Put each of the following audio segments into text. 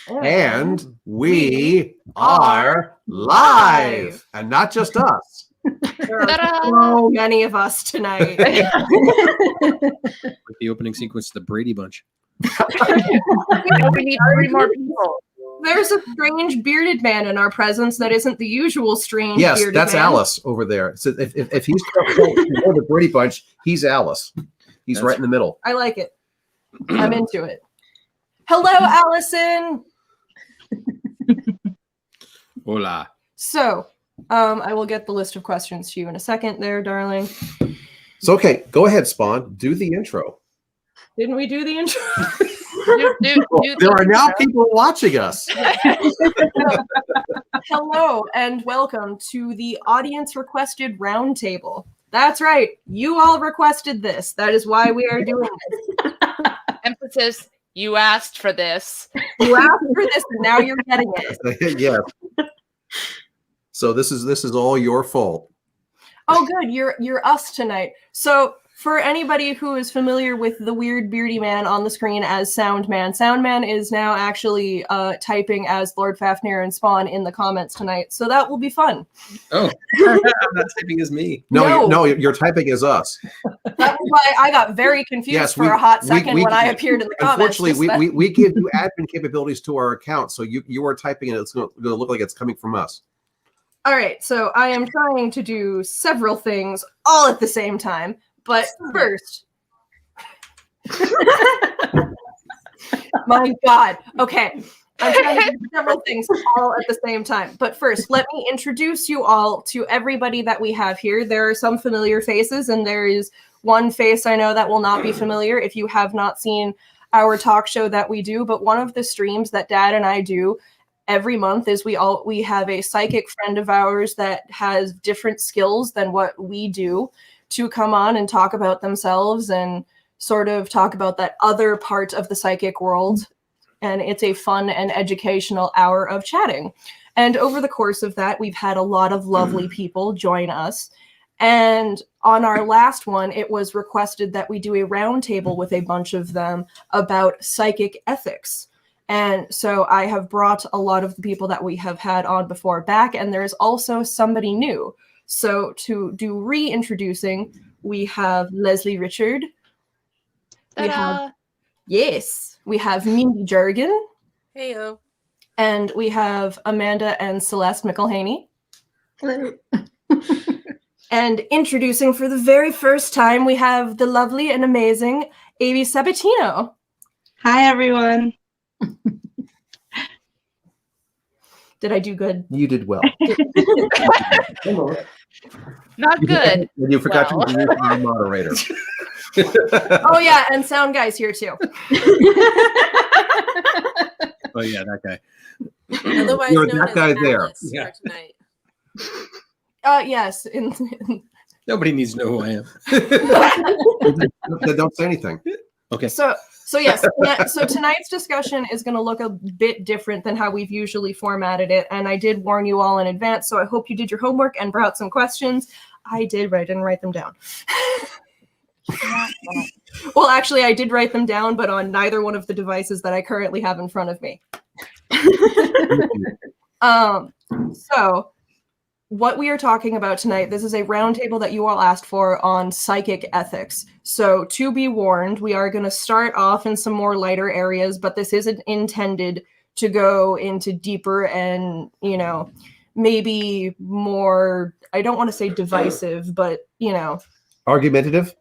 And we are live. And not just us. There are so many of us tonight. Like the opening sequence of the Brady Bunch. We need 3 more people. There's a strange bearded man in our presence that isn't the usual strange bearded man. Yes, that's Alice over there. So if he's the Brady Bunch, he's Alice. He's right in the middle. I like it. I'm into it. Hello, Allison. Hola. So, I will get the list of questions to you in a second there, darling. So, okay, go ahead, Spawn. Do the intro. Didn't we do the intro? There are now people watching us. Hello, and welcome to the audience requested roundtable. That's right. You all requested this. That is why we are doing this. Emphasis, you asked for this. You asked for this, and now you're getting it. Yeah. So this is all your fault. Oh, good. You're us tonight. So for anybody who is familiar with the weird beardy man on the screen as Soundman is now actually typing as Lord Fafnir and Spawn in the comments tonight. So that will be fun. Oh, not typing as me. No, you're typing as us. That's why I got very confused for a hot second when I appeared in the comments. Unfortunately, we give you admin capabilities to our account, so you are typing it. It's going to look like it's coming from us. All right, so I am trying to do several things all at the same time. But first, my God. Okay. I'm trying to do several things all at the same time. But first, let me introduce you all to everybody that we have here. There are some familiar faces, and there is one face I know that will not be familiar if you have not seen our talk show that we do. But one of the streams that Dad and I do every month is we have a psychic friend of ours that has different skills than what we do, to come on and talk about themselves and sort of talk about that other part of the psychic world. And it's a fun and educational hour of chatting. And over the course of that, we've had a lot of lovely people join us. And on our last one, it was requested that we do a roundtable with a bunch of them about psychic ethics. And so I have brought a lot of the people that we have had on before back, and there's also somebody new. So to do reintroducing, we have Leslie Richard. We have Mindy Jurgen. Heyo. And we have Amanda and Celeste McElhaney. Hello. And introducing for the very first time, we have the lovely and amazing Amy Sabatino. Hi, everyone. Did I do good? You did well. Not good. And you forgot to introduce the moderator. Oh, yeah, and sound guy's here, too. Oh, yeah, that guy. Otherwise You're known that as guy Alice there. for tonight. Yes. Nobody needs to know who I am. Don't say anything. Okay. So yes, so tonight's discussion is going to look a bit different than how we've usually formatted it, and I did warn you all in advance, so I hope you did your homework and brought some questions. I did, but I didn't write them down. Well, actually, I did write them down, but on neither one of the devices that I currently have in front of me. So what we are talking about tonight, this is a roundtable that you all asked for on psychic ethics. So to be warned, we are going to start off in some more lighter areas, but this isn't intended to go into deeper and, maybe more, I don't want to say divisive, but, Argumentative?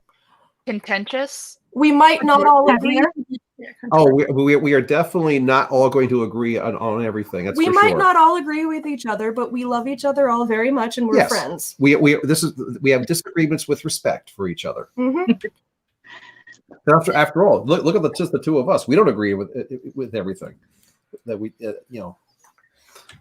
Contentious. We might not all agree. Oh, we are definitely not all going to agree on everything. That's we for might sure. not all agree with each other, but we love each other all very much, and we're friends. We have disagreements with respect for each other. Mm-hmm. After all, look at just the two of us. We don't agree with everything that we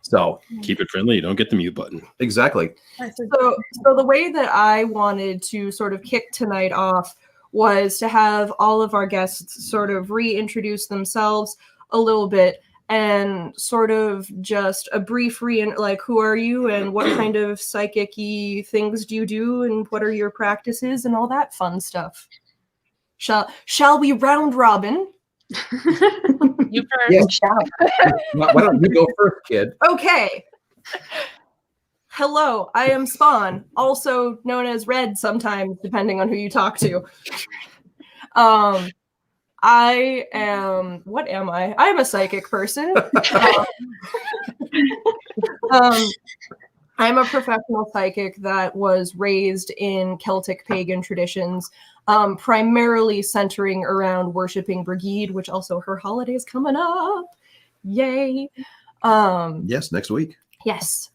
So keep it friendly. Don't get the mute button. Exactly. So the way that I wanted to sort of kick tonight off was to have all of our guests sort of reintroduce themselves a little bit and sort of just a brief who are you and what kind of psychic-y things do you do and what are your practices and all that fun stuff. Shall we round robin? You first. Yes. Why don't you go first, kid? Okay. Hello, I am Spawn, also known as Red sometimes, depending on who you talk to. I am, what am I? I'm a psychic person. I'm a professional psychic that was raised in Celtic pagan traditions, primarily centering around worshiping Brigid, which also her holiday is coming up. Yay. Yes, next week. Yes.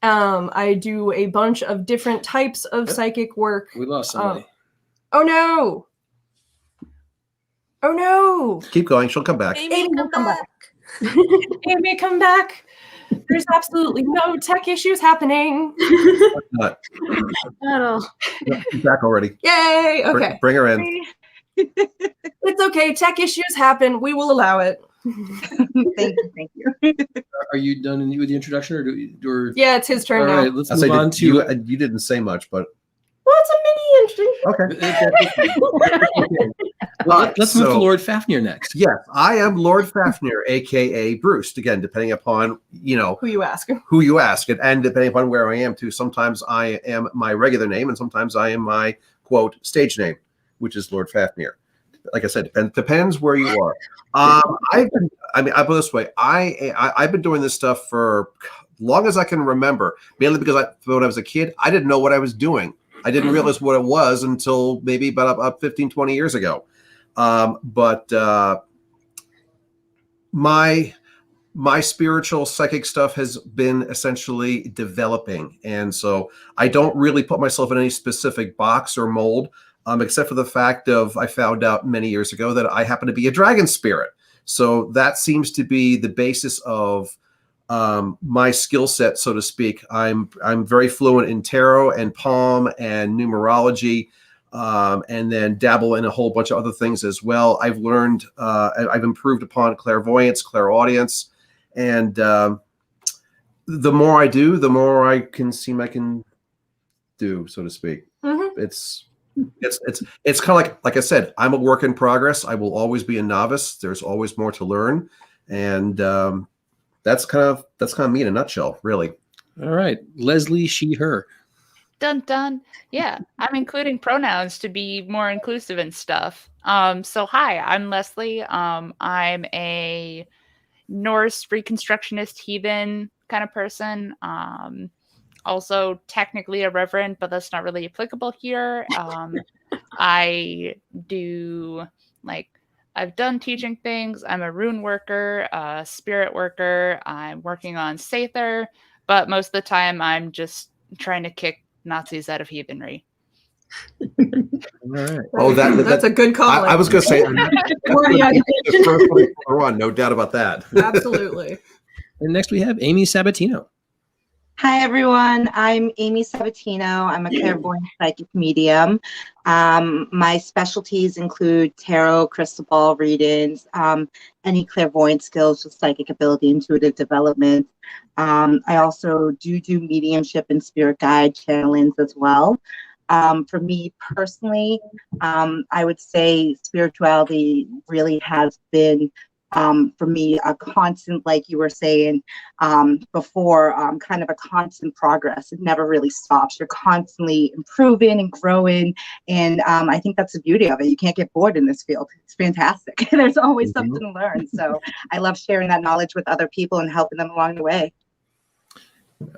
I do a bunch of different types of psychic work. We lost somebody. Oh no! Oh no! Keep going. She'll come back. Amy, come back. Amy, come back. There's absolutely no tech issues happening. Not. Oh. She's back already. Yay! Okay. Bring her in. It's okay. Tech issues happen. We will allow it. Thank you. Are you done with the introduction, or Yeah, it's his turn all now. right? Let's I move say on to. you didn't say much, but Well, it's a mini introduction. Well, let's move to So- Lord Fafnir next. yes, I am Lord Fafnir, aka Bruce. Again, depending upon Who you ask? who you ask, and depending upon where I am too. Sometimes I am my regular name, and sometimes I am my quote stage name, which is Lord Fafnir. Like I said, depends where you are. I'll put it this way: I've been doing this stuff for long as I can remember. Mainly because when I was a kid, I didn't know what I was doing. I didn't realize what it was until maybe about 15, 20 years ago. But my spiritual psychic stuff has been essentially developing, and so I don't really put myself in any specific box or mold. Except for the fact of I found out many years ago that I happen to be a dragon spirit. So that seems to be the basis of my skill set, so to speak. I'm very fluent in tarot and palm and numerology, and then dabble in a whole bunch of other things as well. I've learned, I've improved upon clairvoyance, clairaudience, and the more I do, the more I can seem I can do, so to speak. Mm-hmm. It's kind of like I said, I'm a work in progress. I will always be a novice. There's always more to learn, and that's kind of me in a nutshell, really. All right, Leslie, she, her. Dun dun. Yeah, I'm including pronouns to be more inclusive and stuff. So hi, I'm Leslie. I'm a Norse Reconstructionist heathen kind of person. Also technically a reverend, but that's not really applicable here. I do I've done teaching things. I'm a rune worker, a spirit worker. I'm working on Sather, but most of the time I'm just trying to kick Nazis out of heathenry. All right. Oh, that's a good call. I was going to say the first one we're on, no doubt about that. Absolutely. And next we have Amy Sabatino. Hi, everyone. I'm Amy Sabatino. I'm a clairvoyant psychic medium. My specialties include tarot, crystal ball readings, any clairvoyant skills with psychic ability, intuitive development. I also do mediumship and spirit guide channelings as well. For me personally, I would say spirituality really has been for me a constant, like you were saying before, kind of a constant progress. It never really stops. You're constantly improving and growing, and I think that's the beauty of it. You can't get bored in this field. It's fantastic. There's always something to learn. So I love sharing that knowledge with other people and helping them along the way.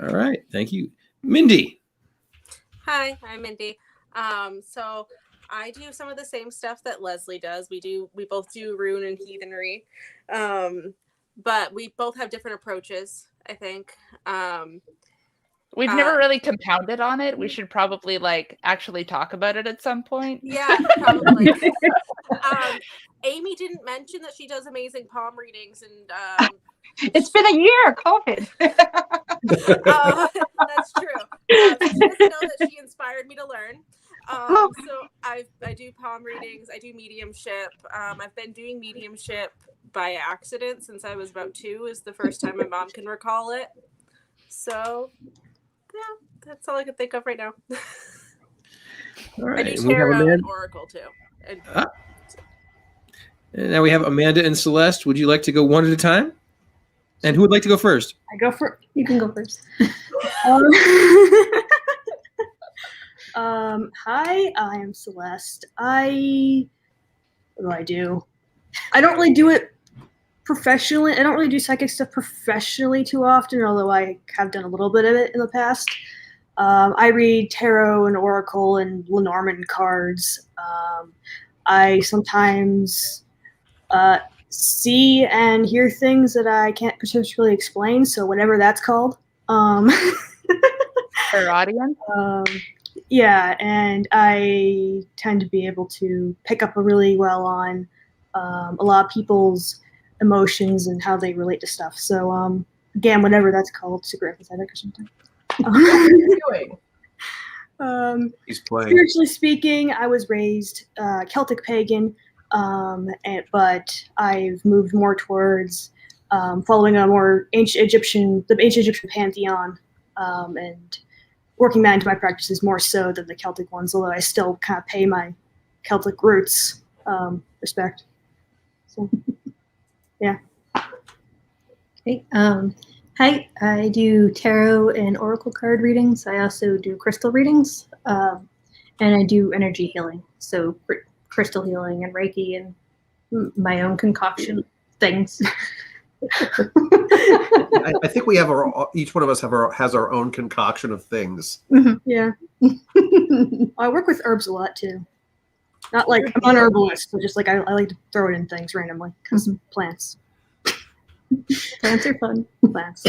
All right, thank you. Mindy. Hi, I'm Mindy. So I do some of the same stuff that Leslie does. We both do rune and heathenry, but we both have different approaches, I think. We've never really compounded on it. We should probably actually talk about it at some point. Yeah, probably. Amy didn't mention that she does amazing palm readings, and it's been a year, COVID. That's true. She doesn't know that she inspired me to learn. So I do palm readings. I do mediumship. I've been doing mediumship by accident since I was about 2. Is the first time my mom can recall it. So yeah, that's all I can think of right now. All right. I do and we have tarot Amanda. and oracle too. And, And now we have Amanda and Celeste. Would you like to go one at a time? And who would like to go first? You can go first. Hi, I am Celeste. What do I do? I don't really do it professionally. I don't really do psychic stuff professionally too often, although I have done a little bit of it in the past. I read tarot and oracle and Lenormand cards. I sometimes see and hear things that I can't particularly explain, so whatever that's called. For audience? Yeah, and I tend to be able to pick up really well on a lot of people's emotions and how they relate to stuff. So again, whatever that's called, super empathetic or something. What are you doing? He's playing. Spiritually speaking, I was raised Celtic pagan, but I've moved more towards following a more the ancient Egyptian pantheon, and working that into my practices more so than the Celtic ones, although I still kind of pay my Celtic roots respect. So, yeah. Okay. Hi, I do tarot and oracle card readings. I also do crystal readings, and I do energy healing. So crystal healing and Reiki and my own concoction things. I think we have each one of us has our own concoction of things. Yeah. I work with herbs a lot too. Not like I'm an herbalist, but just like I like to throw it in things randomly because plants. Plants are fun. Plants.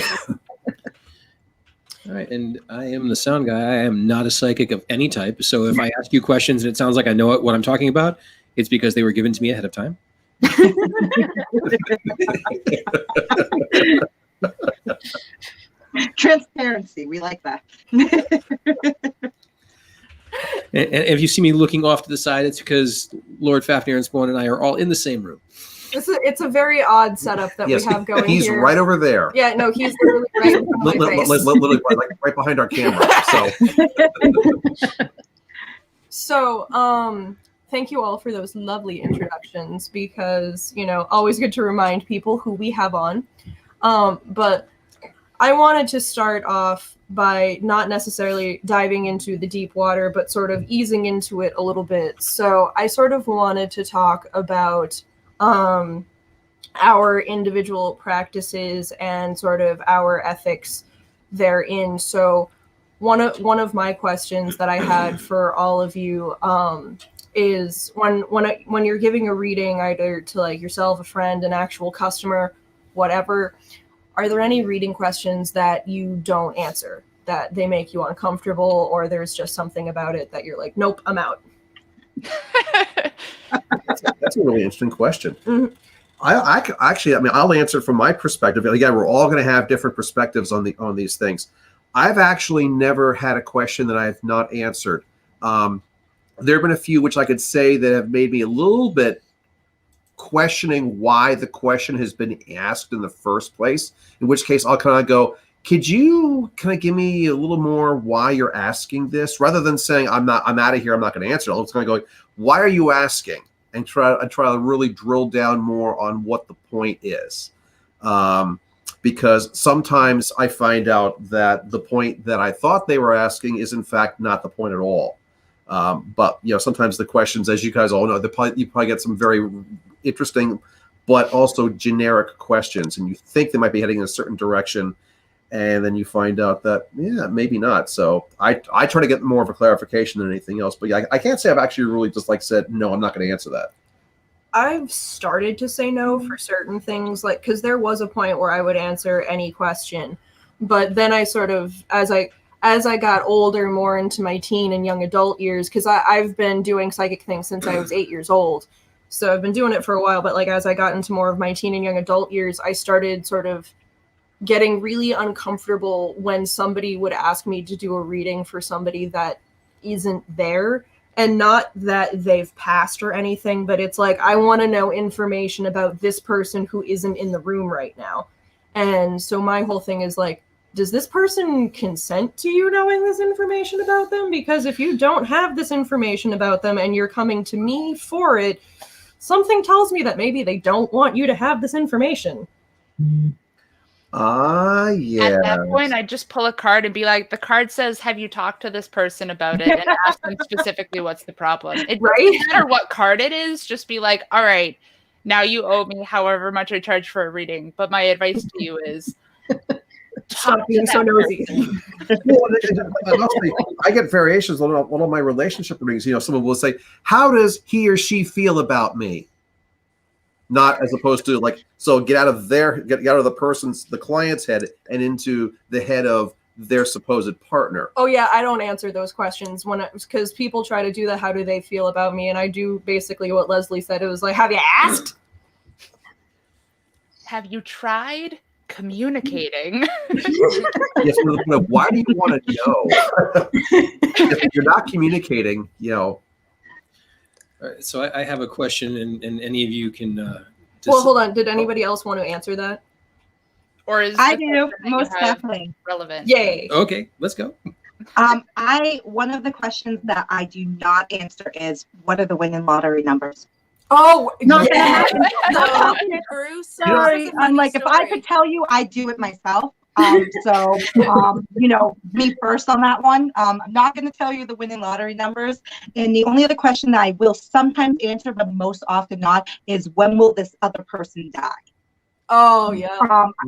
All right, and I am the sound guy. I am not a psychic of any type. So if I ask you questions and it sounds like I know what I'm talking about, it's because they were given to me ahead of time. Transparency, we like that. And if you see me looking off to the side, it's because Lord Fafnir and Spawn and I are all in the same room. It's a very odd setup that we have going he's here. right over there. Yeah, no, he's literally right in front of my face. Literally right behind our camera. So, thank you all for those lovely introductions because, always good to remind people who we have on. But I wanted to start off by not necessarily diving into the deep water, but sort of easing into it a little bit. So I sort of wanted to talk about our individual practices and sort of our ethics therein. So one of my questions that I had for all of you is when you're giving a reading either to like yourself, a friend, an actual customer, whatever, are there any reading questions that you don't answer, that they make you uncomfortable, or there's just something about it that you're like, nope, I'm out? That's a really interesting question. Mm-hmm. I'll answer from my perspective. Again, we're all going to have different perspectives on these things. I've actually never had a question that I have not answered. There have been a few which I could say that have made me a little bit questioning why the question has been asked in the first place, in which case I'll kind of go, could you kind of give me a little more why you're asking this, rather than saying I'm out of here, I'm not going to answer it. I'll just kind of go, why are you asking, and try to really drill down more on what the point is, because sometimes I find out that the point that I thought they were asking is in fact not the point at all. But sometimes the questions, as you guys all know, you probably get some very interesting but also generic questions, and you think they might be heading in a certain direction, and then you find out that maybe not. So I try to get more of a clarification than anything else. But I can't say I've actually really just said no, I'm not going to answer that. I've started to say no for certain things, because there was a point where I would answer any question, but then I sort of, as I got older, more into my teen and young adult years, because I've been doing psychic things since I was 8 years old. So I've been doing it for a while, but as I got into more of my teen and young adult years, I started sort of getting really uncomfortable when somebody would ask me to do a reading for somebody that isn't there. And not that they've passed or anything, but it's I want to know information about this person who isn't in the room right now. And so my whole thing is does this person consent to you knowing this information about them? Because if you don't have this information about them and you're coming to me for it, something tells me that maybe they don't want you to have this information. Yeah. At that point, I'd just pull a card and be like, the card says, have you talked to this person about it? And ask them specifically what's the problem. It doesn't matter what card it is, just be like, all right, now you owe me however much I charge for a reading. But my advice to you is stop being so nosy. I get variations on one of my relationship readings. Someone will say, how does he or she feel about me? Not as opposed to so get out of the client's head and into the head of their supposed partner. Oh yeah, I don't answer those questions because people try to do the how do they feel about me, and I do basically what Leslie said. It was like, have you asked? Have you tried communicating? Yes, but why do you want to know? If you're not communicating, All right, so I have a question, and any of you can. Well, hold on. Did anybody else want to answer that? Or is I do, most definitely. Relevant? Yay. Okay, let's go. One of the questions that I do not answer is, what are the winning lottery numbers? Oh, no, yeah. Bruce, Sorry, I'm like, if I could tell you, I'd do it myself. So, me first on that one. I'm not going to tell you the winning lottery numbers. And the only other question that I will sometimes answer, but most often not, is when will this other person die? Oh, yeah.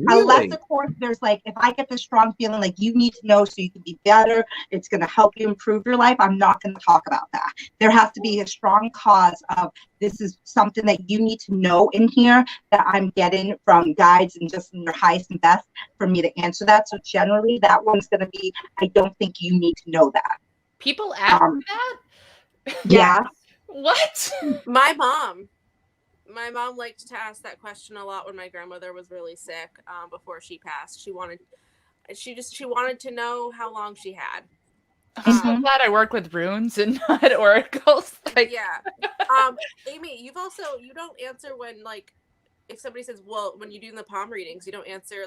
Unless, of course, there's if I get this strong feeling you need to know so you can be better, it's going to help you improve your life, I'm not going to talk about that. There has to be a strong cause of this is something that you need to know in here that I'm getting from guides and just in your highest and best for me to answer that. So generally, that one's going to be, I don't think you need to know that. People ask that? Yeah. What? My mom liked to ask that question a lot when my grandmother was really sick before she passed. She wanted to know how long she had. I'm so glad I work with runes and not oracles. Yeah. Amy, you don't answer when if somebody says, well, when you do the palm readings, you don't answer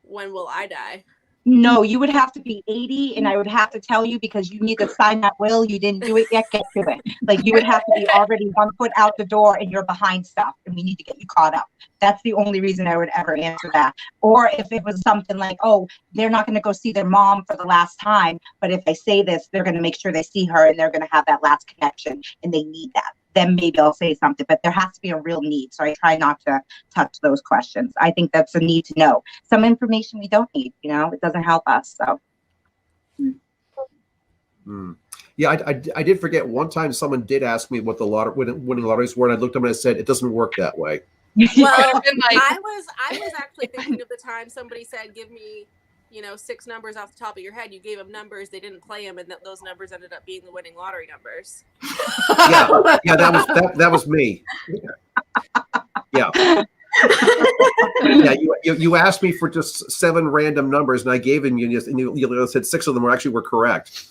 when will I die? No, you would have to be 80 and I would have to tell you because you need to sign that will. You didn't do it yet, get to it. You would have to be already 1 foot out the door and you're behind stuff and we need to get you caught up. That's the only reason I would ever answer that. Or if it was something oh, they're not going to go see their mom for the last time, but if I say this, they're going to make sure they see her and they're going to have that last connection and they need that. Then maybe I'll say something, but there has to be a real need. So I try not to touch those questions. I think that's a need to know. Some information we don't need, it doesn't help us. So. Yeah, I did forget one time someone did ask me what the winning lotteries were, and I looked at them and I said, it doesn't work that way. Well, I was actually thinking of the time somebody said, give me 6 numbers off the top of your head. You gave them numbers, they didn't play them, and those numbers ended up being the winning lottery numbers. Yeah, that was me. Yeah. Yeah, you asked me for just 7 random numbers, and I gave them you, and you said 6 of them were correct.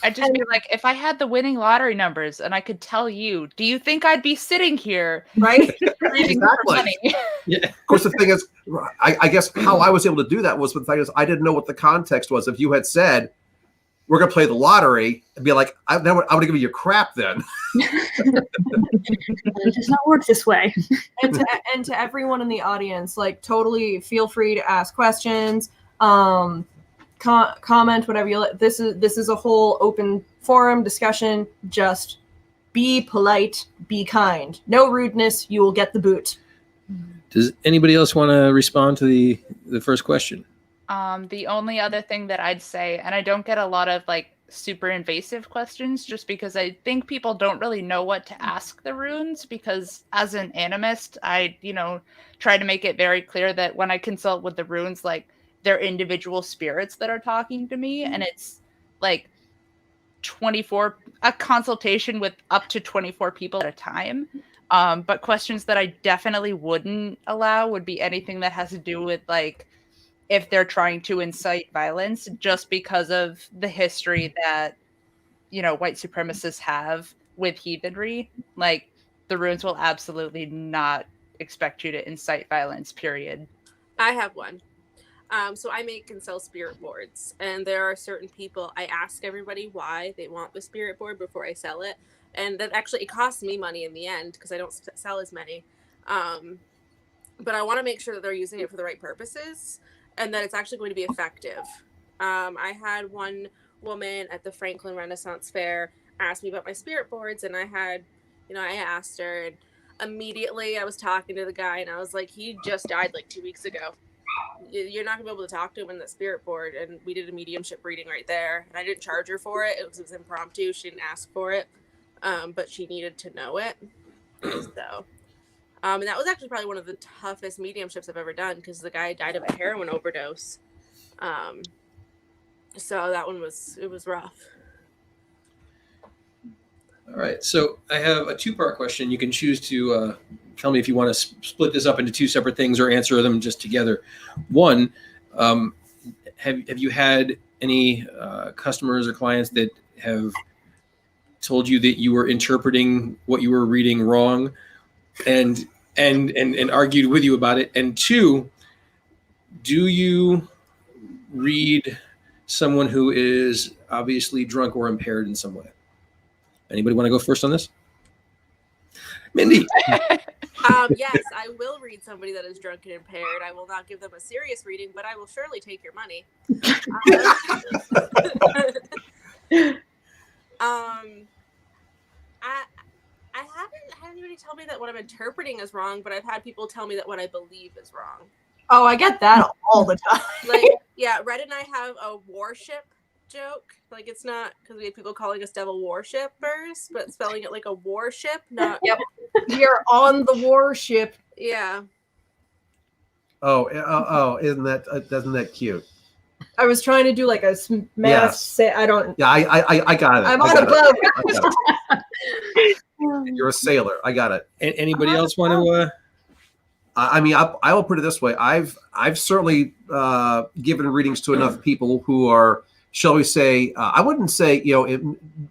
I'd just be like, if I had the winning lottery numbers and I could tell you, do you think I'd be sitting here, right? reading for money? Yeah. Of course, the thing is, I guess how I was able to do that was the fact is I didn't know what the context was. If you had said, we're going to play the lottery, I'd be like, I would have given you crap then. It does not work this way. And to everyone in the audience, totally feel free to ask questions. Comment whatever you like. This is a whole open forum discussion. Just be polite, be kind. No rudeness, you will get the boot. Does anybody else want to respond to the first question? The only other thing that I'd say, and I don't get a lot of super invasive questions just because I think people don't really know what to ask the runes, because as an animist, I try to make it very clear that when I consult with the runes, they're individual spirits that are talking to me, and it's a consultation with up to 24 people at a time. But questions that I definitely wouldn't allow would be anything that has to do with if they're trying to incite violence, just because of the history that white supremacists have with heathenry. The runes will absolutely not expect you to incite violence, period. I have one. So I make and sell spirit boards, and there are certain people, I ask everybody why they want the spirit board before I sell it. and that actually it costs me money in the end because I don't sell as many. But I want to make sure that they're using it for the right purposes and that it's actually going to be effective. I had one woman at the Franklin Renaissance Fair ask me about my spirit boards, and I asked her, and immediately I was talking to the guy, and I was like, he just died like 2 weeks ago. You're not gonna be able to talk to him in the spirit board. And we did a mediumship reading right there, and I didn't charge her for it. It was impromptu. She didn't ask for it, but she needed to know it. So, and that was actually probably one of the toughest mediumships I've ever done because the guy died of a heroin overdose. So that one was rough. All right. So I have a 2-part question. You can choose to tell me if you want to split this up into 2 separate things or answer them just together. One, have you had any customers or clients that have told you that you were interpreting what you were reading wrong and argued with you about it? And 2, do you read someone who is obviously drunk or impaired in some way? Anybody want to go first on this? Mindy. Yes, I will read somebody that is drunk and impaired. I will not give them a serious reading, but I will surely take your money. I haven't had anybody tell me that what I'm interpreting is wrong, but I've had people tell me that what I believe is wrong. Oh, I get that all the time. Like, yeah, Red and I have a warship joke. Like, it's not because we have people calling us devil worshippers, but spelling it like a warship, not. Yep. We are on the warship. Yeah. Oh, doesn't that cute? I was trying to do like a math. Yes. I don't. Yeah, I got it. I'm on a boat. You're a sailor. I got it. Anybody else want to? I mean, I will put it this way. I've certainly given readings to enough people who are, shall we say, I wouldn't say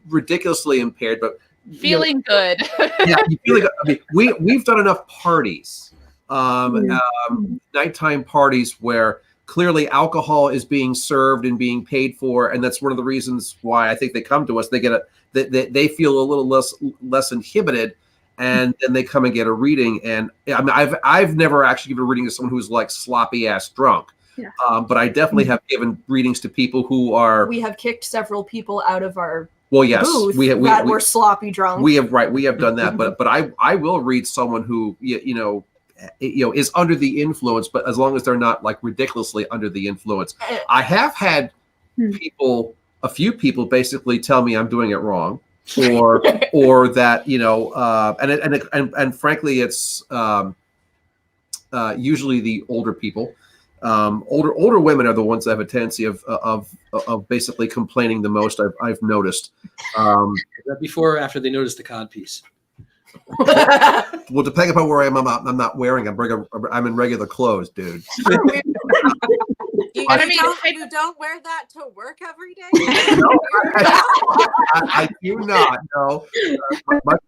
ridiculously impaired, but Feeling good. Yeah, you feel like, I mean, we've done enough parties, nighttime parties where clearly alcohol is being served and being paid for, and that's one of the reasons why I think they come to us. They get they feel a little less inhibited, and then they come and get a reading. And I mean, I've never actually given a reading to someone who's like sloppy ass drunk. Yeah. But I definitely have given readings to people who are. We have kicked several people out of our booth that were sloppy drunk. We have done that, but I will read someone who is under the influence, but as long as they're not like ridiculously under the influence. I have had a few people basically tell me I'm doing it wrong, or that and frankly it's usually the older people. Older women are the ones that have a tendency of basically complaining the most. I've noticed. Is that before or after they notice the cod piece? Well, depending upon where I am, I'm not wearing. I'm in regular clothes, dude. You don't wear that to work every day? No, I do not. No,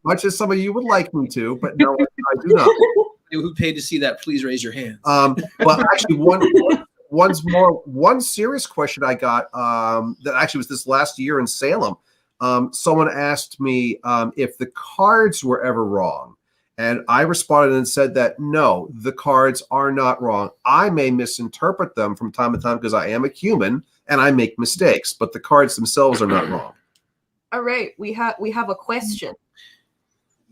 much as some of you would like me to, but no, I do not. Who paid to see that? Please raise your hand. But actually, one serious question I got that actually was this last year in Salem. Someone asked me if the cards were ever wrong, and I responded and said that no, the cards are not wrong. I may misinterpret them from time to time because I am a human and I make mistakes, but the cards themselves are not wrong. All right, we have a question.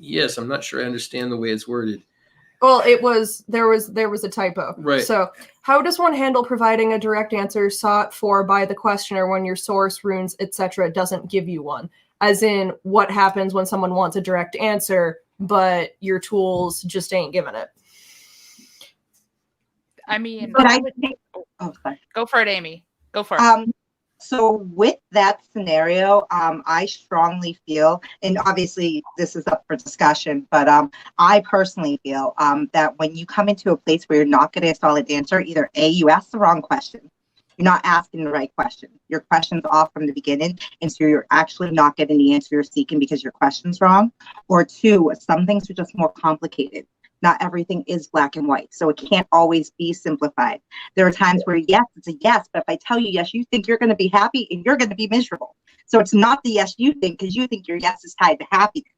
Yes, I'm not sure I understand the way it's worded. Well, there was a typo. Right. So, how does one handle providing a direct answer sought for by the questioner when your source, runes, etc. doesn't give you one? As in, what happens when someone wants a direct answer, but your tools just ain't giving it? I mean, But I would think. Oh, sorry. Go for it, Amy. Go for it. So with that scenario, I strongly feel, and obviously this is up for discussion, but I personally feel that when you come into a place where you're not getting a solid answer, either A, you ask the wrong question, you're not asking the right question, your question's off from the beginning, and so you're actually not getting the answer you're seeking because your question's wrong, or 2, some things are just more complicated. Not everything is black and white, so it can't always be simplified. There are times where yes, it's a yes, but if I tell you yes, you think you're going to be happy and you're going to be miserable. So it's not the yes you think, because you think your yes is tied to happiness.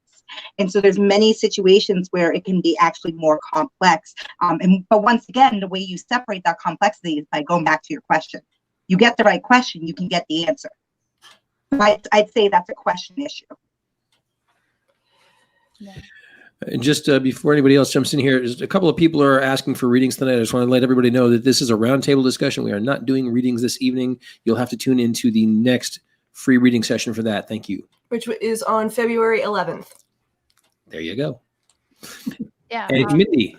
And so there's many situations where it can be actually more complex. But once again, the way you separate that complexity is by going back to your question. You get the right question, you can get the answer. I'd say that's a question issue. Yeah. And just before anybody else jumps in here, just a couple of people are asking for readings tonight. I just want to let everybody know that this is a roundtable discussion. We are not doing readings this evening. You'll have to tune into the next free reading session for that. Thank you. Which is on February 11th. There you go. Yeah. And Mindy.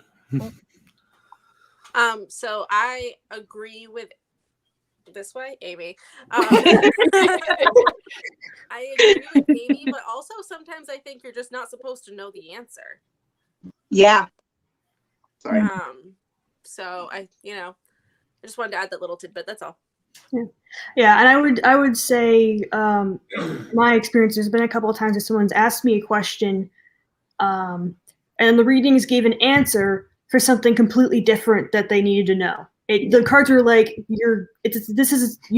So I agree with this way, Amy. I agree with Amy, but also sometimes I think you're just not supposed to know the answer. Yeah. Sorry. So I just wanted to add that little tidbit. That's all. Yeah, and I would say my experience, there's been a couple of times that someone's asked me a question, and the readings gave an answer for something completely different that they needed to know. The cards are like, you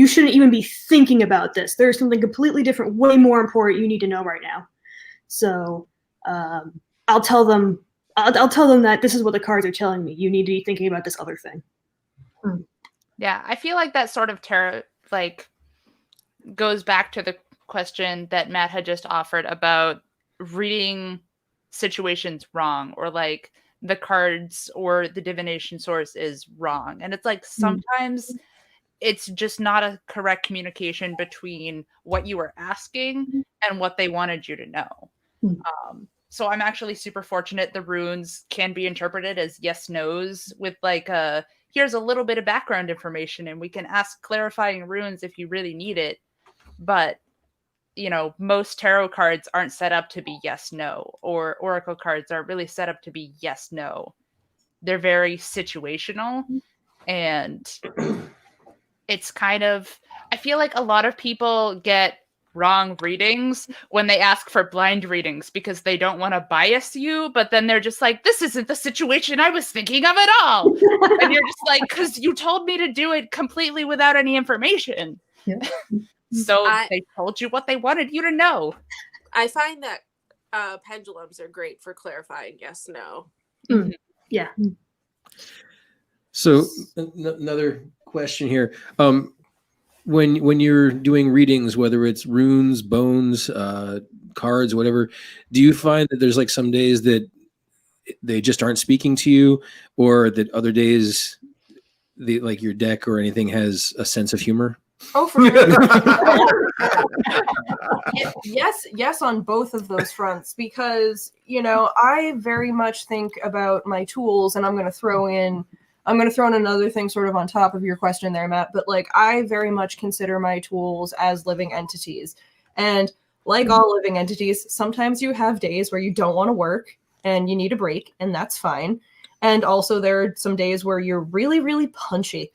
shouldn't even be thinking about this. There's something completely different, way more important you need to know right now. So I'll tell them that this is what the cards are telling me. You need to be thinking about this other thing. Yeah, I feel like that sort of goes back to the question that Matt had just offered about reading situations wrong, or like the cards or the divination source is wrong. And it's like sometimes it's just not a correct communication between what you were asking and what they wanted you to know. So I'm actually super fortunate. The runes can be interpreted as yes, no's with like here's a little bit of background information, and we can ask clarifying runes if you really need it. But, most tarot cards aren't set up to be yes, no, or oracle cards aren't really set up to be yes, no. They're very situational, and it's kind of, I feel like a lot of people get wrong readings when they ask for blind readings because they don't want to bias you, but then they're just like, this isn't the situation I was thinking of at all. And you're just like, because you told me to do it completely without any information. Yeah. So they told you what they wanted you to know. I find that pendulums are great for clarifying yes, no. Mm-hmm. Yeah. So another question here. When you're doing readings, whether it's runes, bones, cards, whatever, do you find that there's like some days that they just aren't speaking to you, or that other days like your deck or anything has a sense of humor? Oh, for sure. Yes, on both of those fronts, because I very much think about my tools, and I'm going to throw in another thing sort of on top of your question there, Matt, but like I very much consider my tools as living entities. And like all living entities, sometimes you have days where you don't want to work and you need a break, and that's fine. And also there are some days where you're really, really punchy.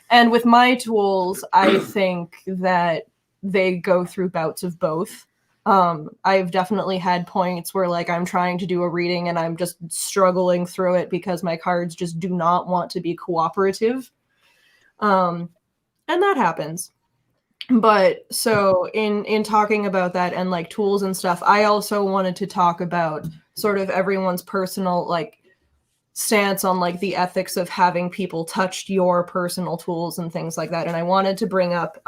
And with my tools, I think that they go through bouts of both. I've definitely had points where like I'm trying to do a reading and I'm just struggling through it because my cards just do not want to be cooperative. And that happens. But so in talking about that and like tools and stuff, I also wanted to talk about sort of everyone's personal like stance on like the ethics of having people touch your personal tools and things like that. And I wanted to bring up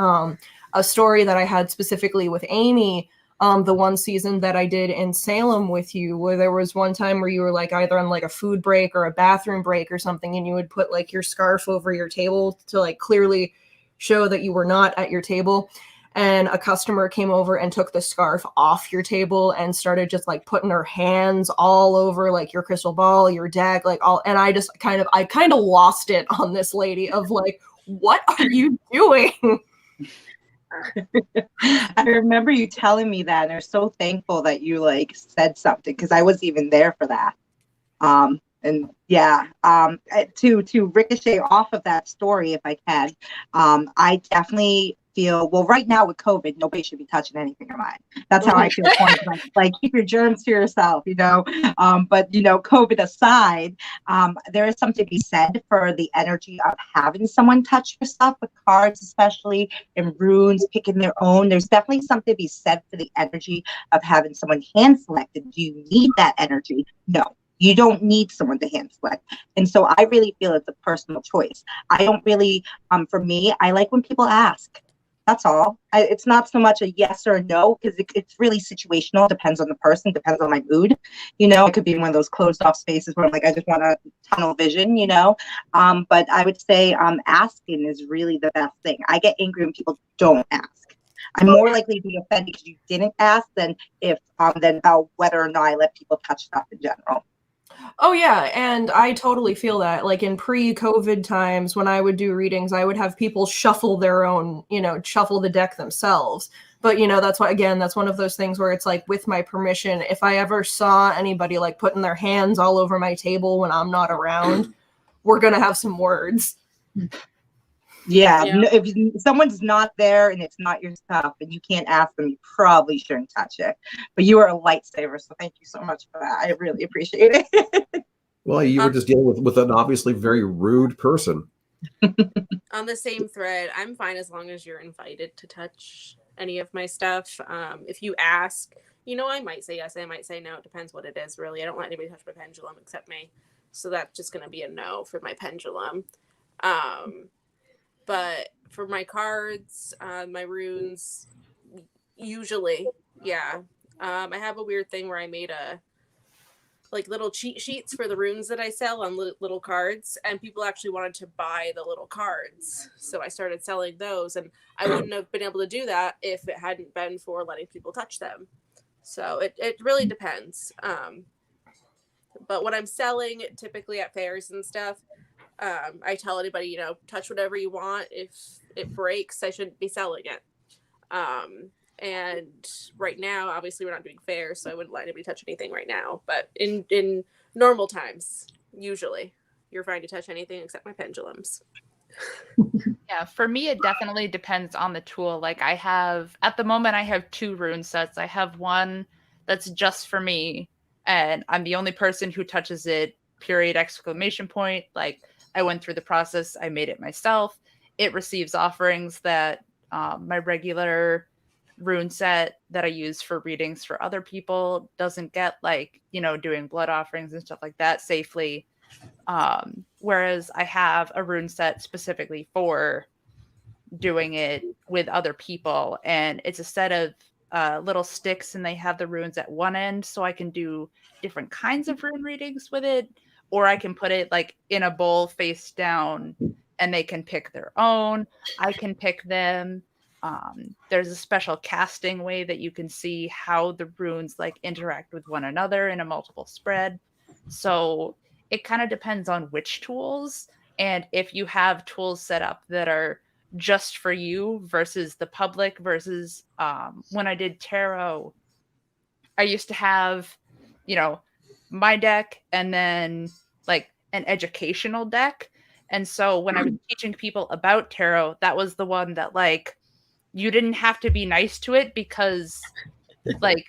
a story that I had specifically with Amy, the one season that I did in Salem with you, where there was one time where you were like either on like a food break or a bathroom break or something, and you would put like your scarf over your table to like clearly show that you were not at your table. And a customer came over and took the scarf off your table and started just like putting her hands all over like your crystal ball, your deck, like all. And I just kind of lost it on this lady of like, what are you doing? I remember you telling me that, and I'm so thankful that you like said something, because I wasn't even there for that. And yeah, to ricochet off of that story, if I can, I definitely feel, well, right now with COVID, nobody should be touching anything of mine. That's how I feel. Like, keep your germs to yourself, you know. But, you know, COVID aside, there is something to be said for the energy of having someone touch your stuff with cards, especially in runes, picking their own. There's definitely something to be said for the energy of having someone hand selected. Do you need that energy? No. You don't need someone to hand select. And so I really feel it's a personal choice. I don't really, for me, I like when people ask. That's all. It's not so much a yes or a no, because it's really situational. Depends on the person, depends on my mood. You know, it could be in one of those closed off spaces where I'm like, I just want a tunnel vision, you know. But I would say asking is really the best thing. I get angry when people don't ask. I'm more likely to be offended because you didn't ask than about whether or not I let people touch stuff in general. Oh yeah, and I totally feel that. Like in pre-COVID times when I would do readings, I would have people shuffle their own, you know, shuffle the deck themselves. But, you know, that's why, again, that's one of those things where it's like, with my permission, if I ever saw anybody like putting their hands all over my table when I'm not around, we're going to have some words. Yeah. If someone's not there and it's not your stuff and you can't ask them, you probably shouldn't touch it. But you are a lightsaber, so thank you so much for that. I really appreciate it. Well, you were just dealing with an obviously very rude person. On the same thread, I'm fine as long as you're invited to touch any of my stuff. If you ask, you know, I might say yes, I might say no. It depends what it is, really. I don't let anybody touch my pendulum except me. So that's just going to be a no for my pendulum. But for my cards, my runes, usually, yeah. I have a weird thing where I made little cheat sheets for the runes that I sell on little cards, and people actually wanted to buy the little cards. So I started selling those, and I wouldn't have been able to do that if it hadn't been for letting people touch them. So it really depends. But when I'm selling, typically at fairs and stuff, I tell anybody, you know, touch whatever you want. If it breaks, I shouldn't be selling it. And right now, obviously, we're not doing fairs, so I wouldn't let anybody touch anything right now. But in normal times, usually, you're fine to touch anything except my pendulums. Yeah, for me, it definitely depends on the tool. Like at the moment, I have 2 rune sets. I have one that's just for me, and I'm the only person who touches it, period, exclamation point. Like, I went through the process. I made it myself. It receives offerings that my regular rune set that I use for readings for other people doesn't get, like, you know, doing blood offerings and stuff like that safely. Whereas I have a rune set specifically for doing it with other people, and it's a set of little sticks, and they have the runes at one end, so I can do different kinds of rune readings with it, or I can put it like in a bowl face down and they can pick their own. I can pick them. There's a special casting way that you can see how the runes like interact with one another in a multiple spread. So it kind of depends on which tools, and if you have tools set up that are just for you versus the public versus when I did tarot, I used to have, you know, my deck and then like an educational deck. And so when I was teaching people about tarot, that was the one that, like, you didn't have to be nice to it because, like,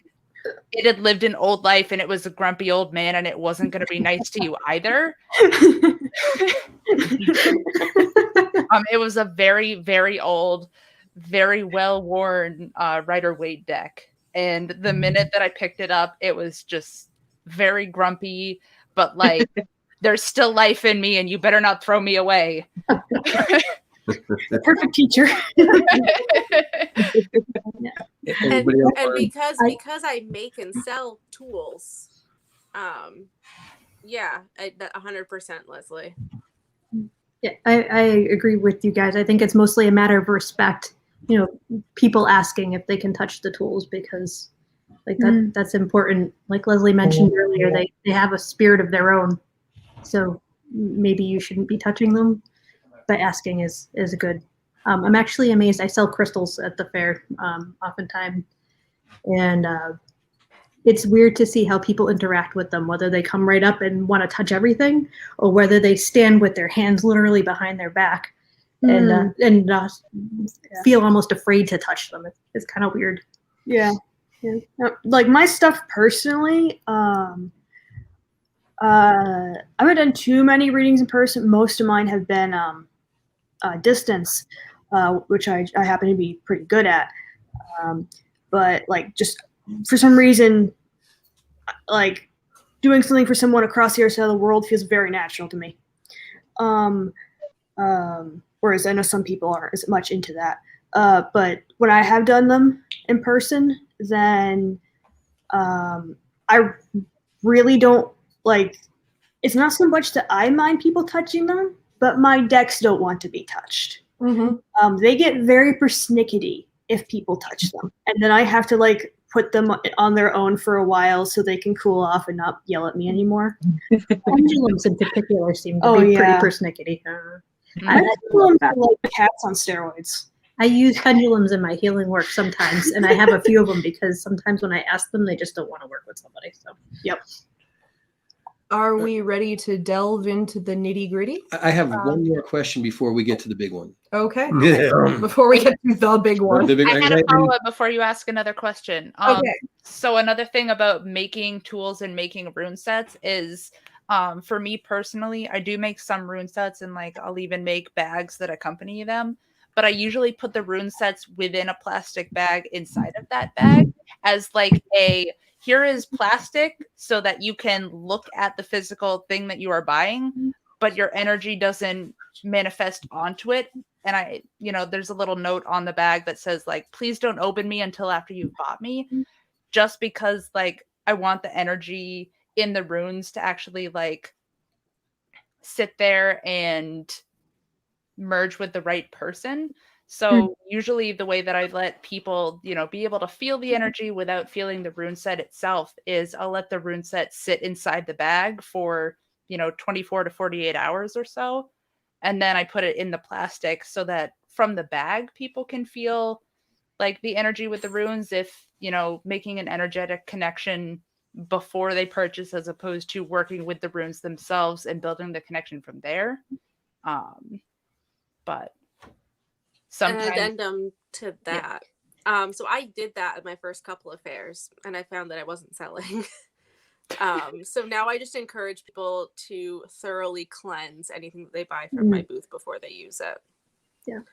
it had lived an old life and it was a grumpy old man and it wasn't going to be nice to you either. It was a very, very old, very well-worn Rider-Waite deck. And the minute that I picked it up, it was just very grumpy, but like, there's still life in me and you better not throw me away. Perfect teacher. and because I make and sell tools, yeah, 100%, Leslie. Yeah, I agree with you guys. I think it's mostly a matter of respect. You know, people asking if they can touch the tools, because like that's important. Like Leslie mentioned earlier, they have a spirit of their own. So maybe you shouldn't be touching them, but asking is good. I'm actually amazed. I sell crystals at the fair oftentimes, and it's weird to see how people interact with them, whether they come right up and want to touch everything or whether they stand with their hands literally behind their back and feel almost afraid to touch them. It's kind of weird. Yeah. Like my stuff personally, I haven't done too many readings in person. Most of mine have been distance, which I happen to be pretty good at. But like just for some reason, like doing something for someone across the other side of the world feels very natural to me. Whereas I know some people aren't as much into that. But when I have done them in person, then I really don't like. It's not so much that I mind people touching them, but my decks don't want to be touched. They get very persnickety if people touch them, and then I have to like put them on their own for a while so they can cool off and not yell at me anymore. Pendulums in particular seem to be pretty persnickety. I pendulums are like cats on steroids. I use pendulums in my healing work sometimes, and I have a few of them because sometimes when I ask them, they just don't want to work with somebody. So, yep. Are we ready to delve into the nitty gritty? I have one more question before we get to the big one. Okay. Before we get to the big one. I had a follow-up before you ask another question. Okay. So another thing about making tools and making rune sets is, for me personally, I do make some rune sets, and like I'll even make bags that accompany them. But I usually put the rune sets within a plastic bag inside of that bag as like here is plastic so that you can look at the physical thing that you are buying, but your energy doesn't manifest onto it. And there's a little note on the bag that says like, please don't open me until after you've bought me, just because like I want the energy in the runes to actually like sit there and merge with the right person. So usually the way that I let people, be able to feel the energy without feeling the rune set itself is I'll let the rune set sit inside the bag for, 24 to 48 hours or so. And then I put it in the plastic so that from the bag, people can feel like the energy with the runes if, making an energetic connection before they purchase, as opposed to working with the runes themselves and building the connection from there. But sometimes an addendum to that. Yeah. So I did that at my first couple of fairs, and I found that I wasn't selling. So now I just encourage people to thoroughly cleanse anything that they buy from my booth before they use it.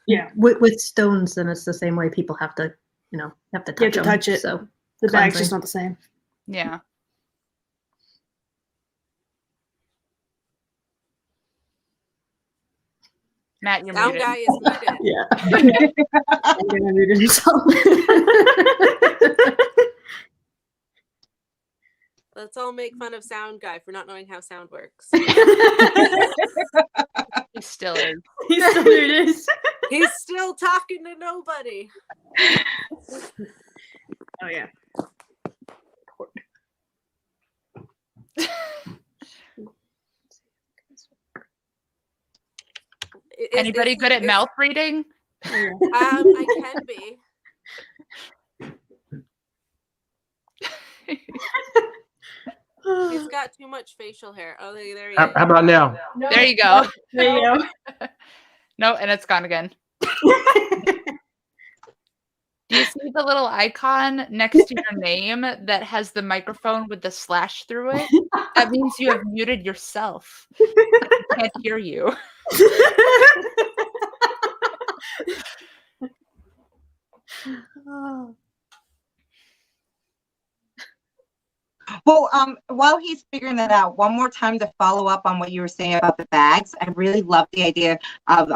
Yeah. With stones, then it's the same way. People have to, touch it. So the bag's just not the same. Yeah. Matt, you're Sound muted. guy is muted. Yeah. I'm gonna mute himself. Let's all make fun of sound guy for not knowing how sound works. He still is. He still muted. He's still talking to nobody. Oh yeah. Anybody good at mouth reading? I can be. He's got too much facial hair. Oh, there he is. How about now? No. There you go. There you go. No, and it's gone again. Do you see the little icon next to your name that has the microphone with the slash through it? That means you have muted yourself. I can't hear you. Well, while he's figuring that out, one more time to follow up on what you were saying about the bags. I really love the idea of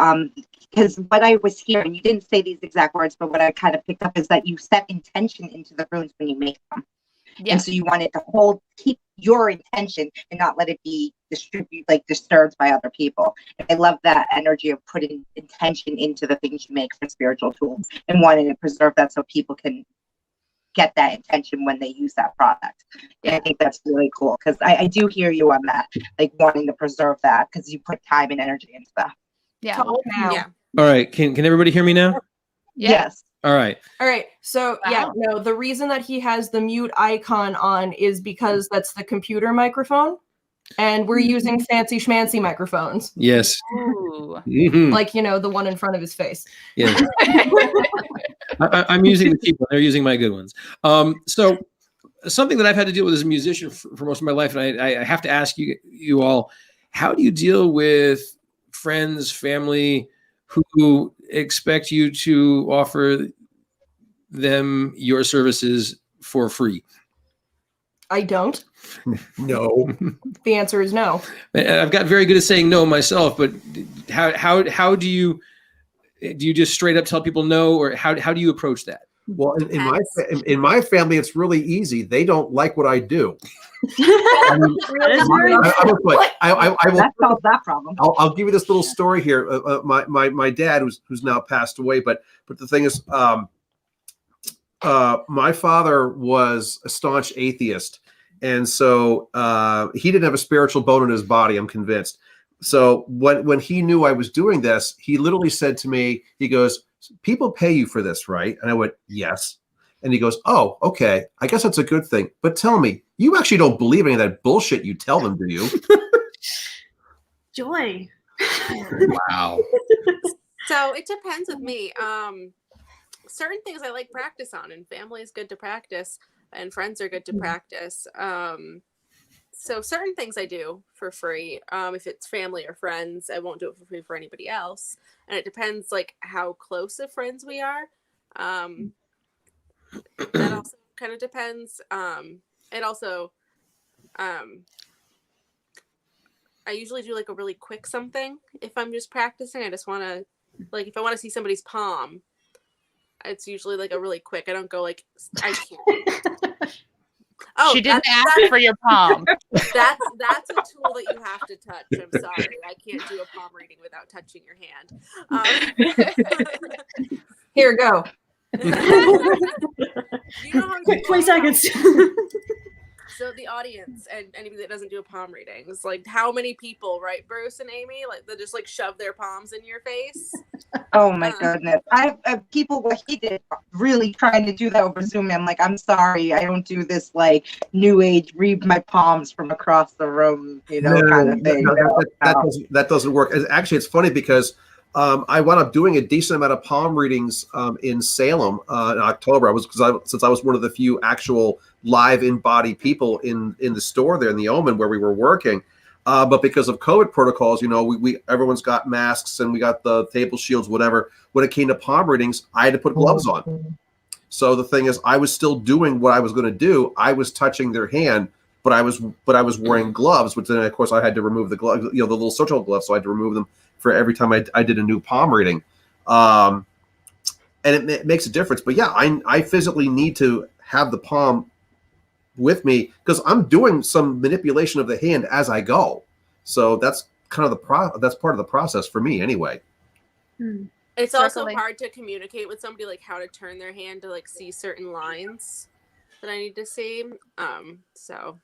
because what I was hearing, you didn't say these exact words, but what I kind of picked up is that you set intention into the runes when you make them. Yeah. And so you want it to keep your intention and not let it be disturbed by other people. And I love that energy of putting intention into the things you make for spiritual tools and wanting to preserve that so people can get that intention when they use that product. And I think that's really cool because I do hear you on that, like wanting to preserve that because you put time and energy into that. Yeah. Yeah. All right. Can everybody hear me now? Yes. All right. So the reason that he has the mute icon on is because that's the computer microphone. And we're using fancy schmancy microphones. Yes. Ooh. Mhm. Like, the one in front of his face. Yes. I'm using the cheap one. They're using my good ones. So something that I've had to deal with as a musician for most of my life, and I have to ask you all, how do you deal with friends, family who expect you to offer them your services for free? I don't. No. The answer is no. I've got very good at saying no myself, but how do you just straight up tell people no, or how do you approach that? Well, in my family, it's really easy. They don't like what I do. I will. That solves that problem. I'll give you this little story here. My dad, who's now passed away, but the thing is, my father was a staunch atheist, and so he didn't have a spiritual bone in his body, I'm convinced. So when he knew I was doing this, he literally said to me, he goes, "People pay you for this, right?" And I went, "Yes." And he goes, "Oh, okay. I guess that's a good thing. But tell me, you actually don't believe any of that bullshit you tell them, do you?" Joy. Wow. So it depends with me. Certain things I like practice on, and family is good to practice, and friends are good to practice. So certain things I do for free. If it's family or friends, I won't do it for free for anybody else. And it depends like how close of friends we are. That also kind of depends. It also, I usually do like a really quick something. If I'm just practicing, I just want to, like, if I want to see somebody's palm, it's usually like a really quick. I don't go like, I can't. Oh, She didn't ask for your palm. That's a tool that you have to touch. I'm sorry, I can't do a palm reading without touching your hand. Here, go. You know how Quick, 20 seconds. So the audience and anybody that doesn't do a palm reading is like, how many people, right, Bruce and Amy, like they just like shove their palms in your face? Oh my goodness. I have people what he did really trying to do that over Zoom. I'm like, I'm sorry, I don't do this like new age read my palms from across the room, kind of thing. That doesn't work. Actually, it's funny because I wound up doing a decent amount of palm readings in Salem in October. Since I was one of the few actual live in-body people in the store there in the Omen where we were working. But because of COVID protocols, we everyone's got masks and we got the table shields, whatever. When it came to palm readings, I had to put gloves on. So the thing is, I was still doing what I was going to do. I was touching their hand, but I was wearing gloves, which then of course I had to remove the gloves, the little surgical gloves. So I had to remove them for every time I did a new palm reading. And it makes a difference. But yeah, I physically need to have the palm with me because I'm doing some manipulation of the hand as I go. So that's kind of that's part of the process for me anyway. It's also Circling. hard to communicate with somebody, like how to turn their hand to like see certain lines that I need to see. So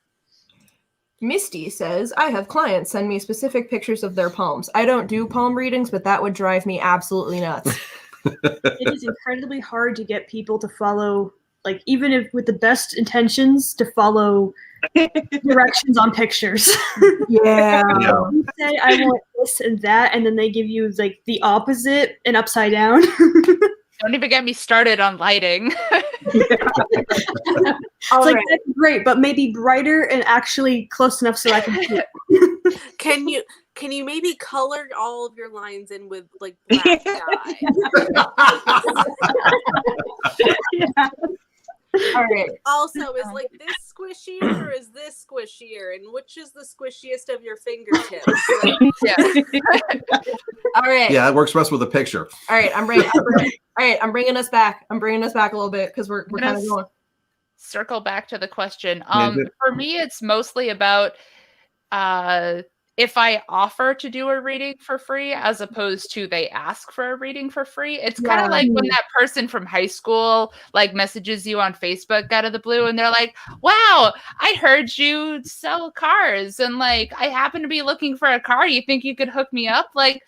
Misty says, I have clients send me specific pictures of their palms. I don't do palm readings, but that would drive me absolutely nuts. It is incredibly hard to get people to follow, like, even if with the best intentions, to follow directions on pictures. Yeah. You say, I want this and that, and then they give you, like, the opposite and upside down. Don't even get me started on lighting. All It's like, right. that's great, but maybe brighter and actually close enough so I can see it. can you maybe color all of your lines in with like black dye? All right. Also, is like this squishier or is this squishier, and which is the squishiest of your fingertips? Like, Yeah. All right. Yeah, that works best with a picture. All right. I'm bringing us back. I'm bringing us back a little bit because we're kind of going. Circle back to the question. Yeah, good. For me, it's mostly about if I offer to do a reading for free as opposed to they ask for a reading for free. It's kind of like when that person from high school like messages you on Facebook out of the blue and they're like, wow, I heard you sell cars and like I happen to be looking for a car. You think you could hook me up? Like,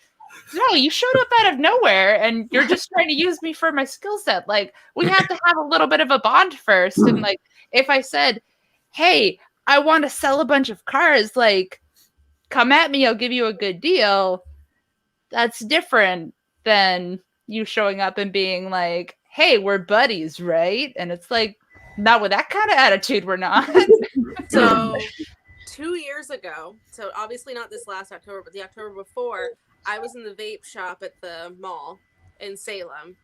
no, you showed up out of nowhere and you're just trying to use me for my skill set. Like, we have to have a little bit of a bond first. And like, if I said, hey, I want to sell a bunch of cars, like, come at me, I'll give you a good deal. That's different than you showing up and being like, hey, we're buddies, right? And it's like, not with that kind of attitude, we're not. So 2 years ago, so obviously not this last October, but the October before, I was in the vape shop at the mall in Salem.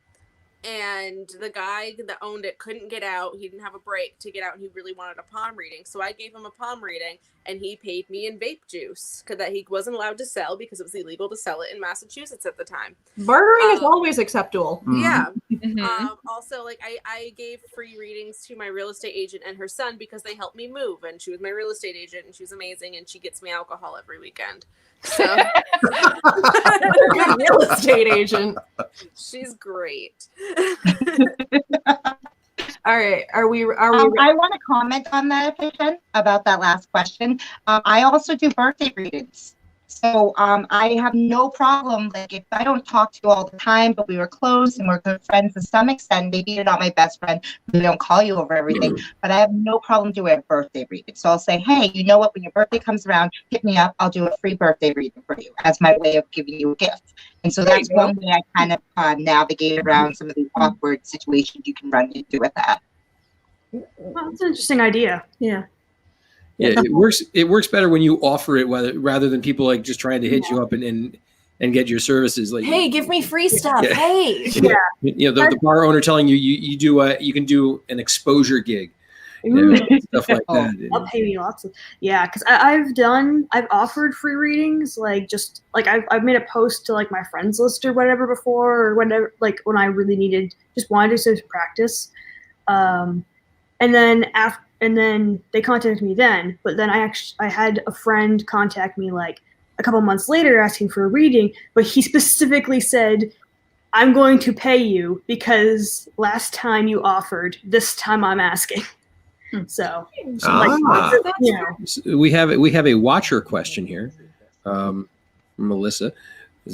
And the guy that owned it couldn't get out. He didn't have a break to get out, and he really wanted a palm reading. So I gave him a palm reading, and he paid me in vape juice because that he wasn't allowed to sell because it was illegal to sell it in Massachusetts at the time. Bartering is always acceptable. Yeah. Mhm. Also, like I gave free readings to my real estate agent and her son because they helped me move, and she was my real estate agent, and she was amazing, and she gets me alcohol every weekend. So Good real estate agent. she's great. All right, are we? I want to comment on that, if I can, about that last question. I also do birthday readings. So I have no problem, like if I don't talk to you all the time, but we were close and we're good friends to some extent, maybe you're not my best friend, we don't call you over everything, but I have no problem doing a birthday reading. So I'll say, hey, you know what, when your birthday comes around, hit me up, I'll do a free birthday reading for you as my way of giving you a gift. And so that's one way I kind of navigate around some of the awkward situations you can run into with that. Well, that's an interesting idea. Yeah. Yeah, it works better when you offer it rather than people like just trying to hit you up and get your services. Like, hey, give me free stuff. Yeah. Hey. Yeah. You know, the bar owner telling you can do an exposure gig, stuff like that. I'll pay me lots of because I've offered free readings, like just like I've made a post to like my friends list or whatever before, or whenever, like when I really wanted to practice, and then they contacted me then, but then I had a friend contact me like a couple months later asking for a reading, but he specifically said, I'm going to pay you because last time you offered, this time I'm asking. So we have a watcher question here, Melissa.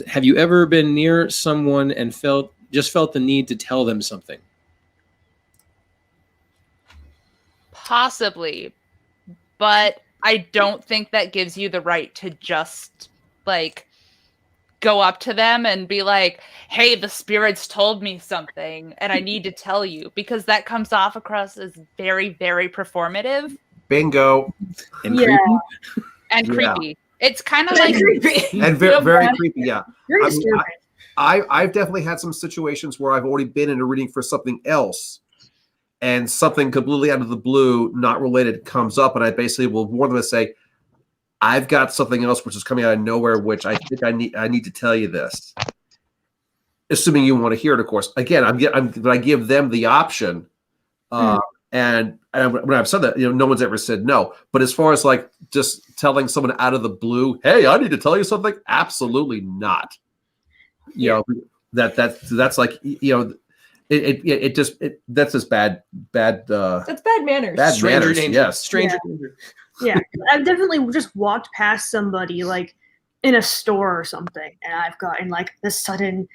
Have you ever been near someone and felt the need to tell them something? Possibly, but I don't think that gives you the right to just like go up to them and be like, hey, the spirits told me something and I need to tell you, because that comes off across as very, very performative. Bingo. And creepy. And creepy. It's kind of like creepy. And very creepy, yeah. Very disturbing. I've definitely had some situations where I've already been in a reading for something else, and something completely out of the blue, not related, comes up, and I basically will warn them and say, I've got something else which is coming out of nowhere, which I think I need to tell you this. Assuming you want to hear it, of course. Again, I give them the option, and when I've said that, no one's ever said no. But as far as like just telling someone out of the blue, hey, I need to tell you something, absolutely not. That's like It that's just bad. That's bad manners. Bad Stranger manners. danger. Yes. Stranger danger. Yeah, I've definitely just walked past somebody like in a store or something, and I've gotten like this sudden,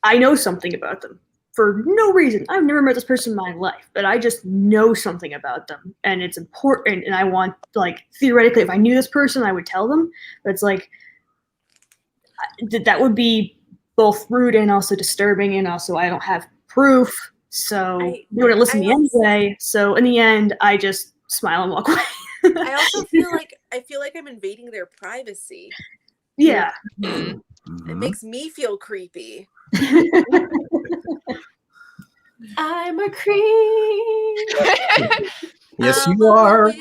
I know something about them for no reason. I've never met this person in my life, but I just know something about them, and it's important, and I want, like, theoretically, if I knew this person, I would tell them, but it's like, that would be both rude and also disturbing, and also I don't have proof, so you wouldn't listen to me anyway, so in the end, I just smile and walk away. I also feel like I'm invading their privacy. Yeah. It makes me feel creepy. I'm a creep. Yes, you are.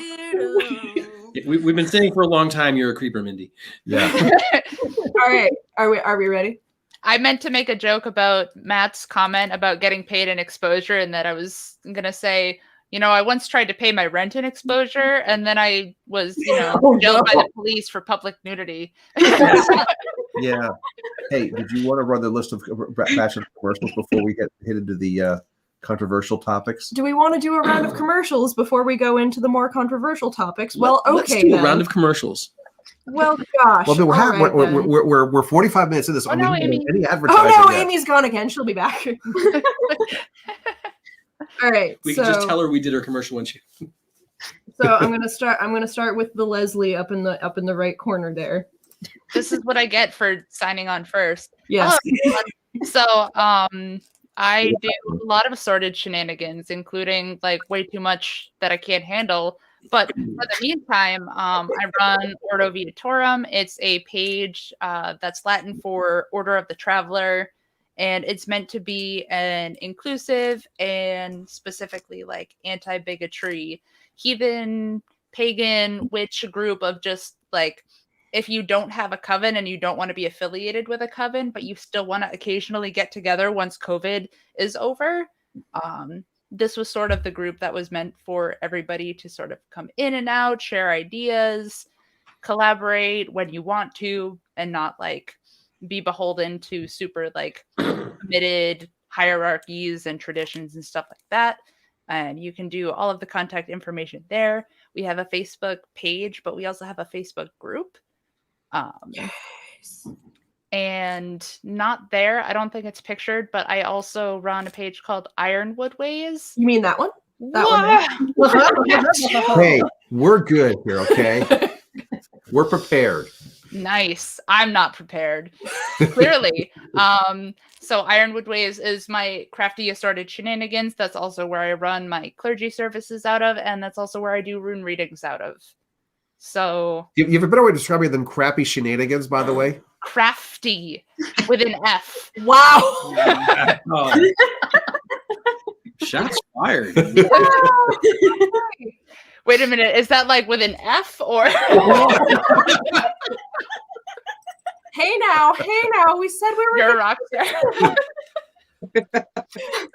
We've been saying for a long time you're a creeper, Mindy. Yeah. All right. Are we ready? I meant to make a joke about Matt's comment about getting paid in exposure, and that I was going to say, I once tried to pay my rent in exposure, and then I was, jailed by the police for public nudity. Yeah. Hey, did you want to run the list of fashion commercials before we hit into the controversial topics? Do we want to do a round of commercials before we go into the more controversial topics? Well, Let's okay, do then. a round of commercials. Well, gosh. Well, we're 45 minutes in this. Oh, no, Amy. Any advertising? Oh, no, yet. Amy's gone again. She'll be back. All right. We can just tell her we did her commercial when she. So I'm gonna start with the Leslie up in the right corner there. This is what I get for signing on first. Yes. Hello, everyone. So I do a lot of assorted shenanigans, including like way too much that I can't handle. But for the meantime, I run Ordo Viatorum. It's a page that's Latin for Order of the Traveler, and it's meant to be an inclusive and specifically like anti-bigotry, heathen, pagan, witch group of just like, if you don't have a coven and you don't want to be affiliated with a coven, but you still want to occasionally get together once COVID is over, this was sort of the group that was meant for everybody to sort of come in and out, share ideas, collaborate when you want to, and not like be beholden to super like committed hierarchies and traditions and stuff like that. And you can do all of the contact information there. We have a Facebook page, but we also have a Facebook group. Yes. And not there, I don't think it's pictured, but I also run a page called Ironwood Ways. You mean that one? That one. Hey, we're good here, okay? We're prepared. Nice. I'm not prepared. Clearly. So Ironwood Ways is my crafty assorted shenanigans. That's also where I run my clergy services out of, and that's also where I do rune readings out of. So You have a better way of describing it than crappy shenanigans, by the way? crafty with an F. Wow. Oh. Shots fired. Wait a minute. Is that like with an F or? Hey now. We said we were. You're a rock star.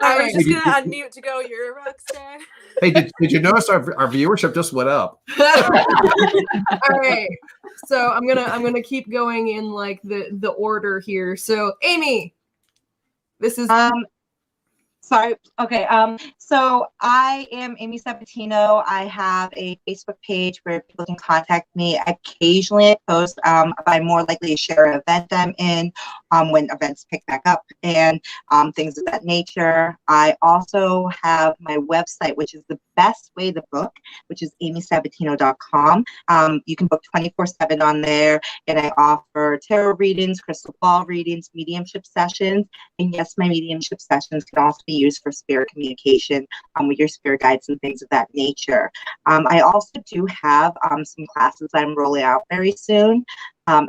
I was just gonna unmute to go. You're a rock star. Hey, did you notice our viewership just went up? All right. So I'm gonna keep going in like the order here. So Amy, this is Sorry. Okay. So I am Amy Sabatino. I have a Facebook page where people can contact me. Occasionally I post, but I'm more likely to share an event I'm in when events pick back up and things of that nature. I also have my website, which is the best way to book, which is amysabatino.com. You can book 24/7 on there, and I offer tarot readings, crystal ball readings, mediumship sessions, and yes, my mediumship sessions can also be used for spirit communication with your spirit guides and things of that nature. I also do have some classes that I'm rolling out very soon,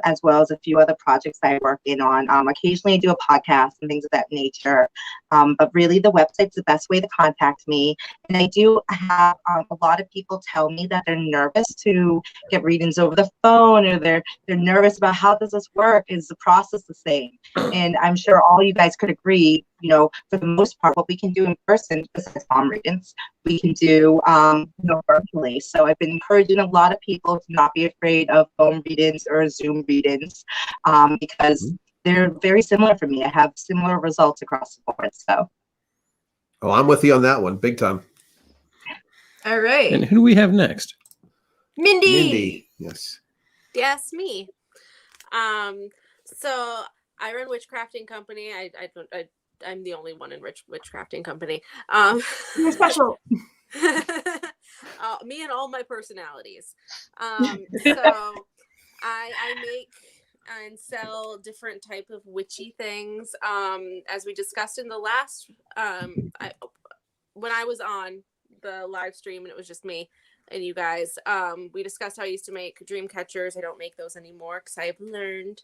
as well as a few other projects that I work in on. Occasionally I do a podcast and things of that nature, but really the website's the best way to contact me. And I do have a lot of people tell me that they're nervous to get readings over the phone, or they're nervous about how does this work? Is the process the same? And I'm sure all you guys could agree, you know, for the most part, what we can do in person, besides palm readings, we can do virtually. So I've been encouraging a lot of people to not be afraid of phone readings or Zoom readings, because they're very similar for me. I have similar results across the board. So, Oh, I'm with you on that one, big time. all right. And who do we have next? Mindy. Yes. Yes, me. So I run Witchcrafting Company. I'm the only one in Witchcrafting Company. You're special. Me and all my personalities. So I make and sell different type of witchy things. As we discussed in the last, when I was on the live stream and it was just me and you guys, we discussed how I used to make dream catchers. I don't make those anymore because I've learned.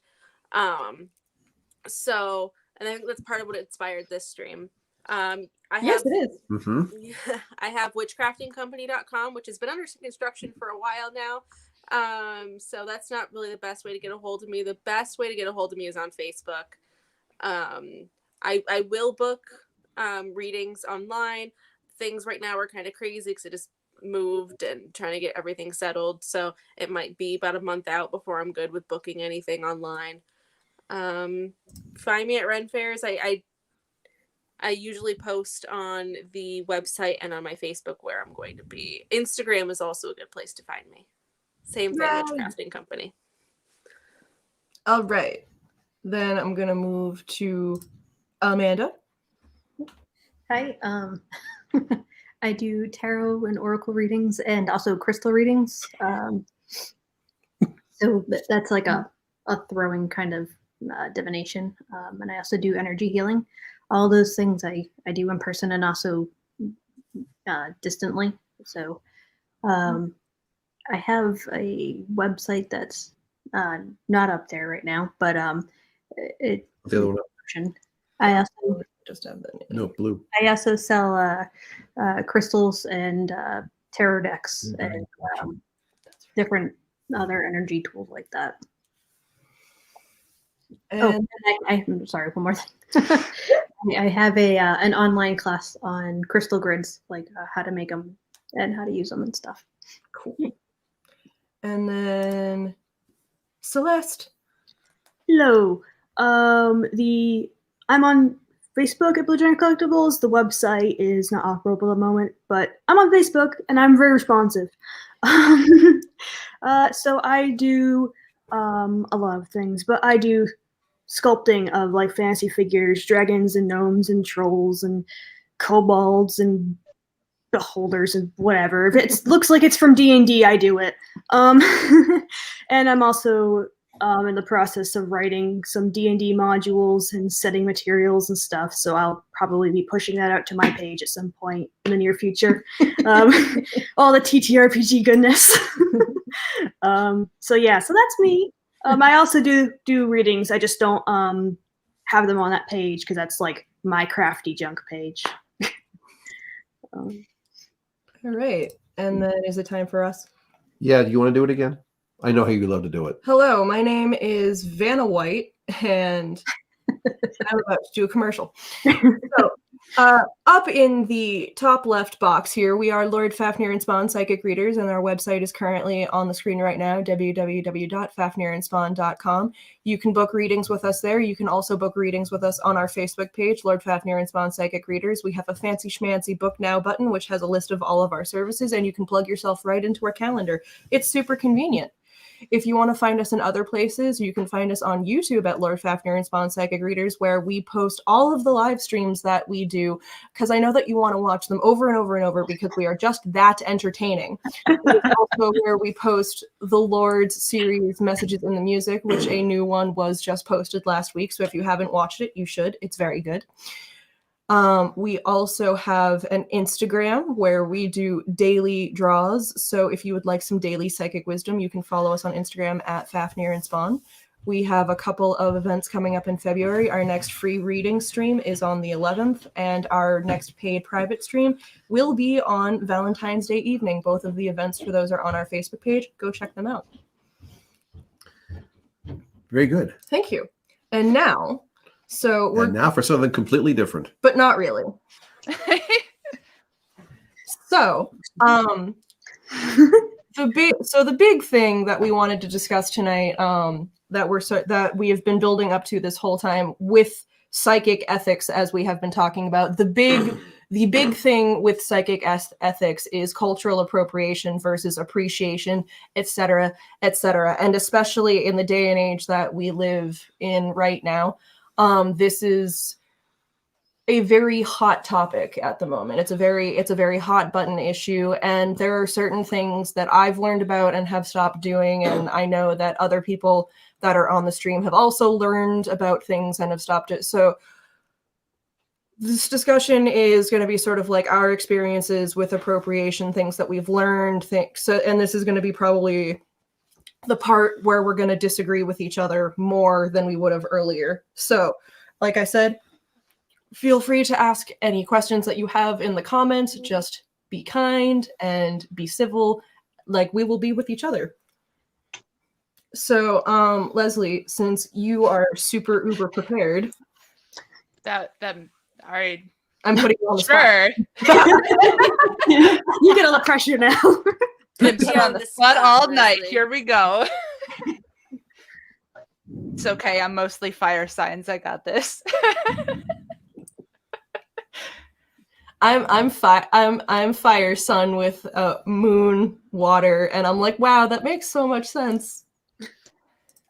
So, and I think that's part of what inspired this stream. Yes, it is. Mm-hmm. I have witchcraftingcompany.com, which has been under construction for a while now. So that's not really the best way to get a hold of me. The best way to get a hold of me is on Facebook. I will book readings online. Things right now are kind of crazy because I just moved and trying to get everything settled. So it might be about a month out before I'm good with booking anything online. Find me at Ren Fairs. I usually post on the website and on my Facebook where I'm going to be. Instagram is also a good place to find me. Same thing, Witchcrafting Company. All right. Then I'm going to move to Amanda. Hi. I do tarot and oracle readings and also crystal readings. So that's like a throwing kind of divination. And I also do energy healing. All those things I do in person and also distantly. So I have a website that's not up there right now, but it. The other one up. I also Just have that. No, blue. I also sell crystals and tarot decks and different other energy tools like that. And I'm sorry, one more thing. I have an online class on crystal grids, like how to make them and how to use them and stuff. cool. And then Celeste. Hello. I'm on Facebook at Blue Giant Collectibles. The website is not operable at the moment, but I'm on Facebook and I'm very responsive. So I do a lot of things, but I do sculpting of like fantasy figures, dragons and gnomes and trolls and kobolds and beholders and whatever. If it looks like it's from D&D, I do it. And I'm also in the process of writing some D&D modules and setting materials and stuff. So I'll probably be pushing that out to my page at some point in the near future. All the TTRPG goodness. So that's me. I also do readings. I just don't have them on that page because that's like my crafty junk page. All right. And then is it time for us? Yeah, do you want to do it again? I know how you love to do it. Hello, my name is Vanna White, and I'm about to do a commercial. So, up in the top left box here, we are Lord Fafnir and Spawn Psychic Readers, and our website is currently on the screen right now, www.fafnirandspawn.com. You can book readings with us there. You can also book readings with us on our Facebook page, Lord Fafnir and Spawn Psychic Readers. We have a fancy schmancy book now button, which has a list of all of our services, and you can plug yourself right into our calendar. It's super convenient. If you want to find us in other places, you can find us on YouTube at Lord Fafnir and Spawn Psychic Readers, where we post all of the live streams that we do, because I know that you want to watch them over and over and over because we are just that entertaining. It's also where we post the Lord's series, Messages in the Music, which a new one was just posted last week. So if you haven't watched it, you should. It's very good. We also have an Instagram where we do daily draws. So if you would like some daily psychic wisdom, you can follow us on Instagram at Fafnir and Spawn. We have a couple of events coming up in February. Our next free reading stream is on the 11th, and our next paid private stream will be on Valentine's Day evening. Both of the events for those are on our Facebook page. Go check them out. Very good. Thank you. And now, And now for something completely different. but not really. So, the big thing that we wanted to discuss tonight, that we have been building up to this whole time with psychic ethics, as we have been talking about, the big thing with psychic ethics is cultural appropriation versus appreciation, etc., etc. And especially in the day and age that we live in right now, this is a very hot topic at the moment. It's a very hot button issue, and there are certain things that I've learned about and have stopped doing, and I know that other people that are on the stream have also learned about things and have stopped it. So this discussion is going to be sort of like our experiences with appropriation, things that we've learned, and this is going to be probably the part where we're going to disagree with each other more than we would have earlier. So, like I said, feel free to ask any questions that you have in the comments. Just be kind and be civil, like we will be with each other. So, Leslie, since you are super uber prepared, That all right. I'm putting you on the spot. Sure. You get all the pressure now. Been Yeah, on the the spot spot, all night. Leslie. Here we go. It's okay. I'm mostly fire signs. I got this. I'm fire sun with moon water, and I'm like, wow, that makes so much sense.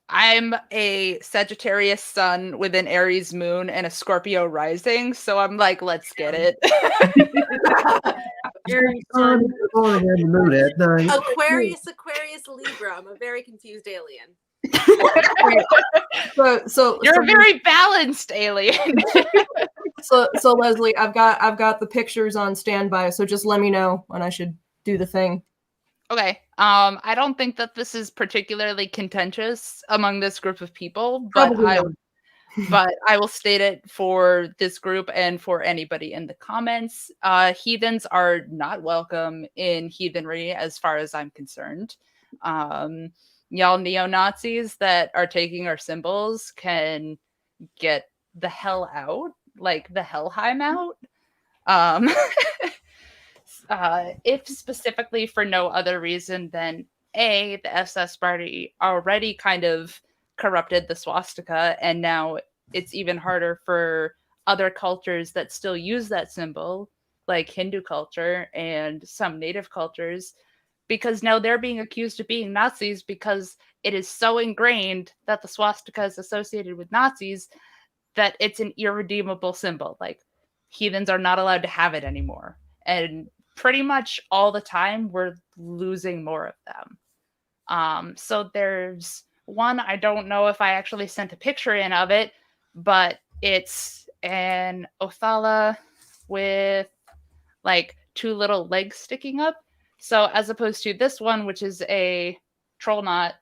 I'm a Sagittarius sun with an Aries moon and a Scorpio rising, so I'm like, let's get it. Aries sun. The moon at night. Aquarius, Libra. I'm a very confused alien. So You're a very balanced alien. so Leslie, I've got the pictures on standby, so just let me know when I should do the thing. Okay. I don't think that this is particularly contentious among this group of people, but Probably not. but I will state it for this group and for anybody in the comments. Heathens are not welcome in heathenry as far as I'm concerned. Y'all neo-Nazis that are taking our symbols can get the hell out, like the Helheim out. If specifically for no other reason than A, the SS party already kind of corrupted the swastika, and now it's even harder for other cultures that still use that symbol, like Hindu culture and some native cultures, because now they're being accused of being Nazis because it is so ingrained that the swastika is associated with Nazis that it's an irredeemable symbol. Like, heathens are not allowed to have it anymore. And pretty much all the time, we're losing more of them. So there's one, I don't know if I actually sent a picture in of it, but it's an Othala with like 2 little legs sticking up. So as opposed to this one, which is a troll knot,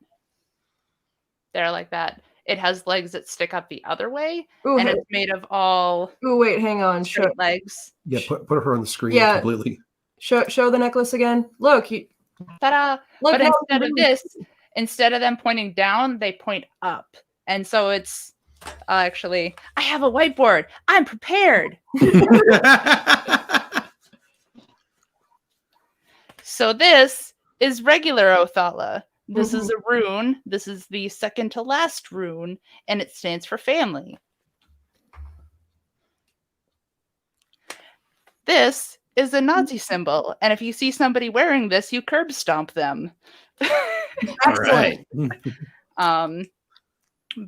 there like that, it has legs that stick up the other way. Ooh, and it's made of all wait, hang on. straight legs. Yeah, put her on the screen completely. Show the necklace again. Look, Ta-da! Look, But instead of this, instead of them pointing down, they point up. And so it's actually, I have a whiteboard. I'm prepared. So this is regular Othala. This is a rune. This is the second to last rune, and it stands for family. This is a Nazi symbol, and if you see somebody wearing this, you curb stomp them. Excellent.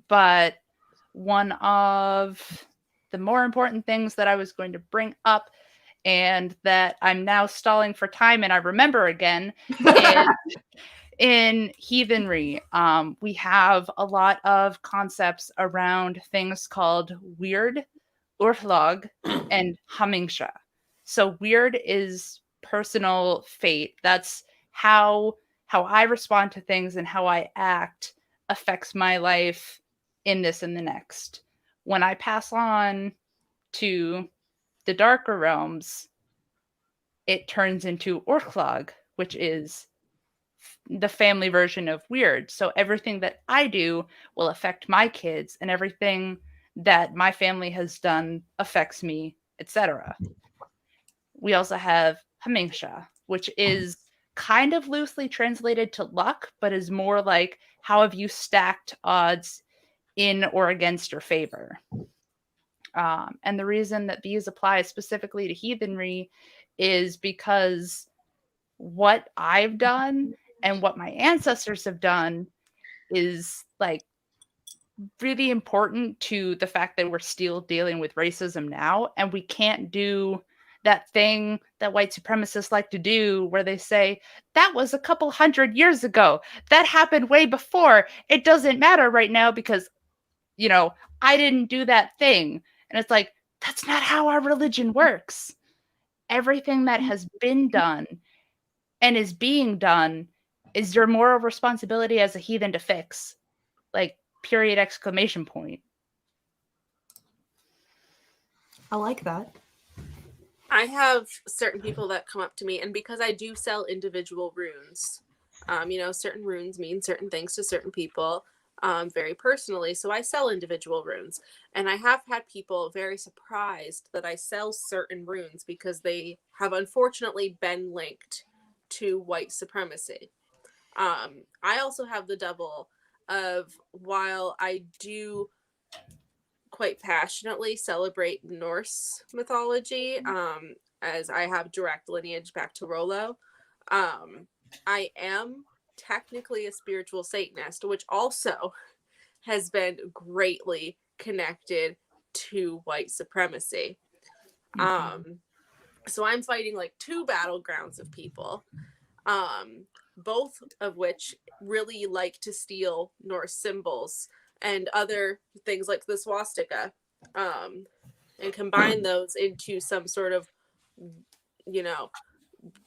But one of the more important things that I was going to bring up, and that I'm now stalling for time and I remember again, is in heathenry, we have a lot of concepts around things called weird, urflog, and hamingsha. So weird is personal fate. That's how I respond to things and how I act affects my life in this and the next. When I pass on to the darker realms, it turns into Orklog, which is the family version of weird. So everything that I do will affect my kids, and everything that my family has done affects me, etc. We also have Hamingsha, which is kind of loosely translated to luck, but is more like how have you stacked odds in or against your favor. And the reason that these apply specifically to heathenry is because what I've done and what my ancestors have done is like really important to the fact that we're still dealing with racism now, and we can't do that thing that white supremacists like to do where they say, that was a couple 100 years ago. That happened way before. It doesn't matter right now because, you know, I didn't do that thing. And it's like, that's not how our religion works. Everything that has been done and is being done is your moral responsibility as a heathen to fix. Like, period, exclamation point. I like that. I have certain people that come up to me, and because I do sell individual runes, you know, certain runes mean certain things to certain people very personally. So I sell individual runes, and I have had people very surprised that I sell certain runes because they have unfortunately been linked to white supremacy. I also have the double of, while I do quite passionately celebrate Norse mythology, as I have direct lineage back to Rollo, I am technically a spiritual Satanist, which also has been greatly connected to white supremacy. So I'm fighting like two battlegrounds of people, both of which really like to steal Norse symbols and other things like the swastika, and combine those into some sort of,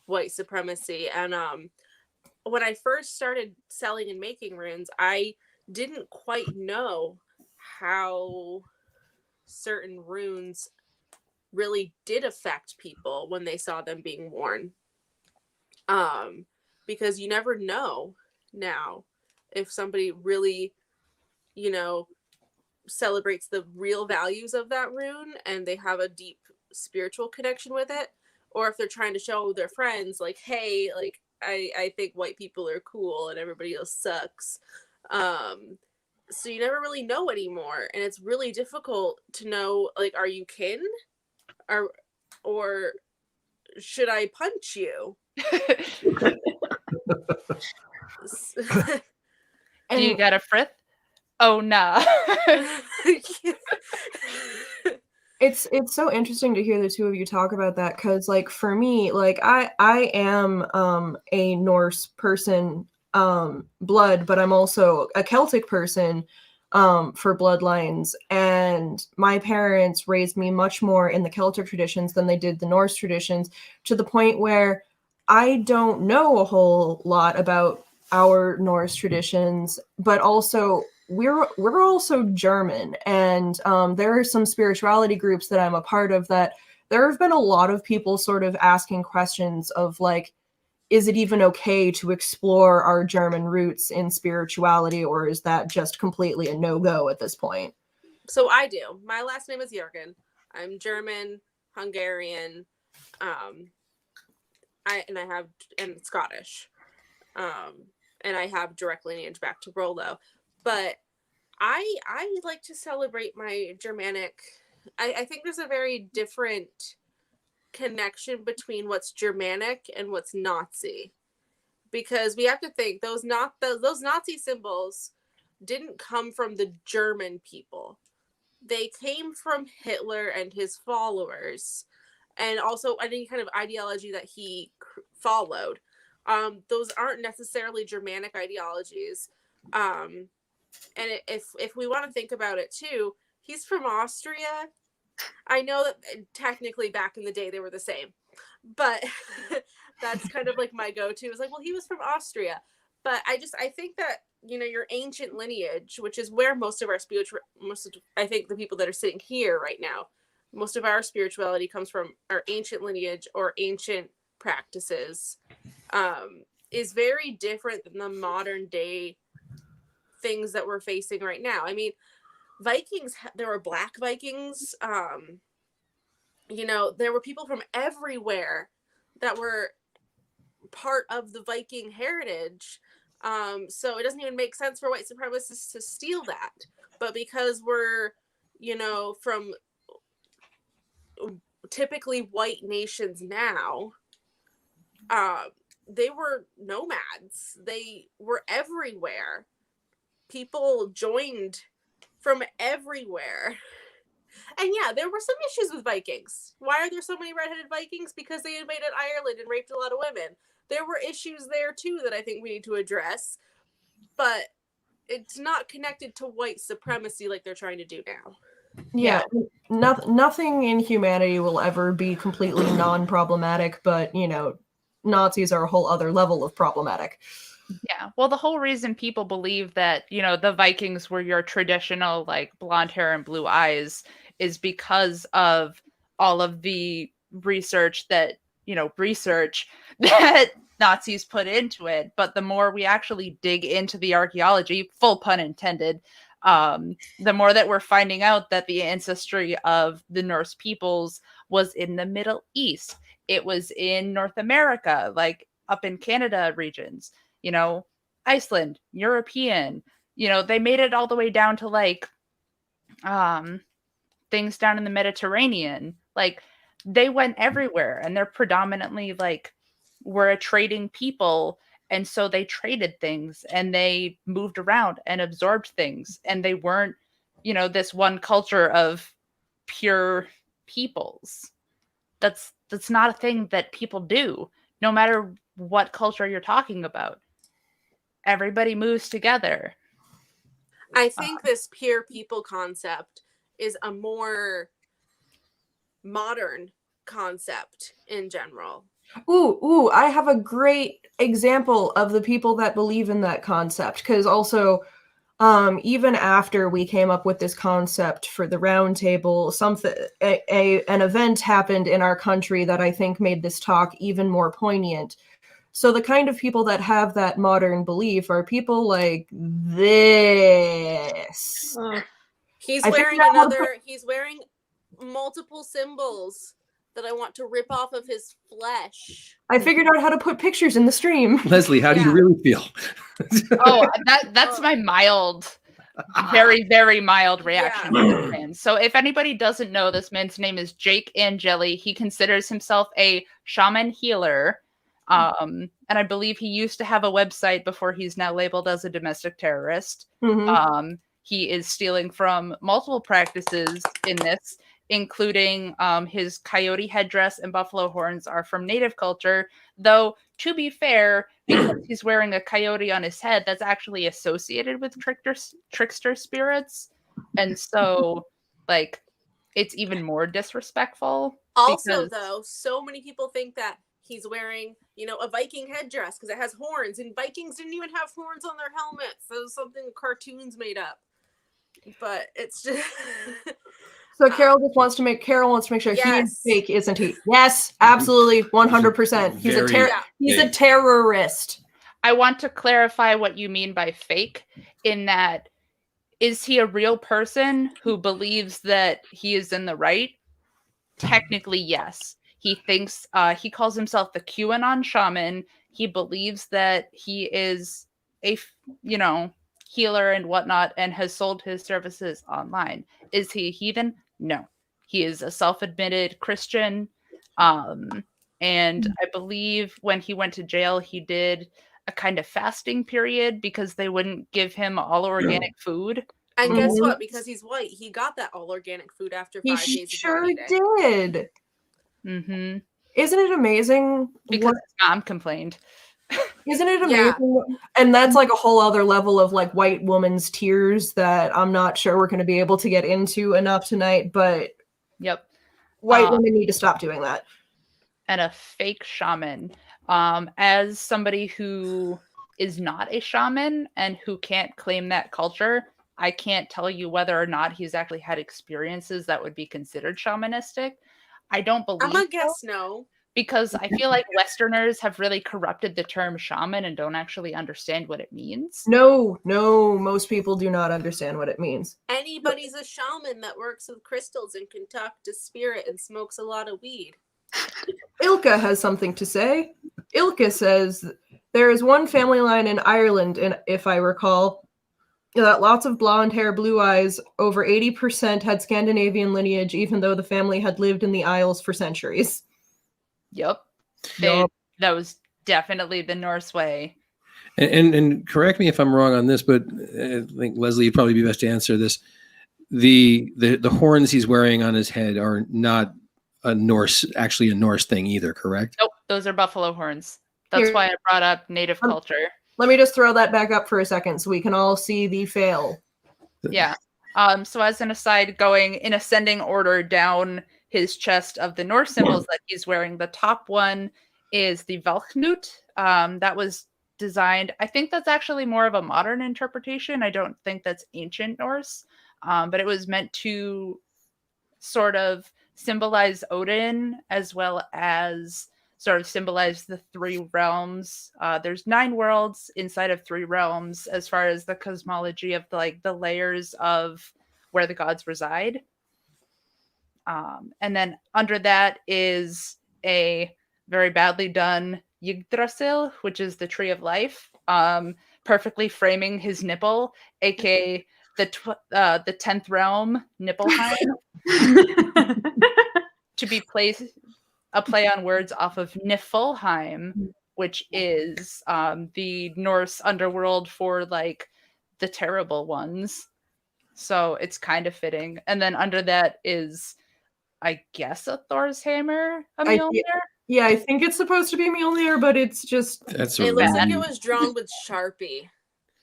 white supremacy. And when I first started selling and making runes, I didn't quite know how certain runes really did affect people when they saw them being worn. Because you never know now if somebody really, celebrates the real values of that rune and they have a deep spiritual connection with it, or if they're trying to show their friends like, hey, like I think white people are cool and everybody else sucks. So you never really know anymore, and it's really difficult to know, like, are you kin, or should I punch you? Do you got a frith? Oh, nah. It's so interesting to hear the two of you talk about that, because like for me, like I am a Norse person blood, but I'm also a Celtic person for bloodlines, and my parents raised me much more in the Celtic traditions than they did the Norse traditions, to the point where I don't know a whole lot about our Norse traditions, but also we're also German, and there are some spirituality groups that I'm a part of that there have been a lot of people sort of asking questions of like, is it even okay to explore our German roots in spirituality, or is that just completely a no-go at this point? So I do. My last name is Jurgen. I'm German, Hungarian, and Scottish, and I have direct lineage back to Rollo. But I like to celebrate my Germanic. I think there's a very different connection between what's Germanic and what's Nazi, because we have to think those Nazi symbols didn't come from the German people. They came from Hitler and his followers, and also any kind of ideology that he followed. Those aren't necessarily Germanic ideologies. And if we want to think about it too, he's from Austria. I know that technically back in the day they were the same, but that's kind of like my go-to. Is like, well, he was from Austria, but I think that your ancient lineage, which is where I think the people that are sitting here right now, most of our spirituality comes from our ancient lineage or ancient practices, is very different than the modern day things that we're facing right now. I mean, Vikings, there were black Vikings, there were people from everywhere that were part of the Viking heritage. So it doesn't even make sense for white supremacists to steal that. But because we're, from typically white nations now, they were nomads. They were everywhere. People joined from everywhere. And yeah, there were some issues with Vikings. Why are there so many redheaded Vikings? Because they invaded Ireland and raped a lot of women. There were issues there too that I think we need to address, but it's not connected to white supremacy like they're trying to do now. Yeah. Nothing in humanity will ever be completely non-problematic, but Nazis are a whole other level of problematic. Yeah. Well, the whole reason people believe that, the Vikings were your traditional, like, blonde hair and blue eyes is because of all of the research that Nazis put into it. But the more we actually dig into the archaeology, full pun intended, the more that we're finding out that the ancestry of the Norse peoples was in the Middle East. It was in North America, like up in Canada regions. Iceland, European, they made it all the way down to like things down in the Mediterranean. Like they went everywhere, and they're predominantly like were a trading people. And so they traded things and they moved around and absorbed things. And they weren't, this one culture of pure peoples. That's that's not a thing that people do, no matter what culture you're talking about. Everybody moves together. I think this peer people concept is a more modern concept in general. Ooh, I have a great example of the people that believe in that concept, because also even after we came up with this concept for the round table, an event happened in our country that I think made this talk even more poignant. So the kind of people that have that modern belief are people like this. He's I wearing figured out he's wearing multiple symbols that I want to rip off of his flesh. I figured out how to put pictures in the stream. Leslie, how do you really feel? Oh, that's my mild, very, very mild reaction to this man. So if anybody doesn't know, this man's name is Jake Angeli. He considers himself a shaman healer. And I believe he used to have a website before he's now labeled as a domestic terrorist. Mm-hmm. He is stealing from multiple practices in this, including his coyote headdress and buffalo horns are from native culture. Though, to be fair, because he's wearing a coyote on his head, that's actually associated with trickster spirits. And so, like, it's even more disrespectful. Also, though, so many people think that he's wearing, a Viking headdress because it has horns, and Vikings didn't even have horns on their helmets. That was something cartoons made up. But it's just... So Carol wants to make sure he is fake, isn't he? Yes, absolutely, 100%. He's a terrorist. I want to clarify what you mean by fake, in that, is he a real person who believes that he is in the right? Technically, yes. He thinks, he calls himself the QAnon shaman. He believes that he is a, healer and whatnot, and has sold his services online. Is he a heathen? No. He is a self-admitted Christian. And I believe when he went to jail, he did a kind of fasting period because they wouldn't give him all organic food. And guess what? Because he's white, he got that all organic food after 5 days. He sure did. Mm-hmm. Isn't it amazing? Because his mom complained. Isn't it amazing? Yeah. And that's like a whole other level of like white woman's tears that I'm not sure we're going to be able to get into enough tonight, but white women need to stop doing that. And a fake shaman. As somebody who is not a shaman and who can't claim that culture, I can't tell you whether or not he's actually had experiences that would be considered shamanistic. I don't believe I'm gonna guess no. Because I feel like Westerners have really corrupted the term shaman and don't actually understand what it means. No, most people do not understand what it means. Anybody's a shaman that works with crystals and can talk to spirit and smokes a lot of weed. Ilka has something to say. Ilka says, there is one family line in Ireland, and if I recall, that lots of blonde hair, blue eyes, over 80% had Scandinavian lineage, even though the family had lived in the Isles for centuries. Yep. That was definitely the Norse way. And correct me if I'm wrong on this, but I think Leslie, you'd probably be best to answer this. The horns he's wearing on his head are not a Norse thing either, correct? Nope, those are buffalo horns. That's why I brought up native culture. Let me just throw that back up for a second so we can all see the fail. Yeah. So as an aside, going in ascending order down his chest of the Norse symbols that he's wearing, the top one is the Valknut. That was designed, I think that's actually more of a modern interpretation. I don't think that's ancient Norse, but it was meant to sort of symbolize Odin as well as sort of symbolize the 3 realms. There's 9 worlds inside of 3 realms as far as the cosmology of the layers of where the gods reside. And then under that is a very badly done Yggdrasil, which is the tree of life, perfectly framing his nipple, aka the 10th realm, Nipplheim, to be placed a play on words off of Niflheim, which is the Norse underworld for like the terrible ones. So it's kind of fitting. And then under that is I guess, a Thor's hammer, a I- Mjolnir. Yeah, I think it's supposed to be Mjolnir, but it's just That's It looks like it rude- was drawn with Sharpie.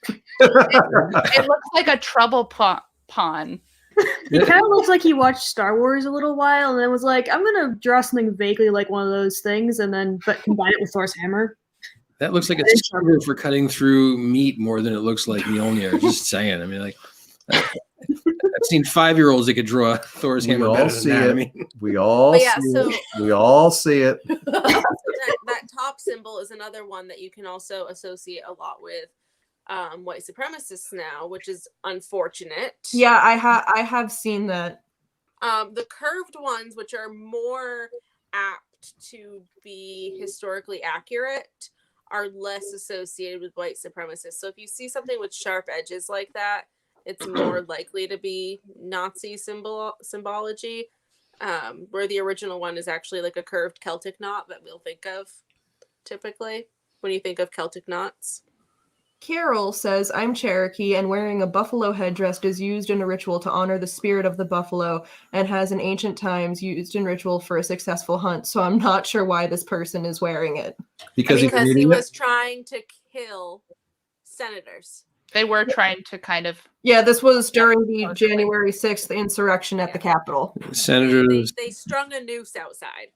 It looks like a trouble pawn. It kind of looks like he watched Star Wars a little while and then was like, I'm gonna draw something vaguely like one of those things, and then but combine it with Thor's hammer. That looks like a skewer for cutting through meat more than it looks like Mjolnir. Just saying. I mean, like, I've seen 5-year-olds that could draw Thor's We hammer all better than see that. it. I mean, We all But yeah, see so- it. We all see it. that top symbol is another one that you can also associate a lot with white supremacists now, which is unfortunate. yeah, I have seen that. The curved ones, which are more apt to be historically accurate, are less associated with white supremacists. So if you see something with sharp edges like that, it's more likely to be Nazi symbology. Where the original one is actually like a curved Celtic knot that we'll think of typically when you think of Celtic knots. Carol says, I'm Cherokee, and wearing a buffalo headdress is used in a ritual to honor the spirit of the buffalo and has in ancient times used in ritual for a successful hunt. So I'm not sure why this person is wearing it. because he's Because he reading it. was trying to kill senators. They were trying to kind of. Yeah, this was during the partially. January 6th insurrection at the Capitol. Senators, They strung a noose outside.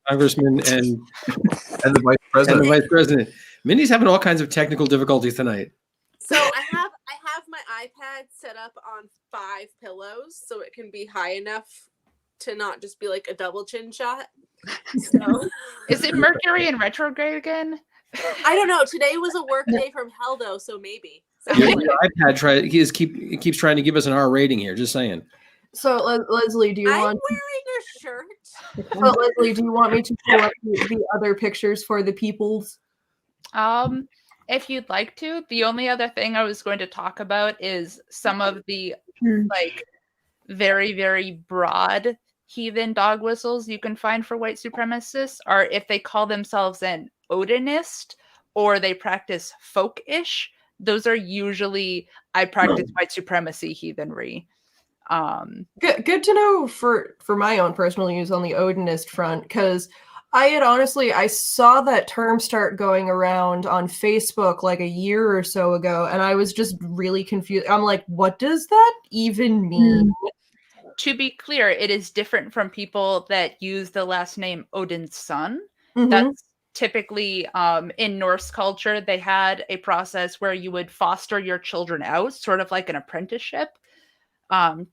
congressmen, and And the vice the president. vice president. Mindy's having all kinds of technical difficulties tonight. So I have my iPad set up on 5 pillows so it can be high enough to not just be like a double chin shot. So Is it Mercury in retrograde again? I don't know. Today was a work day from hell though, so maybe. Yeah, your iPad keeps trying to give us an R rating here. Just saying. So, Leslie, do you I'm want? wearing a shirt. So, Leslie, do you want me to pull up the other pictures for the peoples? If you'd like to. The only other thing I was going to talk about is some of the like very, very broad heathen dog whistles you can find for white supremacists are if they call themselves an Odinist or they practice folk-ish. Those are usually I practice white supremacy heathenry. Good to know for my own personal use on the Odinist front, because I saw that term start going around on Facebook like a year or so ago, and I was just really confused. I'm like, what does that even mean? To be clear, it is different from people that use the last name Odin's son. Mhm. That's typically in Norse culture, they had a process where you would foster your children out, sort of like an apprenticeship,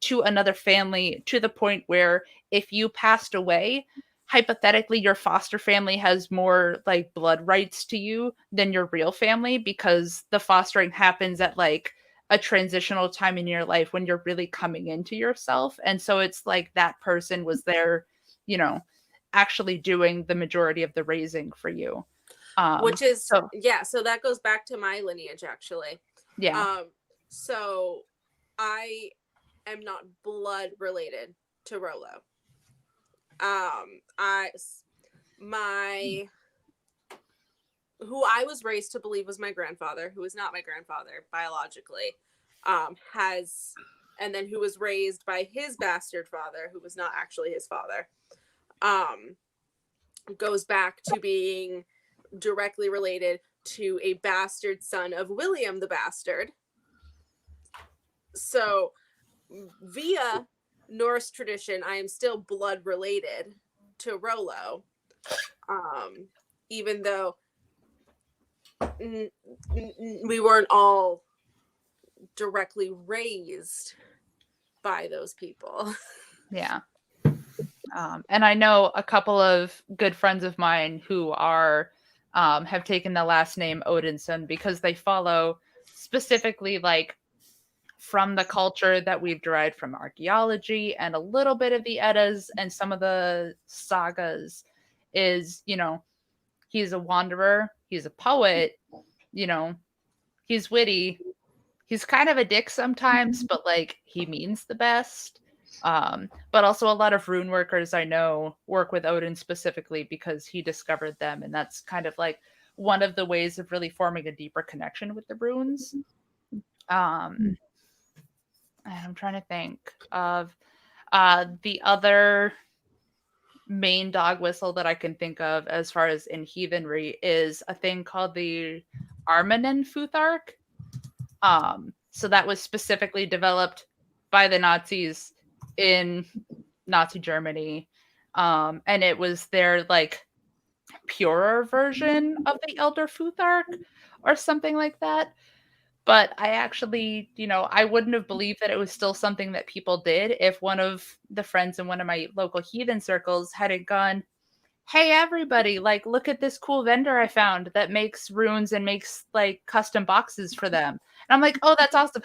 to another family, to the point where if you passed away, hypothetically, your foster family has more like blood rights to you than your real family, because the fostering happens at like a transitional time in your life when you're really coming into yourself. And so it's like that person was there, actually doing the majority of the raising for you. Which is so that goes back to my lineage actually. yeah. So I am not blood related to Rolo. Who I was raised to believe was my grandfather, who is not my grandfather biologically, and then who was raised by his bastard father, who was not actually his father, goes back to being directly related to a bastard son of William the Bastard. So via Norse tradition, I am still blood related to Rolo, even though we weren't all directly raised by those people. Yeah. And I know a couple of good friends of mine who are have taken the last name Odinson because they follow specifically like from the culture that we've derived from archaeology and a little bit of the Eddas and some of the sagas is, he's a wanderer, he's a poet, he's witty, he's kind of a dick sometimes, but like he means the best. But also a lot of rune workers I know work with Odin specifically because he discovered them, and that's kind of like one of the ways of really forming a deeper connection with the runes. And I'm trying to think of the other main dog whistle that I can think of as far as in heathenry is a thing called the Armanen Futhark. So that was specifically developed by the Nazis in Nazi Germany. And it was their like purer version of the Elder Futhark or something like that. But I actually, I wouldn't have believed that it was still something that people did if one of the friends in one of my local heathen circles hadn't gone, hey, everybody, like, look at this cool vendor I found that makes runes and makes like custom boxes for them. And I'm like, oh, that's awesome.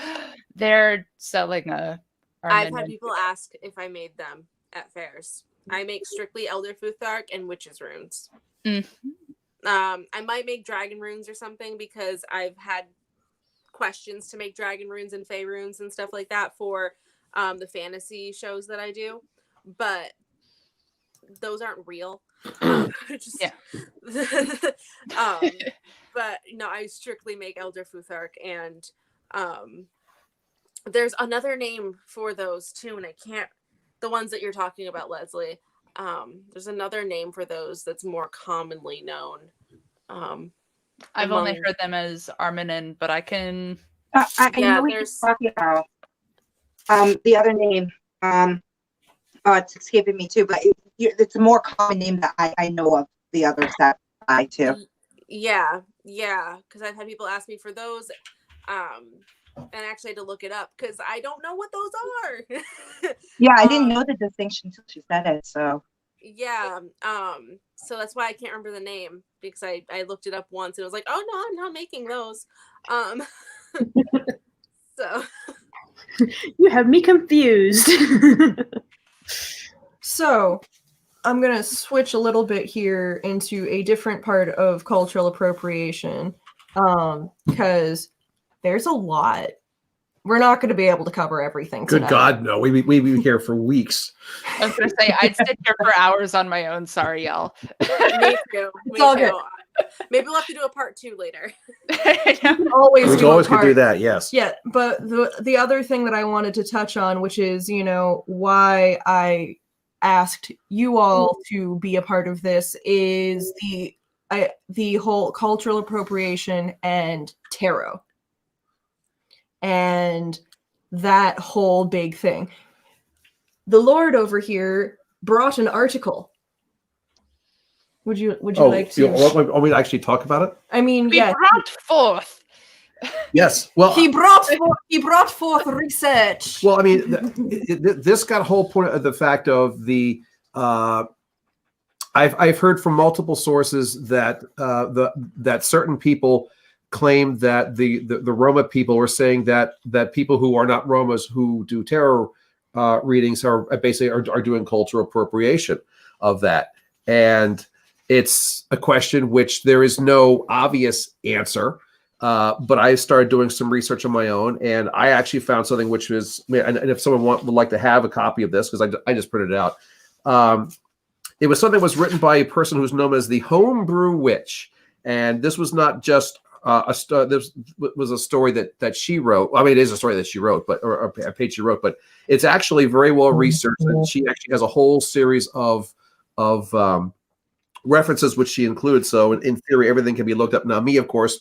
They're selling a I've had people ask if I made them at fairs. I make strictly Elder Futhark and Witches runes. Mm-hmm. I might make dragon runes or something because I've had questions to make dragon runes and fey runes and stuff like that for the fantasy shows that I do, but those aren't real. Yeah. But no, I strictly make Elder Futhark, and there's another name for those too, and I can't. The ones that you're talking about, Leslie. There's another name for those that's more commonly known. I've only heard them as Armanen, but I can. I know what you're talking about. The other name, it's escaping me too, but it's a more common name that I know of. The others that I too. Yeah, because I've had people ask me for those, and actually had to look it up because I don't know what those are. Yeah, I didn't know the distinction until she said it. So. Yeah, so that's why I can't remember the name because I looked it up once and it was like, oh no, I'm not making those. So You have me confused. So I'm going to switch a little bit here into a different part of cultural appropriation because there's a lot. We're not going to be able to cover everything tonight. Good God, no. We'd be here for weeks. I was going to say, I'd sit here for hours on my own. Sorry, y'all. Me too. It's all good. Maybe we'll have to do a part 2 later. Always We always could do that, yes. Yeah, but the other thing that I wanted to touch on, which is, why I asked you all to be a part of this, is the whole cultural appropriation and tarot. And that whole big thing. The Lord over here brought an article. Would you like to? Want me to actually talk about it? I mean, We yeah. brought forth. Yes. Well, He brought forth research. well, I mean, this got a whole point of the fact of the. I've heard from multiple sources that that certain people claim that the Roma people were saying that people who are not Romas who do tarot readings are basically doing cultural appropriation of that, and it's a question which there is no obvious answer. But I started doing some research on my own, and I actually found something which is, and if someone would like to have a copy of this, because I just printed it out. It was something that was written by a person who's known as the Homebrew Witch, and this was not just this was a story that she wrote. I mean, it is a story that she wrote, or a page she wrote, but it's actually very well researched. And she actually has a whole series of references which she includes. So in theory, everything can be looked up. Now, of course,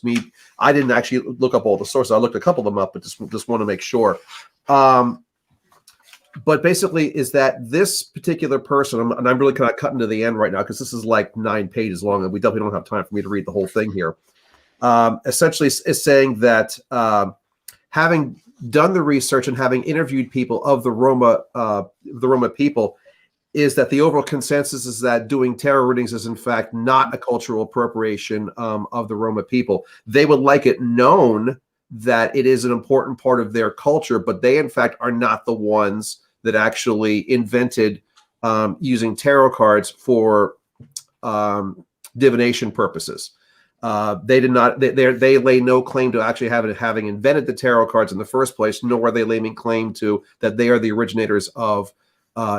I didn't actually look up all the sources. I looked a couple of them up, but just want to make sure. But basically, is that this particular person, and I'm really kind of cutting to the end right now because this is like 9 pages long, and we definitely don't have time for me to read the whole thing here. Essentially is saying that having done the research and having interviewed people of the Roma people, is that the overall consensus is that doing tarot readings is in fact not a cultural appropriation of the Roma people. They would like it known that it is an important part of their culture, but they in fact are not the ones that actually invented using tarot cards for divination purposes. They did not. They lay no claim to actually having invented the tarot cards in the first place, nor are they laying claim to that they are the originators of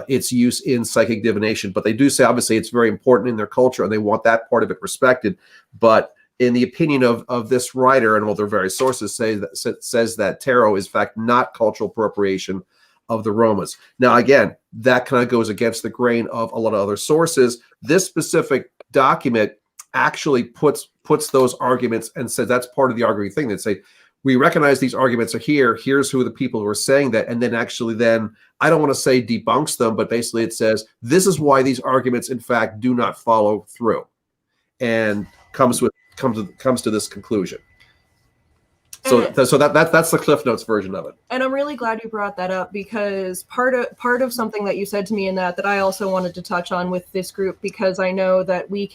its use in psychic divination. But they do say obviously it's very important in their culture, and they want that part of it respected. But in the opinion of this writer and all their various sources says that tarot is in fact not cultural appropriation. of the Romas. Now, again, that kind of goes against the grain of a lot of other sources. This specific document actually puts those arguments and says that's part of the arguing thing. That say, we recognize these arguments are here. Here's who the people who are saying that. And then actually I don't want to say debunks them, but basically it says, this is why these arguments, in fact, do not follow through, and comes to this conclusion. So that's the Cliff Notes version of it. And I'm really glad you brought that up, because part of something that you said to me in that I also wanted to touch on with this group, because I know that we're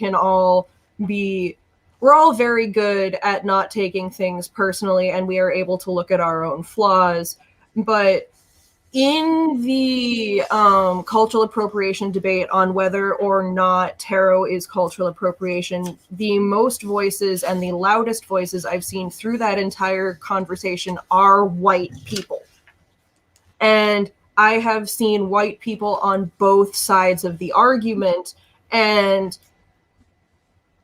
all very good at not taking things personally, and we are able to look at our own flaws. But in the cultural appropriation debate on whether or not tarot is cultural appropriation, the most voices and the loudest voices I've seen through that entire conversation are white people. And I have seen white people on both sides of the argument, and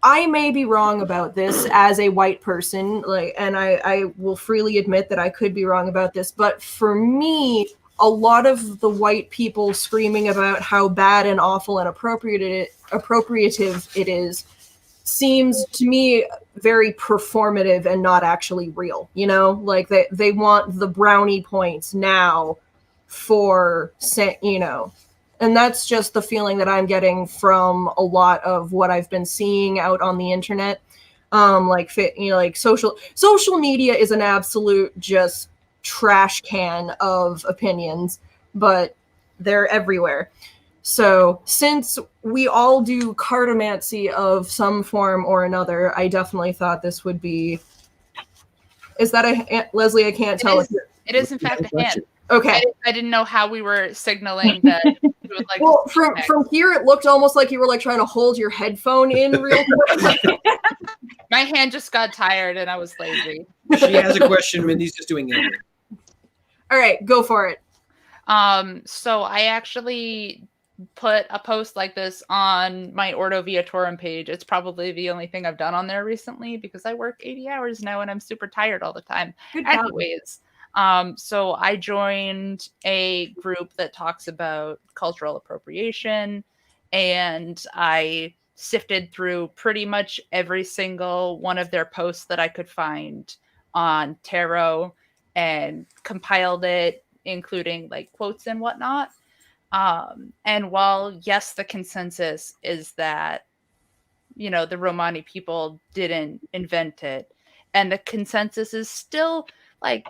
I may be wrong about this as a white person, and I will freely admit that I could be wrong about this, but for me, a lot of the white people screaming about how bad and awful and appropriative it is seems to me very performative and not actually real. Like they want the brownie points now for, and that's just the feeling that I'm getting from a lot of what I've been seeing out on the internet. Like social media is an absolute just trash can of opinions, but they're everywhere. So since we all do cartomancy of some form or another, I definitely thought this would be. Is that Leslie? I can't tell. It is in fact a hand. Okay. I didn't know how we were signaling that. Would like. Well, from here, it looked almost like you were like trying to hold your headphone in real quick. My hand just got tired and I was lazy. She has a question. Mindy's just doing it. All right, go for it. So I actually put a post like this on my Ordo Viatorum page. It's probably the only thing I've done on there recently because I work 80 hours now and I'm super tired all the time. Anyways, so I joined a group that talks about cultural appropriation, and I sifted through pretty much every single one of their posts that I could find on tarot and compiled it, including like quotes and whatnot. And while, yes, the consensus is that, the Romani people didn't invent it, and the consensus is still like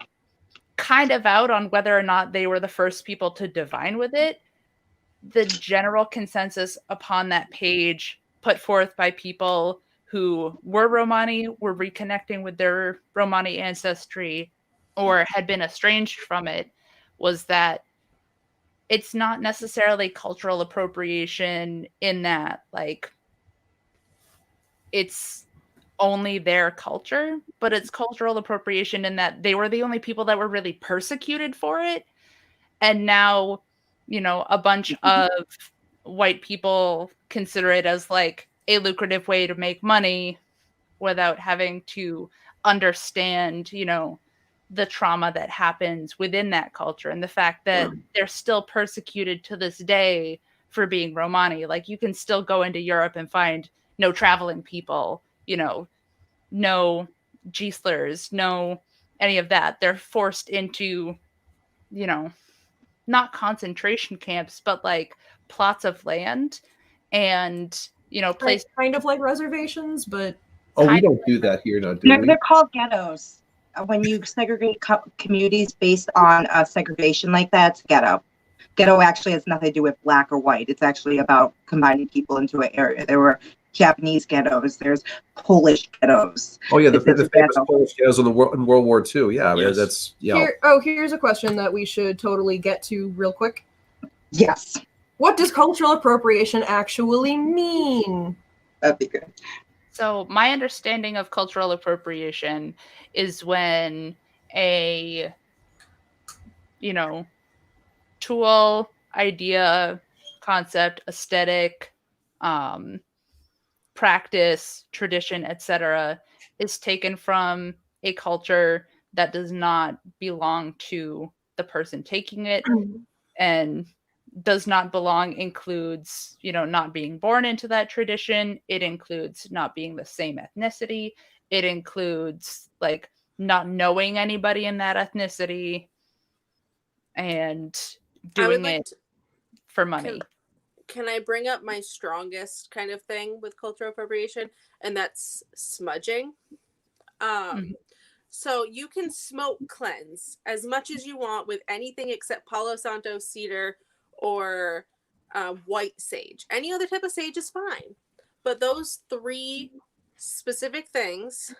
kind of out on whether or not they were the first people to divine with it, the general consensus upon that page put forth by people who were Romani, were reconnecting with their Romani ancestry, or had been estranged from it, was that it's not necessarily cultural appropriation in that, like, it's only their culture, but it's cultural appropriation in that they were the only people that were really persecuted for it. And now, a bunch of white people consider it as like a lucrative way to make money without having to understand, the trauma that happens within that culture and the fact that they're still persecuted to this day for being Romani. Like, you can still go into Europe and find no traveling people, no G-slurs, no any of that. They're forced into, not concentration camps, but like plots of land and, places. Kind of like reservations, but. Oh, we don't do that here, do we? They're called ghettos. When you segregate communities based on segregation like that, it's ghetto. Ghetto actually has nothing to do with black or white. It's actually about combining people into an area. There were Japanese ghettos. There's Polish ghettos. Oh yeah, the famous Polish ghettos in World War II. Yeah, yes. That's Here's a question that we should totally get to real quick. Yes. What does cultural appropriation actually mean? That'd be good. So my understanding of cultural appropriation is when a, tool, idea, concept, aesthetic, practice, tradition, etc., is taken from a culture that does not belong to the person taking it and does not belong includes, not being born into that tradition. It includes not being the same ethnicity. It includes like not knowing anybody in that ethnicity and doing it for money. Can I bring up my strongest kind of thing with cultural appropriation? And that's smudging. So you can smoke cleanse as much as you want with anything except Palo Santo, cedar, or white sage. Any other type of sage is fine. But those 3 specific things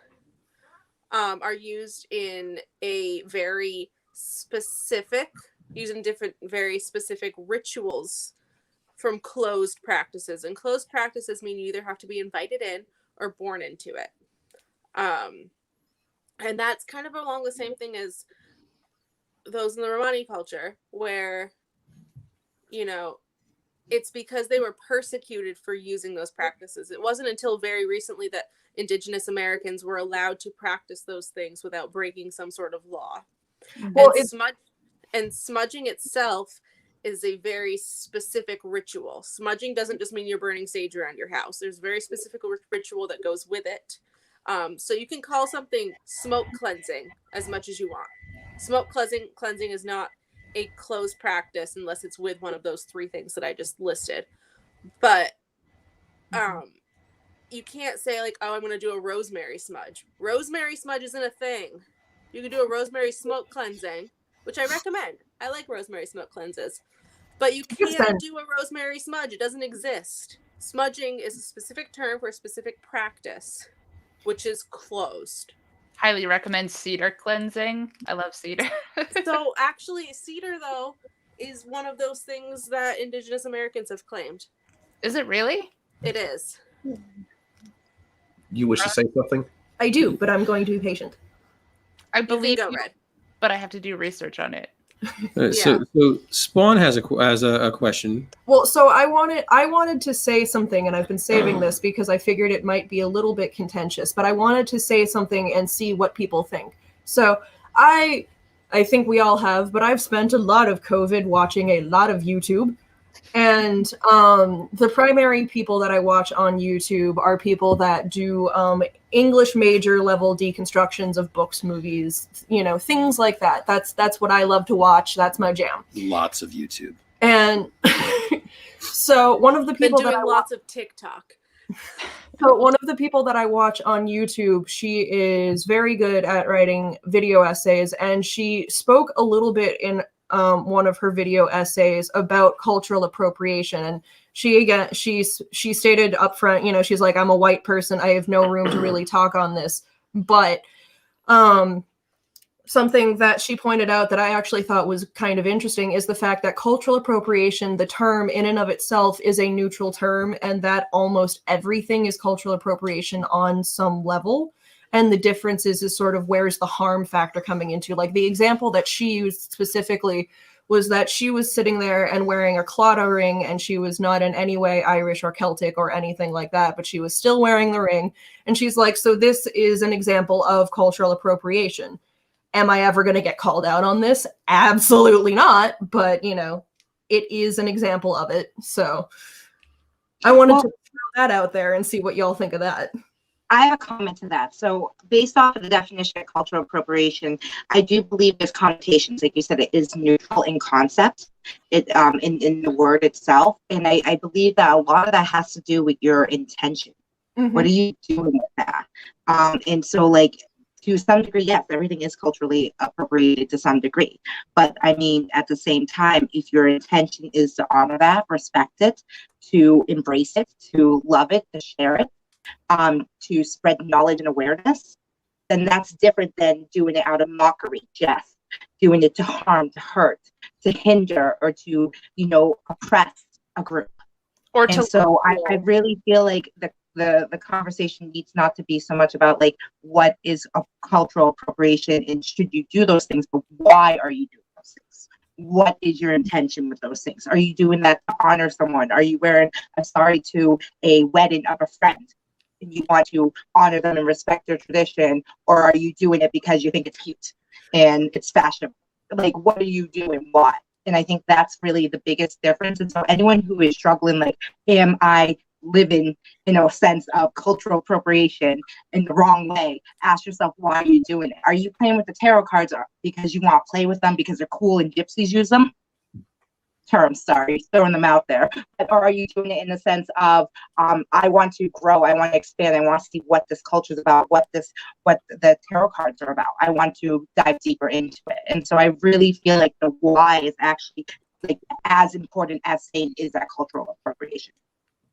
are used in a very specific, using different, very specific rituals from closed practices. And closed practices mean you either have to be invited in or born into it. And that's kind of along the same thing as those in the Romani culture, where, it's because they were persecuted for using those practices. It wasn't until very recently that Indigenous Americans were allowed to practice those things without breaking some sort of law. Well, and smudging itself is a very specific ritual. Smudging doesn't just mean you're burning sage around your house. There's a very specific ritual that goes with it. So you can call something smoke cleansing as much as you want. Smoke cleansing is not a closed practice unless it's with one of those 3 things that I just listed. But you can't say like, oh, I'm going to do a rosemary smudge. Rosemary smudge isn't a thing. You can do a rosemary smoke cleansing, which I recommend. I like rosemary smoke cleanses. But you can't do a rosemary smudge. It doesn't exist. Smudging is a specific term for a specific practice, which is closed. Highly recommend cedar cleansing. I love cedar. So actually, cedar, though, is one of those things that Indigenous Americans have claimed. Is it really? It is. You wish to say something? I do, but I'm going to be patient. I believe you, Red. But I have to do research on it. So Spawn has a question. Well, so I wanted to say something, and I've been saving this because I figured it might be a little bit contentious, but I wanted to say something and see what people think. So I think we all have, but I've spent a lot of COVID watching a lot of YouTube. And the primary people that I watch on YouTube are people that do English major level deconstructions of books, movies, things like that. That's what I love to watch. That's my jam. Lots of YouTube. And so one of the people that lots of TikTok. So one of the people that I watch on YouTube, she is very good at writing video essays, and she spoke a little bit in one of her video essays about cultural appropriation. And she stated up front, she's like, I'm a white person. I have no room to really talk on this. But something that she pointed out that I actually thought was kind of interesting is the fact that cultural appropriation, the term in and of itself, is a neutral term, and that almost everything is cultural appropriation on some level. And the difference is sort of where's the harm factor coming into. Like the example that she used specifically was that she was sitting there and wearing a Claddagh ring, and she was not in any way Irish or Celtic or anything like that, but she was still wearing the ring. And she's like, so this is an example of cultural appropriation. Am I ever going to get called out on this? Absolutely not. But, it is an example of it. So I wanted to throw that out there and see what y'all think of that. I have a comment to that. So based off of the definition of cultural appropriation, I do believe there's connotations. Like you said, it is neutral in concept, in the word itself. And I believe that a lot of that has to do with your intention. Mm-hmm. What are you doing with that? And so to some degree, yes, everything is culturally appropriated to some degree. But I mean, at the same time, if your intention is to honor that, respect it, to embrace it, to love it, to share it, to spread knowledge and awareness, then that's different than doing it out of mockery, just doing it to harm, to hurt, to hinder, or to, oppress a group. So I really feel like the conversation needs not to be so much about what is a cultural appropriation and should you do those things, but why are you doing those things? What is your intention with those things? Are you doing that to honor someone? Are you wearing a sari to a wedding of a friend and you want to honor them and respect their tradition? Or are you doing it because you think it's cute and it's fashionable? like, what are you doing what? And I think that's really the biggest difference. And so anyone who is struggling, like, am I living in a sense of cultural appropriation in the wrong way? Ask yourself, why are you doing it? Are you playing with the tarot cards because you want to play with them because they're cool and gypsies use them? Sorry, throwing them out there. Or are you doing it in the sense of, I want to grow, I want to expand, I want to see what this culture is about, what the tarot cards are about. I want to dive deeper into it. And so I really feel like the why is actually like as important as saying is that cultural appropriation.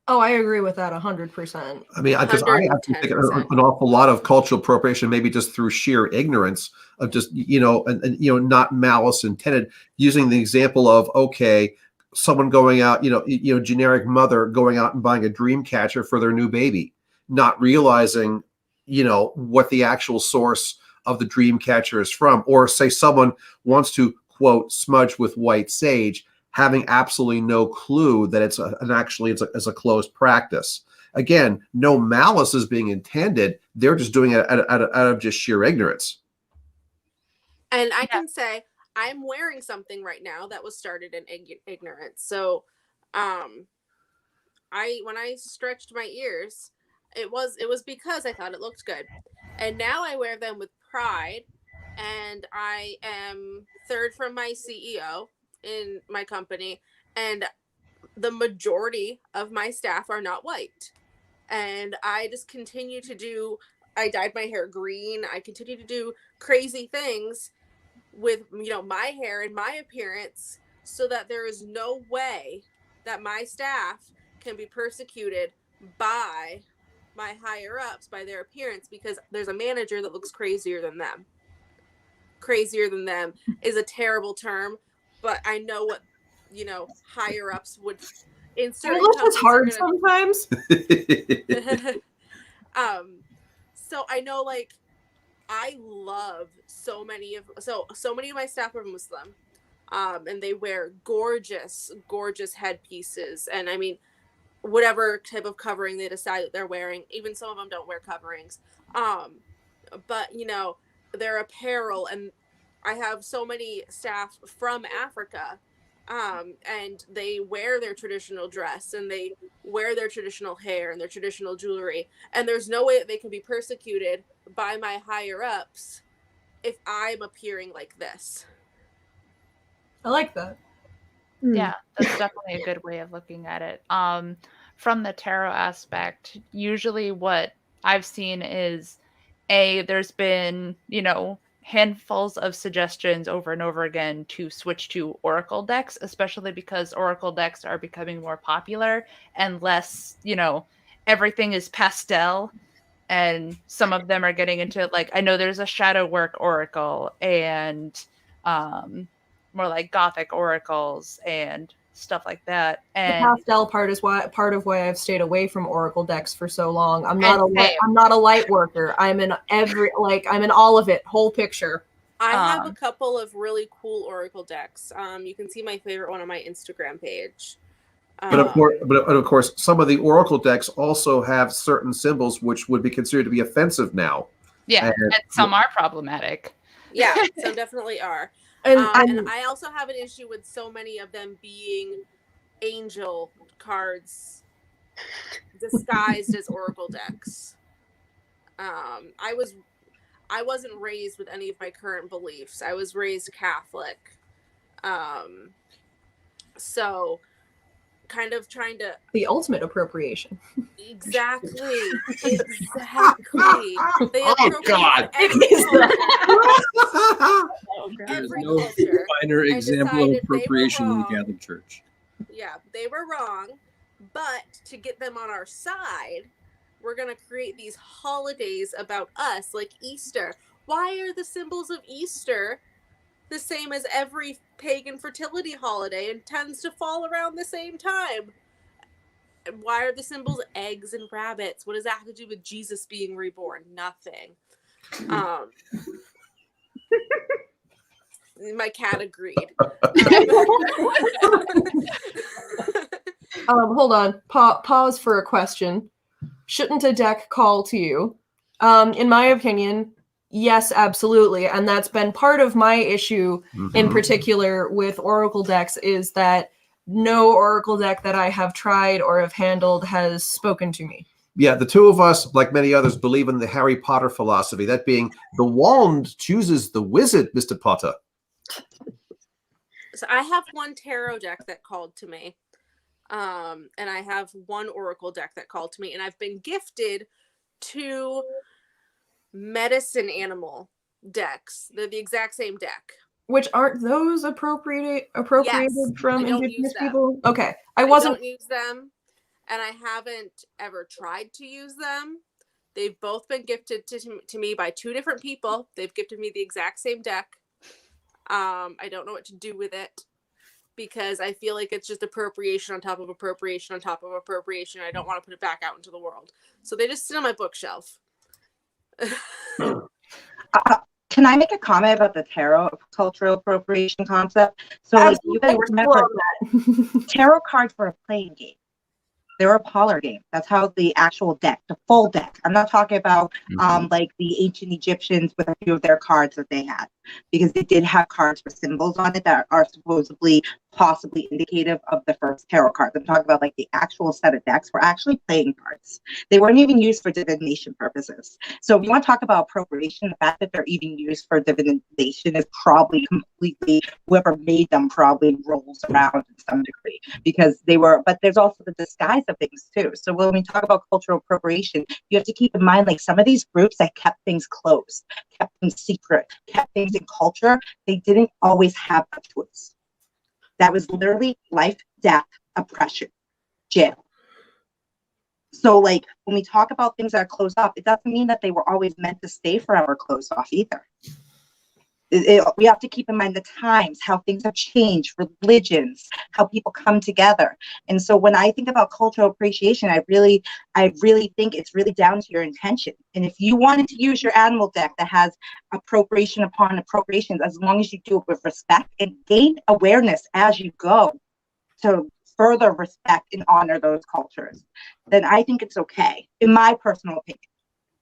Oh, I agree with that 100%. I mean, because I have to take an awful lot of cultural appropriation, maybe just through sheer ignorance of just, and not malice intended, using the example of, okay, someone going out, generic mother going out and buying a dream catcher for their new baby, not realizing, what the actual source of the dream catcher is from, or say someone wants to, quote, smudge with white sage, having absolutely no clue that it's a closed practice. Again, no malice is being intended. They're just doing it out of just sheer ignorance. And I can say I'm wearing something right now that was started in ignorance. So, when I stretched my ears, it was because I thought it looked good, and now I wear them with pride. And I am third from my CEO in my company, and the majority of my staff are not white. And I just continue to I dyed my hair green. I continue to do crazy things with, my hair and my appearance, so that there is no way that my staff can be persecuted by my higher ups, by their appearance, because there's a manager that looks crazier than them. Crazier than them is a terrible term, but I know what, higher ups would insert. English is hard sometimes. So I know, like, I love so many of my staff are Muslim, and they wear gorgeous headpieces, and I mean, whatever type of covering they decide that they're wearing. Even some of them don't wear coverings, but their apparel, and I have so many staff from Africa, and they wear their traditional dress, and they wear their traditional hair and their traditional jewelry, and there's no way that they can be persecuted by my higher ups if I'm appearing like this. I like that. Yeah, that's definitely a good way of looking at it. From the tarot aspect, usually what I've seen is there's been, handfuls of suggestions over and over again to switch to oracle decks, especially because oracle decks are becoming more popular and less, everything is pastel, and some of them are getting into, like, I know there's a shadow work oracle and more like gothic oracles and stuff like that. And the pastel part is part of why I've stayed away from oracle decks for so long. I'm not a light worker. I'm in all of it, whole picture. I have a couple of really cool oracle decks. You can see my favorite one on my Instagram page. But of course, some of the oracle decks also have certain symbols which would be considered to be offensive now. Yeah, and some are problematic. Yeah, some definitely are. And I also have an issue with so many of them being angel cards disguised as oracle decks. I wasn't raised with any of my current beliefs. I was raised Catholic. So kind of trying to... The ultimate appropriation. Exactly. They oh, God. There's no finer example of appropriation in the Catholic Church. Yeah, they were wrong. But to get them on our side, we're going to create these holidays about us, like Easter. Why are the symbols of Easter the same as every pagan fertility holiday and tends to fall around the same time? And why are the symbols eggs and rabbits? What does that have to do with Jesus being reborn? Nothing. My cat agreed. Hold on. Pause for a question. Shouldn't a deck call to you? In my opinion, Yes, absolutely. And that's been part of my issue in particular with Oracle decks, is that no Oracle deck that I have tried or have handled has spoken to me. Yeah, the two of us, like many others, believe in the Harry Potter philosophy, that being the wand chooses the wizard, Mr. Potter. So I have one tarot deck that called to me. And I have one Oracle deck that called to me. And I've been gifted 2 medicine animal decks. They're the exact same deck. Which aren't those appropriated Yes, from I don't Indigenous use them. people? Okay. I don't use them, and I haven't ever tried to use them. They've both been gifted to me by 2 different people. They've gifted me the exact same deck. I don't know what to do with it, because I feel like it's just appropriation on top of appropriation on top of appropriation. I don't want to put it back out into the world. So they just sit on my bookshelf. Can I make a comment about the tarot cultural appropriation concept? So, like, you guys remember tarot cards were a playing game. They were a parlor game. That's how the actual deck, the full deck. I'm not talking about like the ancient Egyptians with a few of their cards that they had, because they did have cards with symbols on it that are supposedly possibly indicative of the first tarot cards. I'm talking about like the actual set of decks were actually playing cards. They weren't even used for divination purposes. So if you want to talk about appropriation, the fact that they're even used for divination is probably completely, whoever made them probably rolls around in some degree, because they were, but there's also the disguise of things too. So when we talk about cultural appropriation, you have to keep in mind, like, some of these groups that kept things closed, kept things secret, kept things in culture, they didn't always have a choice. That was literally life, death, oppression, jail. So, like, when we talk about things that are closed off, it doesn't mean that they were always meant to stay forever closed off either. We have to keep in mind the times, how things have changed, religions, how people come together. And so when I think about cultural appreciation, I really think it's really down to your intention. And if you wanted to use your animal deck that has appropriation upon appropriations, as long as you do it with respect and gain awareness as you go to further respect and honor those cultures, then I think it's okay, in my personal opinion,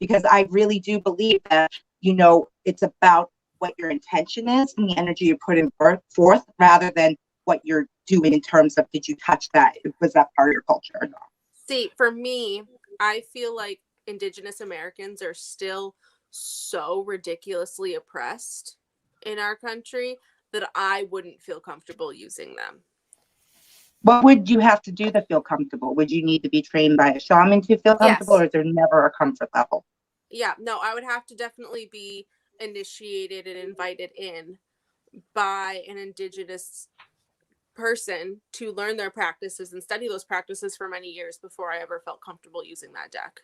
because I really do believe that, you know, it's about what your intention is and the energy you put in forth, rather than what you're doing in terms of, did you touch that? Was that part of your culture or not? See, for me, I feel like Indigenous Americans are still so ridiculously oppressed in our country that I wouldn't feel comfortable using them. What would you have to do to feel comfortable? Would you need to be trained by a shaman to feel comfortable, Yes. or is there never a comfort level? Yeah, no, I would have to definitely be initiated and invited in by an Indigenous person to learn their practices and study those practices for many years before I ever felt comfortable using that deck.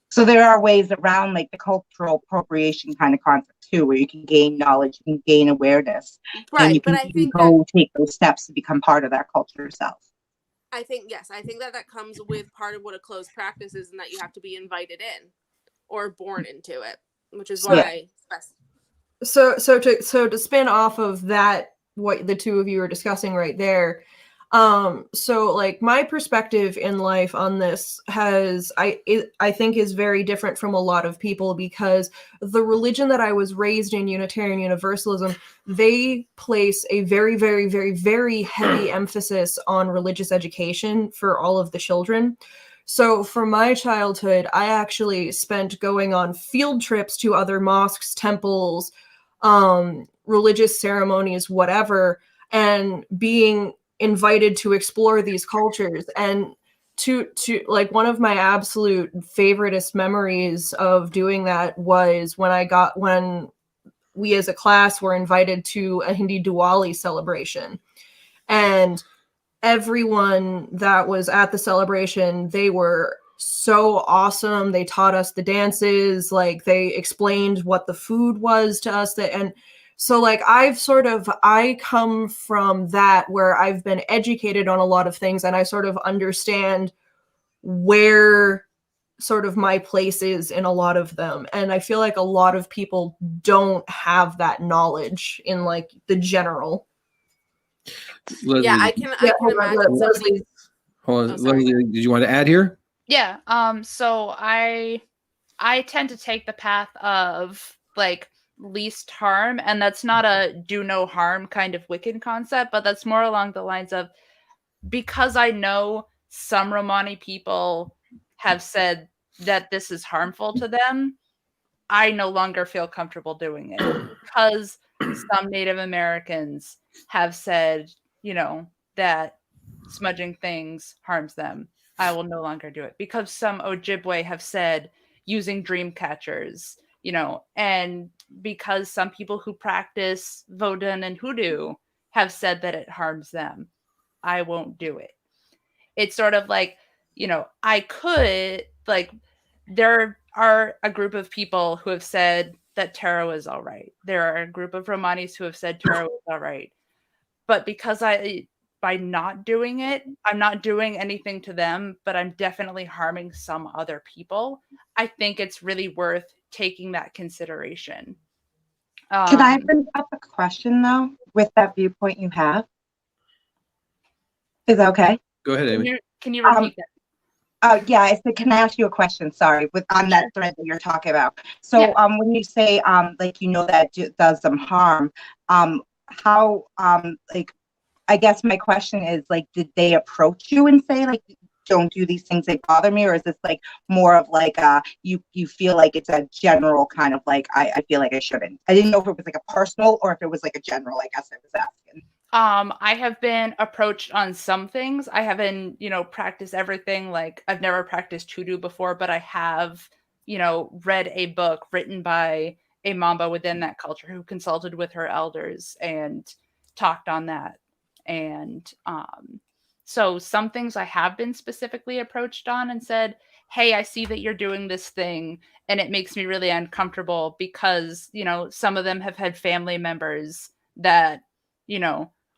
So there are ways around, like, the cultural appropriation kind of concept too, where you can gain knowledge, you can gain awareness, and you Right, can but I think take those steps to become part of that culture yourself. I think that comes with part of what a closed practice is, and that you have to be invited in or born into it, which is why. So to spin off of that, what the two of you are discussing right there, so like my perspective in life on this I think is very different from a lot of people, because the religion that I was raised in, Unitarian Universalism, they place a very, very, very, very heavy emphasis on religious education for all of the children. So for my childhood, I actually spent going on field trips to other mosques, temples, religious ceremonies, whatever, and being invited to explore these cultures. And to like, one of my absolute favoriteest memories of doing that was when we as a class were invited to a Hindi Diwali celebration. And everyone that was at the celebration, they were so awesome. They taught us the dances, like they explained what the food was to us. And so like I come from that, where I've been educated on a lot of things, and I sort of understand where sort of my place is in a lot of them. And I feel like a lot of people don't have that knowledge in like the general. Leslie, Yeah, I can imagine somebody. hold on. Oh, sorry. Leslie, did you want to add here? Yeah. So I I tend to take the path of like least harm, and that's not a do no harm kind of Wiccan concept, but that's more along the lines of, because I know some Romani people have said that this is harmful to them, I no longer feel comfortable doing it. Because some Native Americans have said, that smudging things harms them, I will no longer do it. Because some Ojibwe have said using dream catchers, and because some people who practice Vodun and Hoodoo have said that it harms them, I won't do it. It's sort of like, I could, like, there are a group of people who have said that tarot is all right. There are a group of Romanis who have said tarot is all right. But because by not doing it, I'm not doing anything to them, but I'm definitely harming some other people. I think it's really worth taking that consideration. Can I bring up a question though, with that viewpoint you have? Is that okay? Go ahead, Amy. Can you repeat that? Yeah, I said, can I ask you a question? Sorry, on that thread that you're talking about. So, when you say, like, that does them harm, how, like, I guess my question is, like, did they approach you and say, like, don't do these things, they bother me? Or is this like more of like, you feel like it's a general kind of like, I feel like I shouldn't. I didn't know if it was like a personal or if it was like a general, I guess I was asking. I have been approached on some things. I haven't, practiced everything. Like, I've never practiced hoodoo before, but I have, read a book written by a Mamba within that culture who consulted with her elders and talked on that. And so some things I have been specifically approached on and said, hey, I see that you're doing this thing and it makes me really uncomfortable because, some of them have had family members that,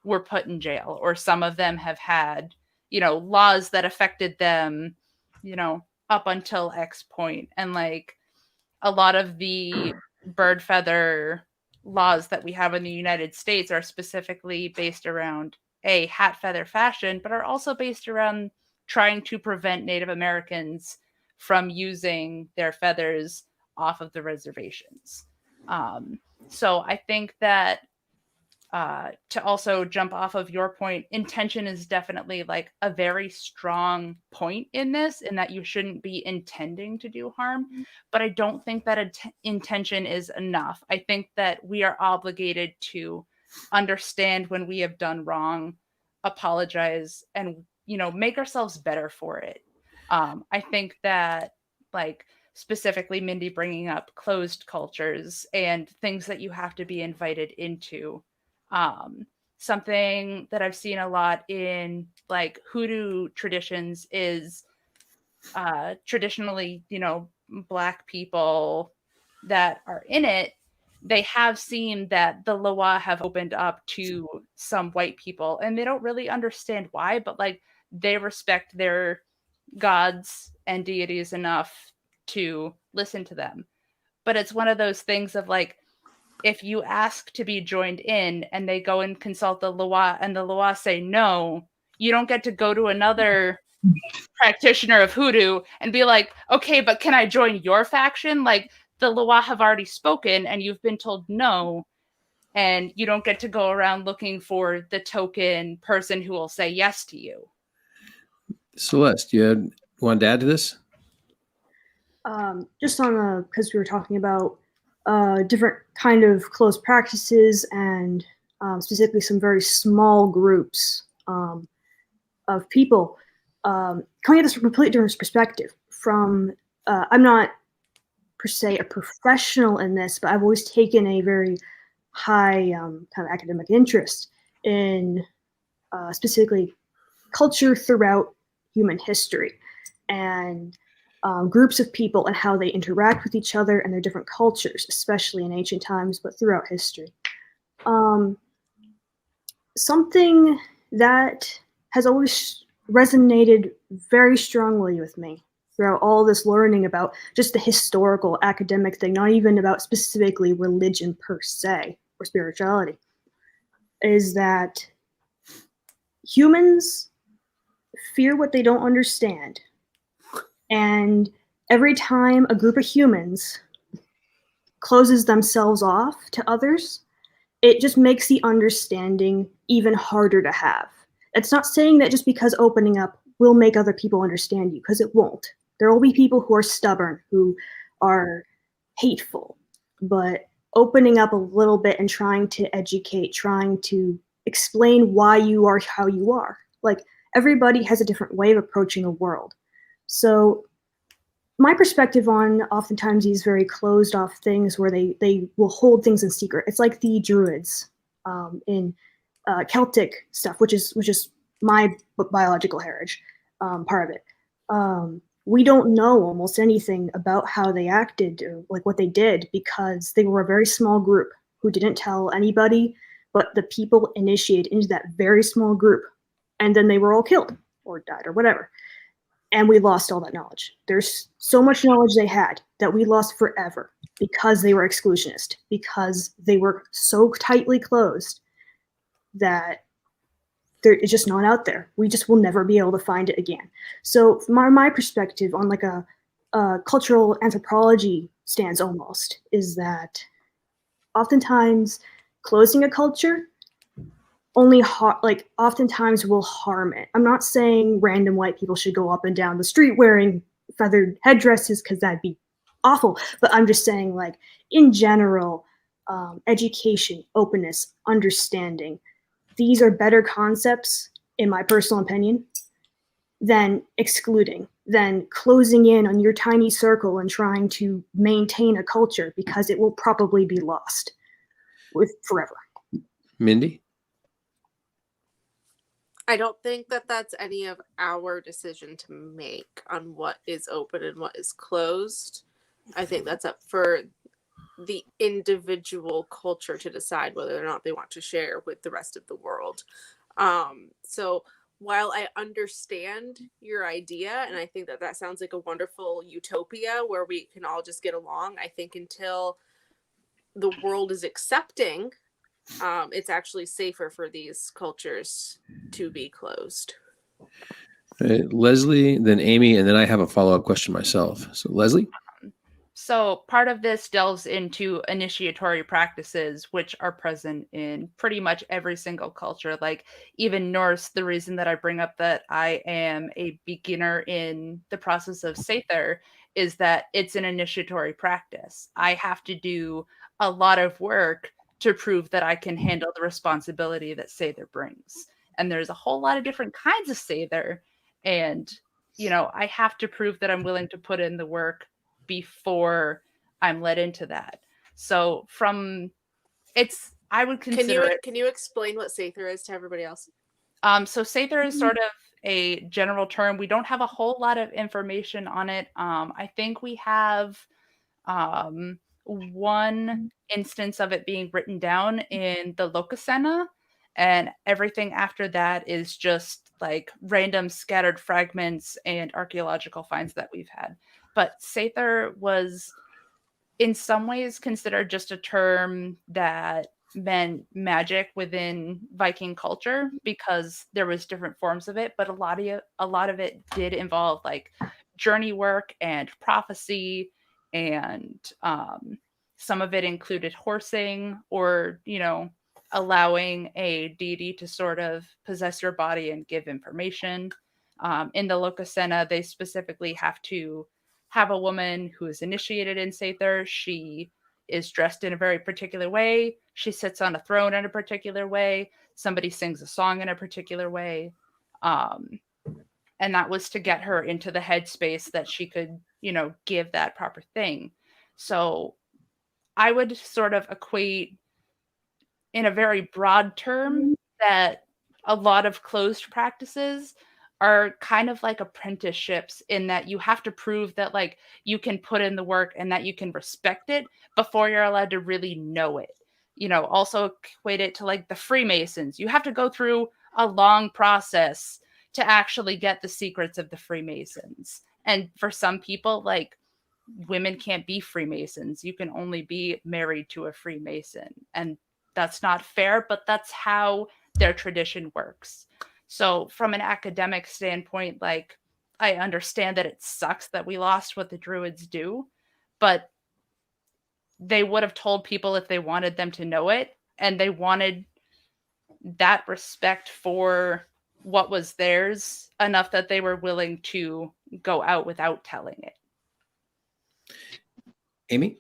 were put in jail, or some of them have had, laws that affected them, up until X point. And like a lot of the bird feather laws that we have in the United States are specifically based around hat feather fashion, but are also based around trying to prevent Native Americans from using their feathers off of the reservations. So I think that to also jump off of your point, intention is definitely like a very strong point in this, in that you shouldn't be intending to do harm. But I don't think that intention is enough. I think that we are obligated to understand when we have done wrong, apologize, and, make ourselves better for it. I think that, like, specifically Mindy bringing up closed cultures and things that you have to be invited into. Something that I've seen a lot in like hoodoo traditions is traditionally, Black people that are in it, they have seen that the Loa have opened up to some white people, and they don't really understand why, but like they respect their gods and deities enough to listen to them. But it's one of those things of like, if you ask to be joined in and they go and consult the Loa and the Loa say no, you don't get to go to another practitioner of hoodoo and be like, okay, but can I join your faction? Like, the Loa have already spoken and you've been told no, and you don't get to go around looking for the token person who will say yes to you. Celeste, you want to add to this? Just on because we were talking about different kind of closed practices and specifically some very small groups of people coming at this from a completely different perspective. From I'm not per se a professional in this, but I've always taken a very high kind of academic interest in specifically culture throughout human history and groups of people and how they interact with each other and their different cultures, especially in ancient times, but throughout history. Something that has always resonated very strongly with me throughout all this learning about just the historical academic thing, not even about specifically religion per se or spirituality, is that humans fear what they don't understand. And every time a group of humans closes themselves off to others, it just makes the understanding even harder to have. It's not saying that just because opening up will make other people understand you, because it won't. There will be people who are stubborn, who are hateful, but opening up a little bit and trying to educate, trying to explain why you are how you are. Like, everybody has a different way of approaching a world. So my perspective on oftentimes these very closed off things where they will hold things in secret. It's like the Druids in Celtic stuff, which is my biological heritage, part of it. We don't know almost anything about how they acted or like what they did, because they were a very small group who didn't tell anybody but the people initiated into that very small group, and then they were all killed or died or whatever. And we lost all that knowledge. There's so much knowledge they had that we lost forever because they were exclusionist, because they were so tightly closed that it's just not out there. We just will never be able to find it again. So my perspective on like a cultural anthropology stance almost is that oftentimes closing a culture only oftentimes will harm it. I'm not saying random white people should go up and down the street wearing feathered headdresses, because that'd be awful. But I'm just saying, like, in general, education, openness, understanding, these are better concepts, in my personal opinion, than excluding, than closing in on your tiny circle and trying to maintain a culture, because it will probably be lost forever. Mindy? I don't think that that's any of our decision to make on what is open and what is closed. I think that's up for the individual culture to decide whether or not they want to share with the rest of the world. So while I understand your idea, and I think that that sounds like a wonderful utopia where we can all just get along, I think until the world is accepting, it's actually safer for these cultures to be closed. Leslie, then Amy, and then I have a follow-up question myself. So Leslie? So part of this delves into initiatory practices, which are present in pretty much every single culture. Like even Norse, the reason that I bring up that I am a beginner in the process of Sather is that it's an initiatory practice. I have to do a lot of work to prove that I can handle the responsibility that Sather brings. And there's a whole lot of different kinds of Sather. And, you know, I have to prove that I'm willing to put in the work before I'm led into that. So I would consider Can you explain what Sather is to everybody else? So Sather is sort of a general term. We don't have a whole lot of information on it. I think we have one instance of it being written down in the Lokasena, and everything after that is just like random scattered fragments and archaeological finds that we've had. But Sather was in some ways considered just a term that meant magic within Viking culture because there was different forms of it, but a lot of it did involve like journey work and prophecy, and some of it included horsing or, you know, allowing a deity to sort of possess your body and give information. In the Lokasena, they specifically have to have a woman who is initiated in Sather. She is dressed in a very particular way. She sits on a throne in a particular way. Somebody sings a song in a particular way. And that was to get her into the headspace that she could, you know, give that proper thing. So I would sort of equate in a very broad term that a lot of closed practices are kind of like apprenticeships in that you have to prove that like you can put in the work and that you can respect it before you're allowed to really know it. You know, also equate it to like the Freemasons. You have to go through a long process to actually get the secrets of the Freemasons. And for some people, like women can't be Freemasons. You can only be married to a Freemason. And that's not fair, but that's how their tradition works. So from an academic standpoint, like I understand that it sucks that we lost what the druids do, but they would have told people if they wanted them to know it, and they wanted that respect for what was theirs enough that they were willing to go out without telling it. Amy?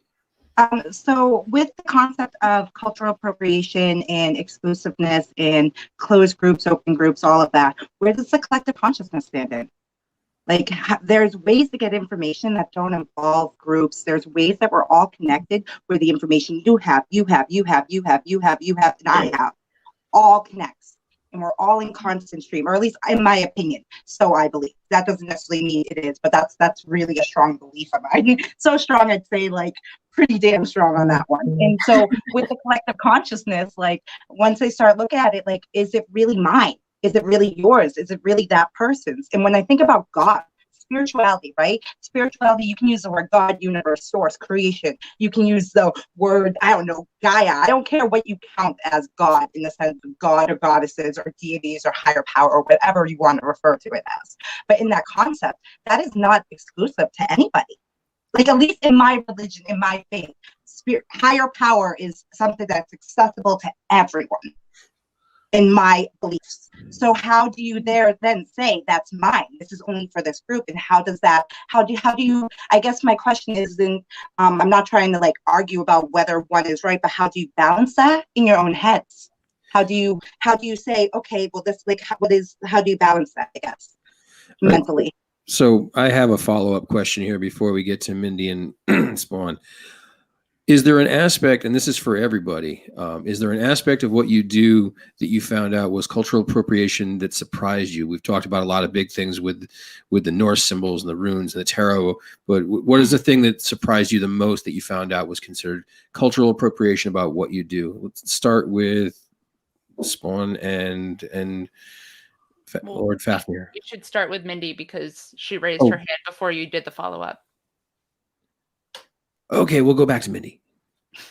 So with the concept of cultural appropriation and exclusiveness and closed groups, open groups, all of that, where does the collective consciousness stand in? Like, there's ways to get information that don't involve groups. There's ways that we're all connected where the information you have, and I have, all connects. And we're all in constant stream, or at least in my opinion. So I believe. That doesn't necessarily mean it is, but that's really a strong belief of mine. So strong, I'd say, like, pretty damn strong on that one. And so with the collective consciousness, like, once I start looking at it, like, is it really mine? Is it really yours? Is it really that person's? And when I think about God, spirituality, right? Spirituality, you can use the word God, universe, source, creation. You can use the word, I don't know, Gaia. I don't care what you count as God in the sense of God or goddesses or deities or higher power or whatever you want to refer to it as. But in that concept, that is not exclusive to anybody. Like, at least in my religion, in my faith, higher power is something that's accessible to everyone. In my beliefs. So how do you then say that's mine? This is only for this group. And how do you, I guess my question is then, I'm not trying to like argue about whether one is right, but how do you balance that in your own heads? How do you say, okay, well, this, like, how do you balance that, I guess, mentally? So I have a follow-up question here before we get to Mindy and Spawn. Is there an aspect, and this is for everybody, is there an aspect of what you do that you found out was cultural appropriation that surprised you? We've talked about a lot of big things with the Norse symbols and the runes and the tarot, but what is the thing that surprised you the most that you found out was considered cultural appropriation about what you do? Let's start with Spawn and Lord Fafnir. You should start with Mindy because she raised her hand before you did the follow-up. Okay, we'll go back to Mindy,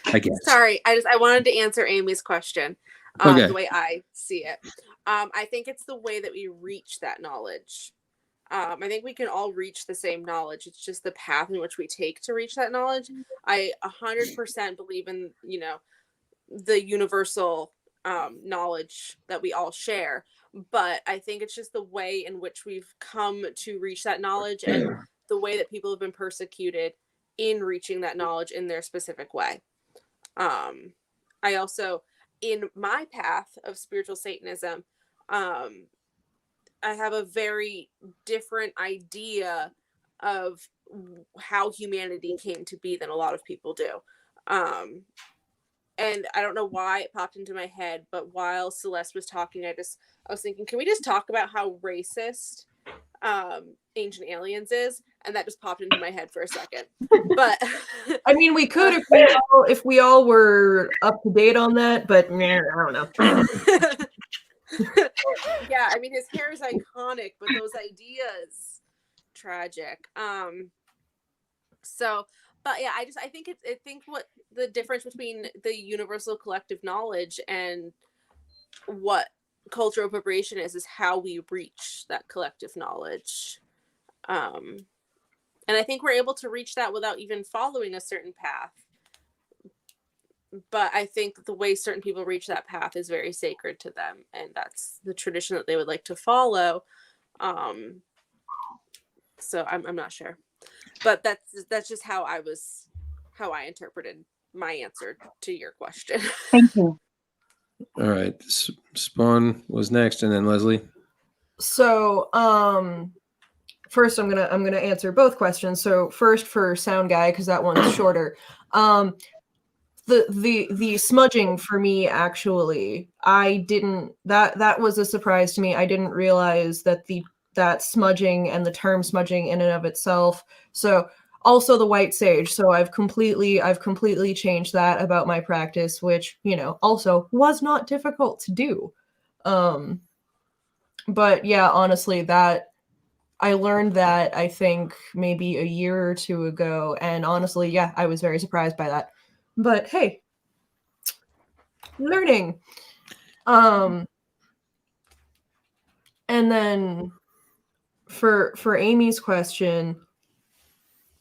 I guess. Sorry, I wanted to answer Amy's question the way I see it. I think it's the way that we reach that knowledge. I think we can all reach the same knowledge. It's just the path in which we take to reach that knowledge. I 100% believe in, the universal knowledge that we all share. But I think it's just the way in which we've come to reach that knowledge and the way that people have been persecuted in reaching that knowledge in their specific way. I also, in my path of spiritual Satanism, I have a very different idea of how humanity came to be than a lot of people do. And I don't know why it popped into my head, but while Celeste was talking, I was thinking, can we just talk about how racist Ancient Aliens is? And that just popped into my head for a second. But I mean, we could if we all were up to date on that, but I don't know. Yeah, I mean, his hair is iconic, but those ideas, tragic. But yeah, I think what the difference between the universal collective knowledge and what cultural appropriation is how we reach that collective knowledge. And I think we're able to reach that without even following a certain path. But I think the way certain people reach that path is very sacred to them, and that's the tradition that they would like to follow. So I'm not sure, but that's just how I interpreted my answer to your question. Thank you. All right, Spawn was next, and then Leslie. So, first I'm gonna answer both questions. So first for Sound Guy, because that one's shorter. The smudging for me, actually, I didn't that was a surprise to me. I didn't realize that smudging and the term smudging in and of itself. So also the white sage. So I've completely changed that about my practice, which, also was not difficult to do. But yeah, honestly, that I learned that I think maybe a year or two ago, and honestly, yeah, I was very surprised by that. But hey, learning. And then for Amy's question,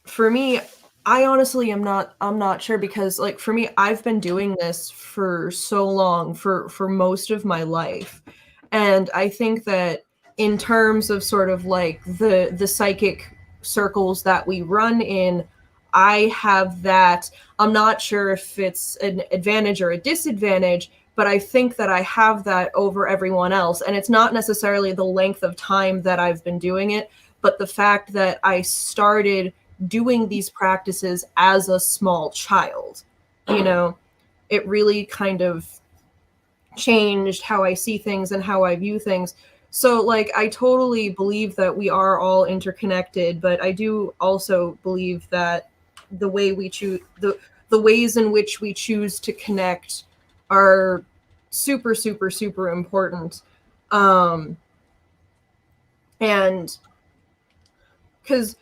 for me, I honestly I'm not sure, because like for me, I've been doing this for so long, for most of my life. And I think that in terms of sort of like the psychic circles that we run in, I have that. I'm not sure if it's an advantage or a disadvantage, but I think that I have that over everyone else. And it's not necessarily the length of time that I've been doing it, but the fact that I started doing these practices as a small child. You know, it really kind of changed how I see things and how I view things. So like I totally believe that we are all interconnected, but I do also believe that the way we choose the ways in which we choose to connect are super super super important. And because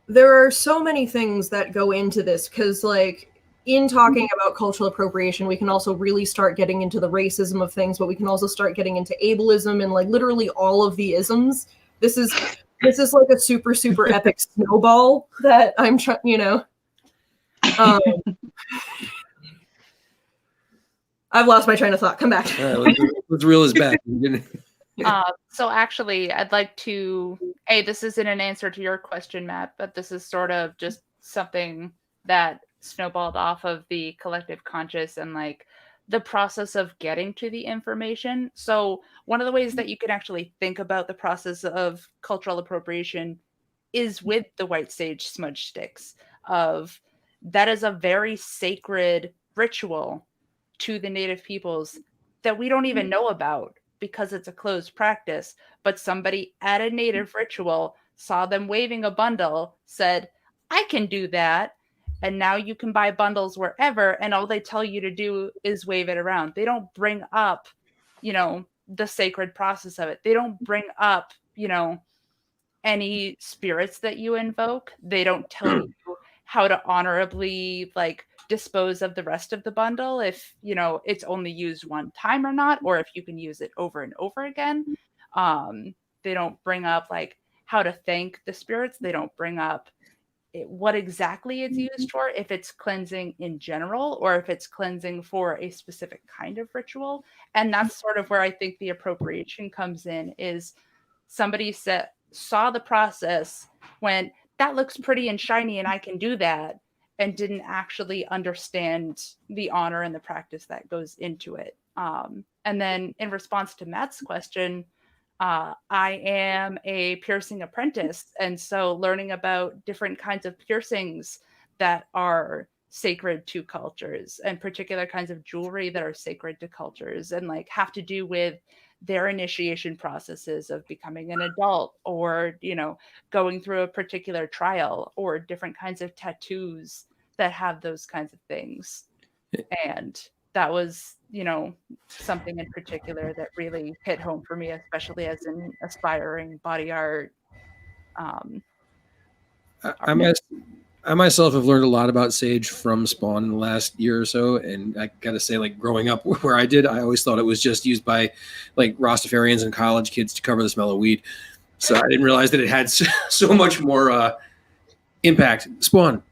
there are so many things that go into this, because like in talking about cultural appropriation, we can also really start getting into the racism of things, but we can also start getting into ableism and like literally all of the isms. This is like a super super epic snowball that I'm trying, you know. I've lost my train of thought. Come back. All right, let's reel this back. So actually, I'd like to, this isn't an answer to your question, Matt, but this is sort of just something that snowballed off of the collective conscious and like the process of getting to the information. So one of the ways that you can actually think about the process of cultural appropriation is with the white sage smudge sticks. Of that is a very sacred ritual to the native peoples that we don't even know about because it's a closed practice. But somebody at a native ritual saw them waving a bundle, said, I can do that. And now you can buy bundles wherever, and all they tell you to do is wave it around. They don't bring up, you know, the sacred process of it. They don't bring up, you know, any spirits that you invoke. They don't tell you how to honorably like dispose of the rest of the bundle, if you know it's only used one time or not, or if you can use it over and over again. They don't bring up like how to thank the spirits. They don't bring up what exactly it's used for, if it's cleansing in general or if it's cleansing for a specific kind of ritual. And that's sort of where I think the appropriation comes in, is somebody saw the process, went, that looks pretty and shiny and I can do that, and didn't actually understand the honor and the practice that goes into it. And then in response to Matt's question, I am a piercing apprentice. And so learning about different kinds of piercings that are sacred to cultures, and particular kinds of jewelry that are sacred to cultures, and like have to do with their initiation processes of becoming an adult, or, you know, going through a particular trial, or different kinds of tattoos that have those kinds of things. And that was, you know, something in particular that really hit home for me, especially as an aspiring body art. I myself have learned a lot about sage from Spawn in the last year or so, and I gotta say, like growing up where I did, I always thought it was just used by like Rastafarians and college kids to cover the smell of weed. So I didn't realize that it had so much more impact. Spawn.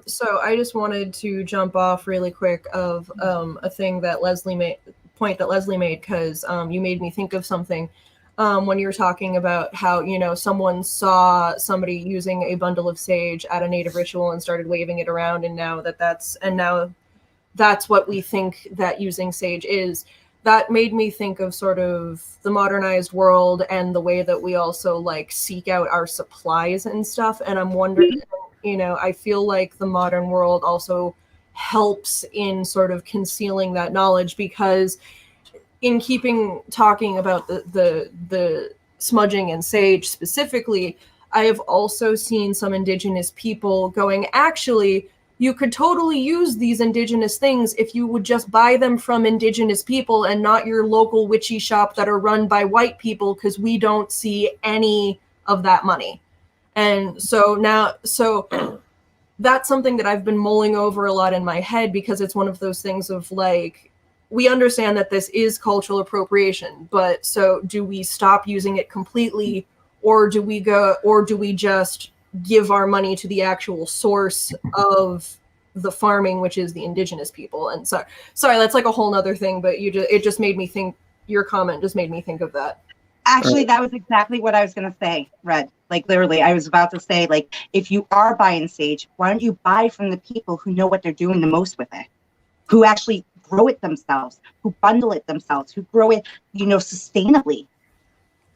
So I just wanted to jump off really quick of a thing that Leslie made, because you made me think of something when you were talking about how, you know, someone saw somebody using a bundle of sage at a native ritual and started waving it around, and now that's what we think that using sage is. That made me think of sort of the modernized world and the way that we also like seek out our supplies and stuff. And I'm wondering, you know, I feel like the modern world also helps in sort of concealing that knowledge, because in talking about the smudging and sage specifically, I have also seen some indigenous people going, actually, you could totally use these indigenous things if you would just buy them from indigenous people and not your local witchy shop that are run by white people, because we don't see any of that money. And so that's something that I've been mulling over a lot in my head, because it's one of those things of like, we understand that this is cultural appropriation, but so do we stop using it completely, or do we just give our money to the actual source of the farming, which is the indigenous people? And sorry, that's like a whole nother thing, but it just made me think, your comment just made me think of that. Actually, that was exactly what I was going to say, Red. Like, literally, I was about to say, like, if you are buying sage, why don't you buy from the people who know what they're doing the most with it, who actually grow it themselves, who bundle it themselves, who grow it, sustainably.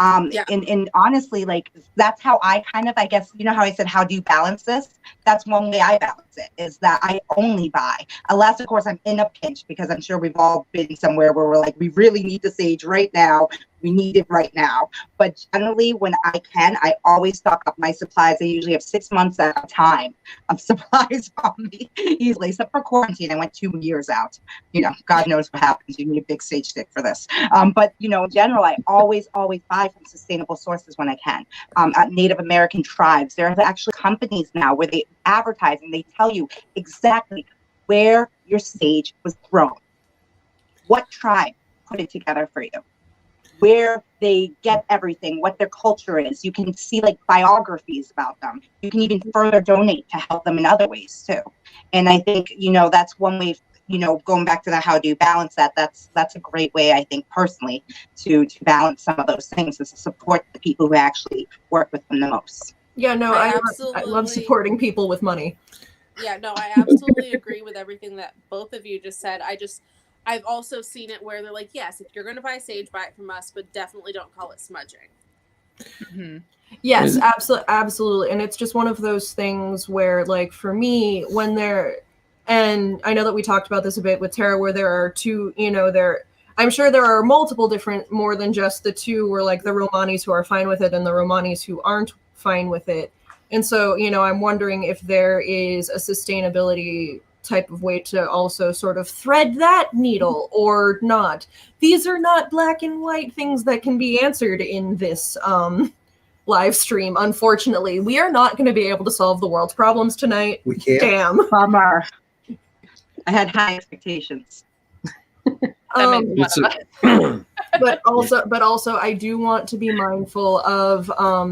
And honestly, like, that's how I kind of, I guess, how I said, how do you balance this? That's one way I balance it, is that I only buy, unless, of course, I'm in a pinch, because I'm sure we've all been somewhere where we're like, we really need the sage right now. We need it right now. But generally, when I can, I always stock up my supplies. I usually have 6 months at a time of supplies on me, easily, except for quarantine. I went 2 years out. God knows what happens. You need a big sage stick for this. But, in general, I always buy from sustainable sources when I can. At Native American tribes, there are actually companies now where they advertise and they tell you exactly where your sage was grown, what tribe put it together for you, where they get everything, what their culture is. You can see like biographies about them. You can even further donate to help them in other ways too. And I think, that's one way, going back to the how do you balance that, that's a great way, I think, personally, to balance some of those things, is to support the people who actually work with them the most. Yeah, no, I love supporting people with money. Yeah, no, I absolutely agree with everything that both of you just said. I've also seen it where they're like, yes, if you're going to buy sage, buy it from us, but definitely don't call it smudging. Mm-hmm. Yes, absolutely. And it's just one of those things where, like, for me, and I know that we talked about this a bit with Tara, where there are two, I'm sure there are multiple different, more than just the two, where like the Romanis who are fine with it and the Romanis who aren't fine with it. And so, I'm wondering if there is a sustainability type of way to also sort of thread that needle or not. These are not black and white things that can be answered in this live stream. Unfortunately, we are not going to be able to solve the world's problems tonight. We can't. Damn. Bummer. I had high expectations. But also I do want to be mindful of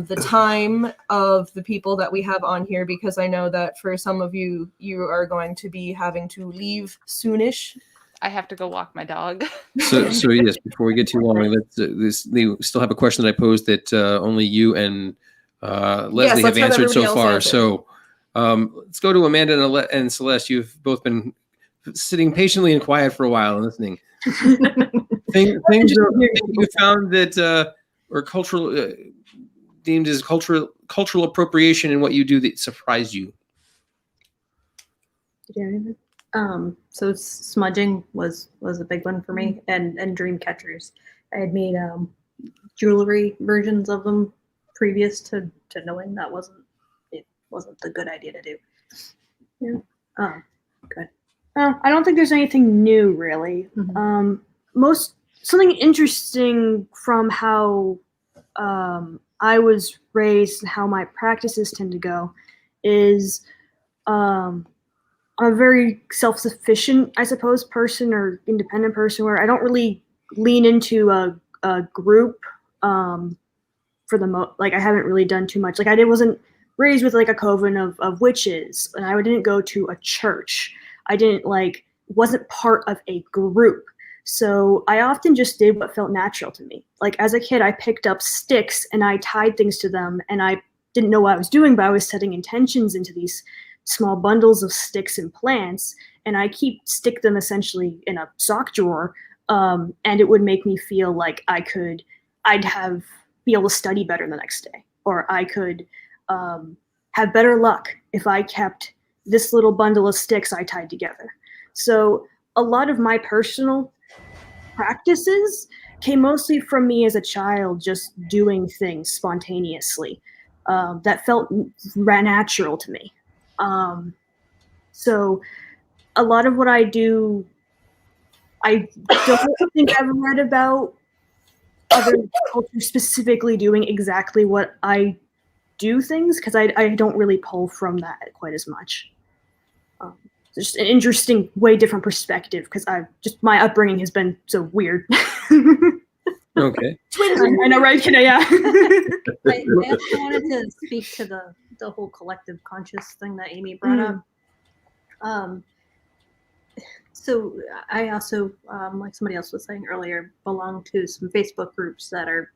the time of the people that we have on here, because I know that for some of you are going to be having to leave soonish. I have to go walk my dog. So yes, before we get too long, they still have a question that I posed that only you and Leslie have answered so far. So let's go to Amanda and Celeste. You've both been sitting patiently and quiet for a while and listening. things you found that or cultural deemed as cultural appropriation in what you do that surprised you. So smudging was a big one for me, and dream catchers. I had made jewelry versions of them previous to knowing that wasn't the good idea to do. Yeah. Good. I don't think there's anything new, really. Mm-hmm. Something interesting from how I was raised and how my practices tend to go is I'm a very self-sufficient, I suppose, person or independent person, where I don't really lean into a group for the like I haven't really done too much. Like I wasn't raised with like a coven of witches, and I didn't go to a church. I wasn't part of a group. So I often just did what felt natural to me. Like as a kid, I picked up sticks and I tied things to them, and I didn't know what I was doing, but I was setting intentions into these small bundles of sticks and plants, and I stick them essentially in a sock drawer. And it would make me feel like be able to study better the next day, or I could have better luck if I kept this little bundle of sticks I tied together. So a lot of my personal practices came mostly from me as a child, just doing things spontaneously that felt natural to me. So a lot of what I do, I don't think I've read about other cultures specifically doing exactly what I do things, because I don't really pull from that quite as much. just an interesting, way different perspective because my upbringing has been so weird. Okay. I know, right? Yeah. I also wanted to speak to the whole collective conscious thing that Amy brought up. So I also, like somebody else was saying earlier, belong to some Facebook groups that are,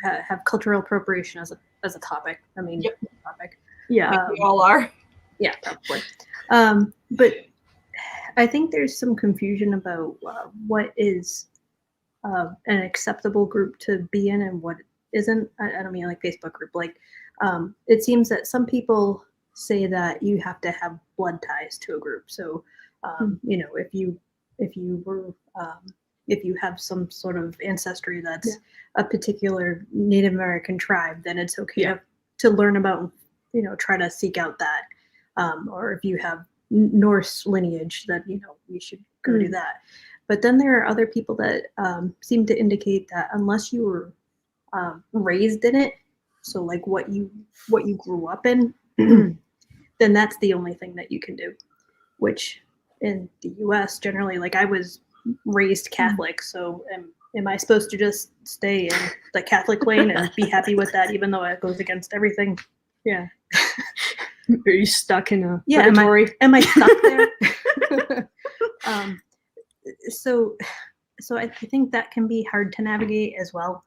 have cultural appropriation as a topic. I mean, topic. Yeah, we all are. Yeah, probably. But I think there's some confusion about what is an acceptable group to be in and what isn't. I don't mean like Facebook group. Like, it seems that some people say that you have to have blood ties to a group. So, if you have some sort of ancestry that's a particular Native American tribe, then it's okay to learn about, try to seek out that. Or if you have Norse lineage, that you should go do that. But then there are other people that seem to indicate that unless you were raised in it, so like what you grew up in, then that's the only thing that you can do. Which in the U.S. generally, like I was raised Catholic, so am I supposed to just stay in the Catholic lane and be happy with that, even though it goes against everything? Yeah. Are you stuck in a purgatory? Am I stuck there? So I think that can be hard to navigate as well.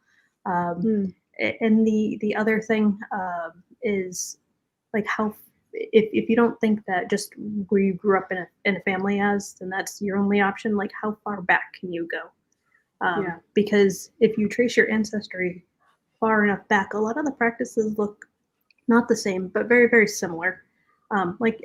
And the other thing is like how if you don't think that just where you grew up in a family then that's your only option. Like how far back can you go? Because if you trace your ancestry far enough back, a lot of the practices look not the same, but very, very similar. Like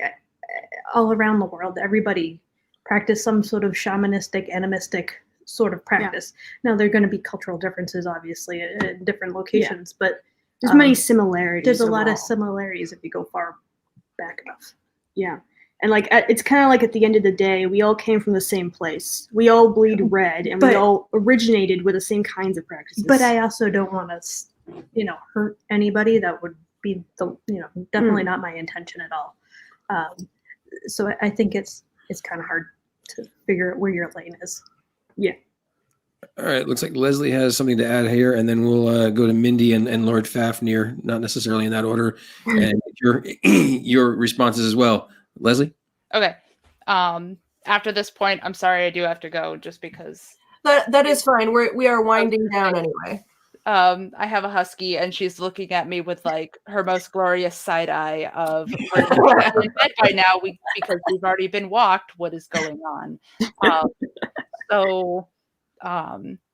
all around the world, everybody practice some sort of shamanistic, animistic sort of practice. Now, there are going to be cultural differences, obviously, in different locations, but there's many similarities. There's a lot of similarities if you go far back enough. Yeah. And like it's kind of like at the end of the day, we all came from the same place. We all bleed red, and we all originated with the same kinds of practices. But I also don't want to, hurt anybody. That would be definitely not my intention at all. So I think it's kind of hard to figure out where your lane is. Yeah. All right. Looks like Leslie has something to add here, and then we'll go to Mindy and Lord Fafnir, not necessarily in that order, and your responses as well. Leslie? Okay. After this point, I'm sorry, I do have to go just because. That is fine. We are winding down anyway. I have a husky, and she's looking at me with like her most glorious side eye of we're in bed by now because we've already been walked. What is going on?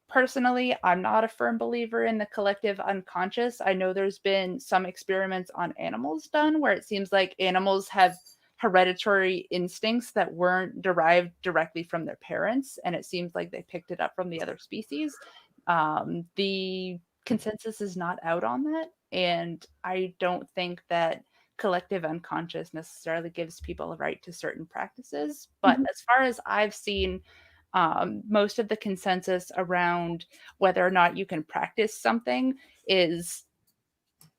Personally, I'm not a firm believer in the collective unconscious. I know there's been some experiments on animals done where it seems like animals have hereditary instincts that weren't derived directly from their parents, and it seems like they picked it up from the other species. The consensus is not out on that, and I don't think that collective unconscious necessarily gives people a right to certain practices. But as far as I've seen, most of the consensus around whether or not you can practice something is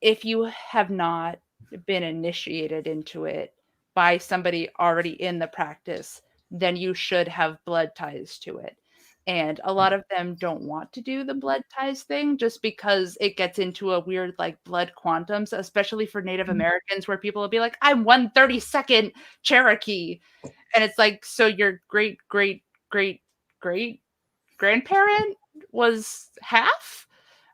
if you have not been initiated into it by somebody already in the practice, then you should have blood ties to it. And a lot of them don't want to do the blood ties thing just because it gets into a weird like blood quantums, especially for Native Americans, where people will be like, I'm 1/32nd Cherokee. And it's like, so your great grandparent was half?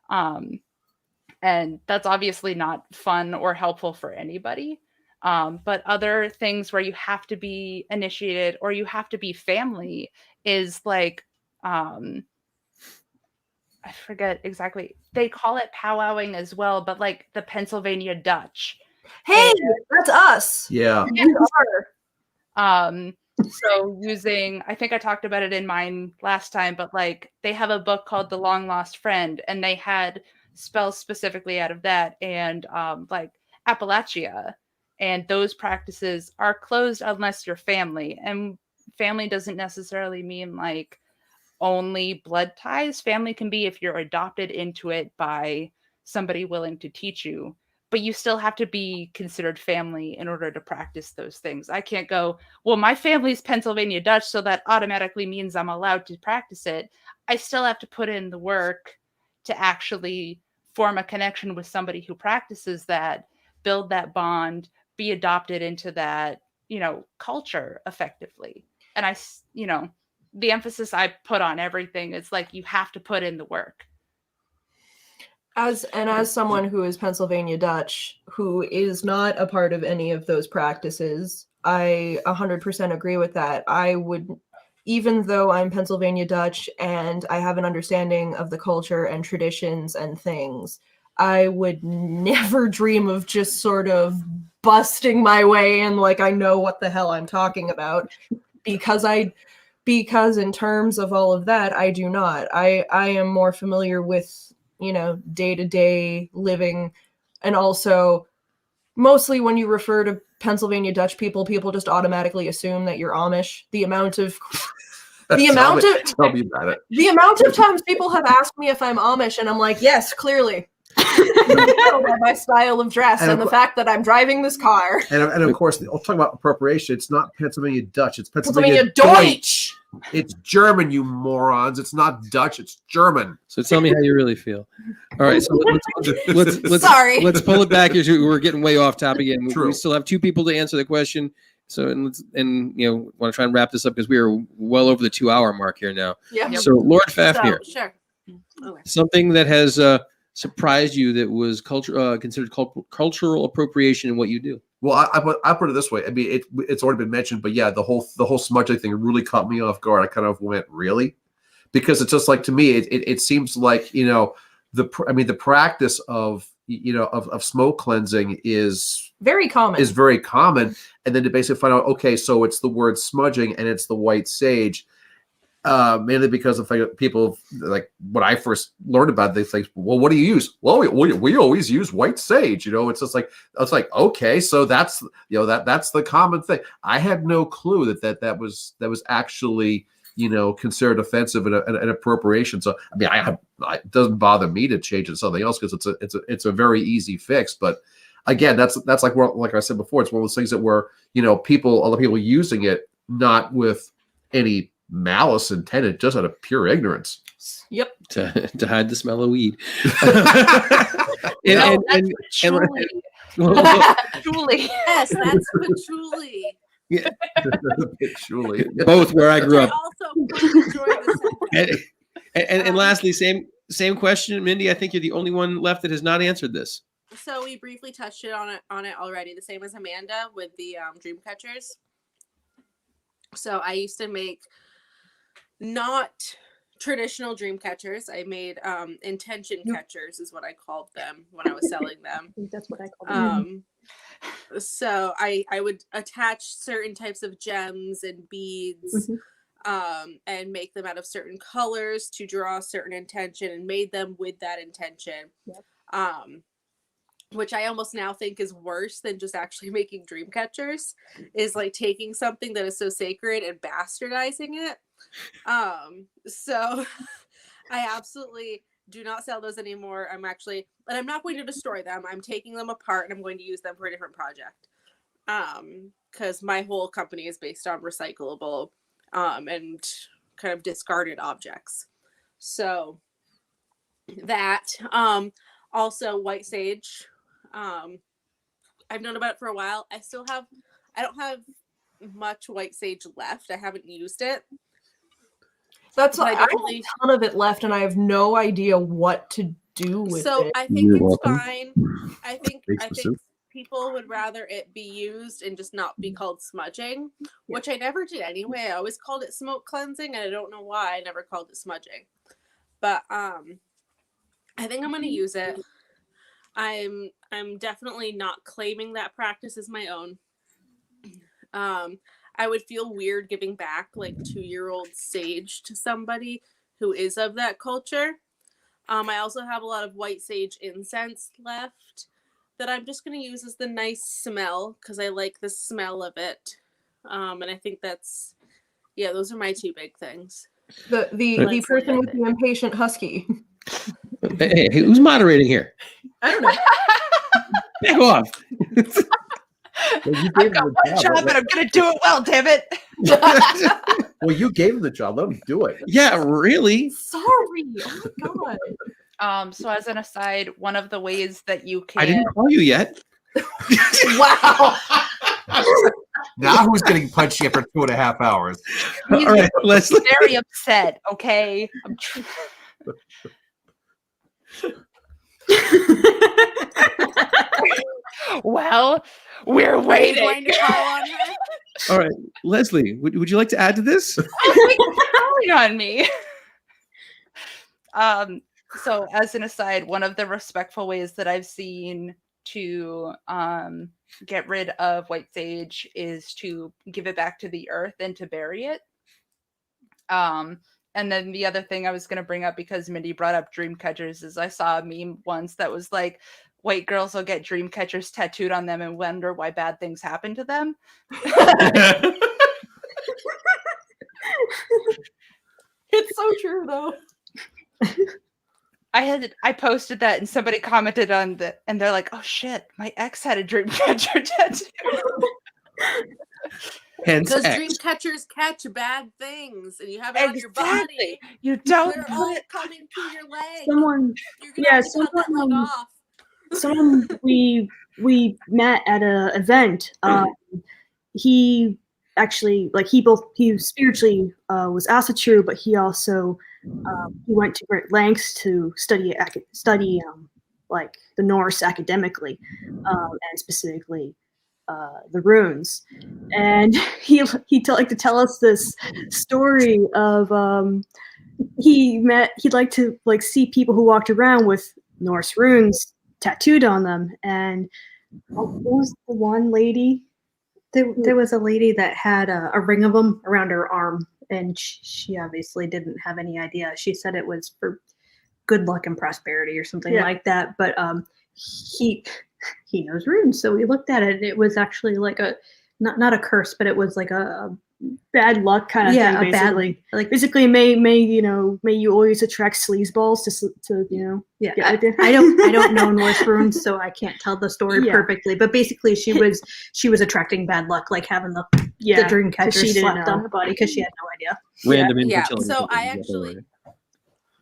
And that's obviously not fun or helpful for anybody. But other things where you have to be initiated or you have to be family is like, I forget exactly. They call it powwowing as well, but like the Pennsylvania Dutch. Hey, that's us. Yeah. So using, I think I talked about it in mine last time, but like they have a book called The Long Lost Friend, and they had spells specifically out of that, and like Appalachia, and those practices are closed unless you're family. And family doesn't necessarily mean like only blood ties. Family can be if you're adopted into it by somebody willing to teach you. but you still have to be considered family in order to practice those things. I can't go, well, my family's Pennsylvania Dutch, so that automatically means I'm allowed to practice it. I still have to put in the work to actually form a connection with somebody who practices that, build that bond, be adopted into that, culture effectively. And the emphasis I put on everything is like, you have to put in the work. As someone who is Pennsylvania Dutch, who is not a part of any of those practices, I 100% agree with that. I would, even though I'm Pennsylvania Dutch and I have an understanding of the culture and traditions and things, I would never dream of just sort of busting my way in like I know what the hell I'm talking about, because in terms of all of that, I do not. I am more familiar with day-to-day living, and also mostly when you refer to Pennsylvania Dutch people just automatically assume that you're Amish. The amount of times people have asked me if I'm Amish, and I'm like, yes, clearly. By my style of dress and the fact that I'm driving this car. And of course, I'll talk about appropriation. It's not Pennsylvania Dutch. It's Pennsylvania Deutsch. It's German, you morons. It's not Dutch. It's German. So tell me how you really feel. All right. So let's Sorry. Let's pull it back. We're getting way off topic again. True. We still have 2 people to answer the question. So want to try and wrap this up because we are well over the 2-hour mark here now. Yeah. So Lord Fafnir, Sure. Okay. something that has surprised you that was considered cultural appropriation in what you do? Well, I put it this way. I mean, it's already been mentioned, but yeah, the whole smudging thing really caught me off guard. I kind of went, really? Because it's just like, to me, it seems like, the practice of smoke cleansing is very common. And then to basically find out, okay, so it's the word smudging and it's the white sage. Mainly because of people, like when I first learned about it, they think, well, what do you use? Well, we always use white sage. It's just like, it's like, okay, so that's that's the common thing. I had no clue that was actually considered offensive and an appropriation. So I mean, it doesn't bother me to change it to something else because it's a very easy fix. But again, that's like I said before, it's one of those things that were other people using it not with any malice intended, just out of pure ignorance. Yep. To hide the smell of weed. Truly. Yes, that's patchouli. Yeah. Patchouli. Both where I grew up. Also enjoy this. And lastly, same question, Mindy. I think you're the only one left that has not answered this. So we briefly touched on it already. The same as Amanda with the dream catchers. So I used to make not traditional dream catchers. I made intention catchers is what I called them when I was selling them. I think that's what I call them. So I would attach certain types of gems and beads and make them out of certain colors to draw a certain intention, and made them with that intention. Yep. Which I almost now think is worse than just actually making dream catchers, is like taking something that is so sacred and bastardizing it. So I absolutely do not sell those anymore. I'm not going to destroy them. I'm taking them apart and I'm going to use them for a different project. Because my whole company is based on recyclable and kind of discarded objects. So that also white sage. I've known about it for a while. I don't have much white sage left. I haven't used it. I have a ton of it left, and I have no idea what to do with it. So I think it's fine. I think people would rather it be used and just not be called smudging, which I never did anyway. I always called it smoke cleansing, and I don't know why I never called it smudging. But I think I'm going to use it. I'm definitely not claiming that practice as my own. I would feel weird giving back like 2-year-old sage to somebody who is of that culture. I also have a lot of white sage incense left that I'm just going to use as the nice smell because I like the smell of it. And I think those are my 2 big things. The person with the impatient husky. Hey, who's moderating here? I don't know. Back off. Well, you I've gave got him one job and I'm gonna do it well, damn it. Well, you gave him the job. Let him do it. Yeah, really? Sorry. Oh my god. So as an aside, one of the ways that you can I didn't call you yet. Wow. Now who's getting punchy after 2.5 hours? All right, Leslie. very upset, okay? Well, we're Are you waiting. going to call on her? All right, Leslie, would you like to add to this? Calling on me. So as an aside, one of the respectful ways that I've seen to get rid of white sage is to give it back to the earth and to bury it. And then the other thing I was going to bring up, because Mindy brought up dream catchers, is I saw a meme once that was like, white girls will get dream catchers tattooed on them and wonder why bad things happen to them. It's so true though. I posted that and somebody commented on the, and they're like, oh shit, my ex had a dream catcher tattoo. Hence Because X. dream catchers catch bad things, and you have it on your Exactly. body. You don't They're put all it. coming to your leg. Someone, You're gonna yeah, have to cut that someone, leg off. someone we met at a event. He actually, like, he spiritually was also true, but he also he went to great lengths to study like the Norse academically, and specifically the runes. And he liked to tell us this story of he'd like to like see people who walked around with Norse runes tattooed on them. And what was the one lady? There was a lady that had a ring of them around her arm, and she obviously didn't have any idea. She said it was for good luck and prosperity or something like that. But he knows runes, so we looked at it, and it was actually like a not a curse, but it was like a Bad luck kind of thing, basically. like Basically, may you always attract sleazeballs to yeah. get with it. I don't know Norse runes, so I can't tell the story Yeah. perfectly. But basically, she was attracting bad luck, like having the dream catcher she didn't slapped know. on her body because she had no idea. Random Yeah, infertility. so I Yeah, actually,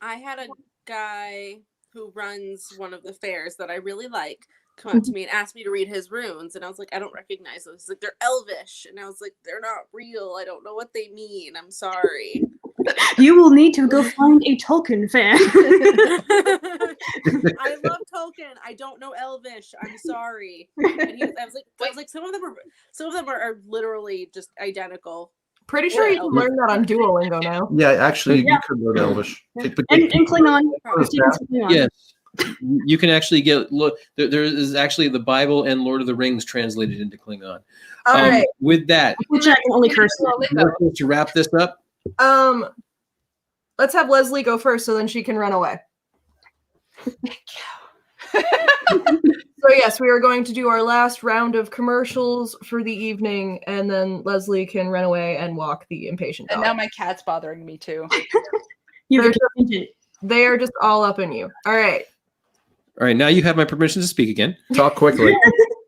I had a guy who runs one of the fairs that I really like come up to me and ask me to read his runes, and I was like, I don't recognize those. He's like, they're elvish, and I was like, they're not real. I don't know what they mean. I'm sorry. You will need to go find a Tolkien fan. I love Tolkien. I don't know elvish. I'm sorry. And I was like, some of them are literally just identical. Pretty sure you can learn that on Duolingo now. Yeah, actually, Yeah. you could learn Elvish. and Klingon. Klingon. Yes. You can actually look. There is actually the Bible and Lord of the Rings translated into Klingon. All right. With that, Unfortunately, I can only curse. to wrap this up. Let's have Leslie go first, so then she can run away. So yes, we are going to do our last round of commercials for the evening, and then Leslie can run away and walk the impatient dog. And now my cat's bothering me too. They are just all up in you. All right. All right, now you have my permission to speak again. Talk quickly.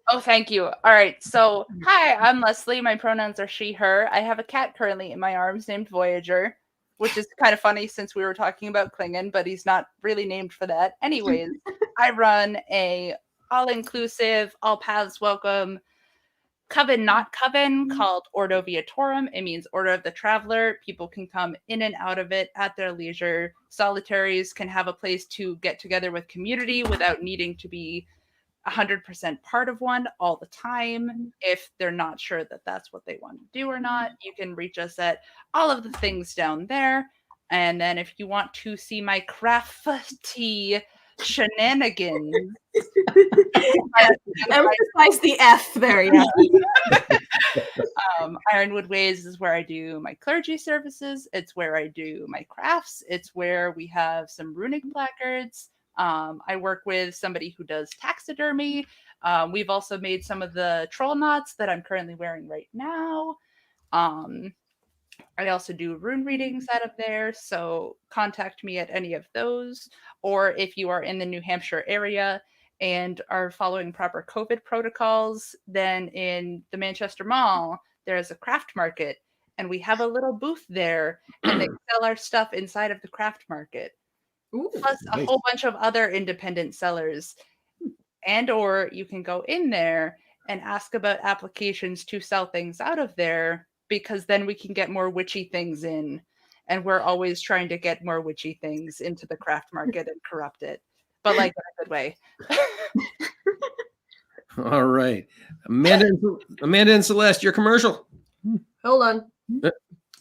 Oh, thank you. All right. So, hi, I'm Leslie. My pronouns are she, her. I have a cat currently in my arms named Voyager, which is kind of funny since we were talking about Klingon, but he's not really named for that. Anyways, I run a all-inclusive, all paths welcome coven, not coven, called Ordo Viatorum. It means Order of the Traveler. People can come in and out of it at their leisure. Solitaries can have a place to get together with community without needing to be 100% part of one all the time. If they're not sure that that's what they want to do or not, you can reach us at all of the things down there. And then if you want to see my crafty shenanigans, emphasize the F there. Yeah. Ironwood Ways is where I do my clergy services. It's where I do my crafts. It's where we have some runic placards. I work with somebody who does taxidermy. We've also made some of the troll knots that I'm currently wearing right now. I also do rune readings out of there, so contact me at any of those. Or if you are in the New Hampshire area and are following proper COVID protocols, then in the Manchester Mall, there's a craft market, and we have a little booth there, and they sell our stuff inside of the craft market. Ooh, Plus a nice. whole bunch of other independent sellers. And or you can go in there and ask about applications to sell things out of there, because then we can get more witchy things in. And we're always trying to get more witchy things into the craft market and corrupt it. But like in a good way. All right. Amanda and Celeste, your commercial. hold on.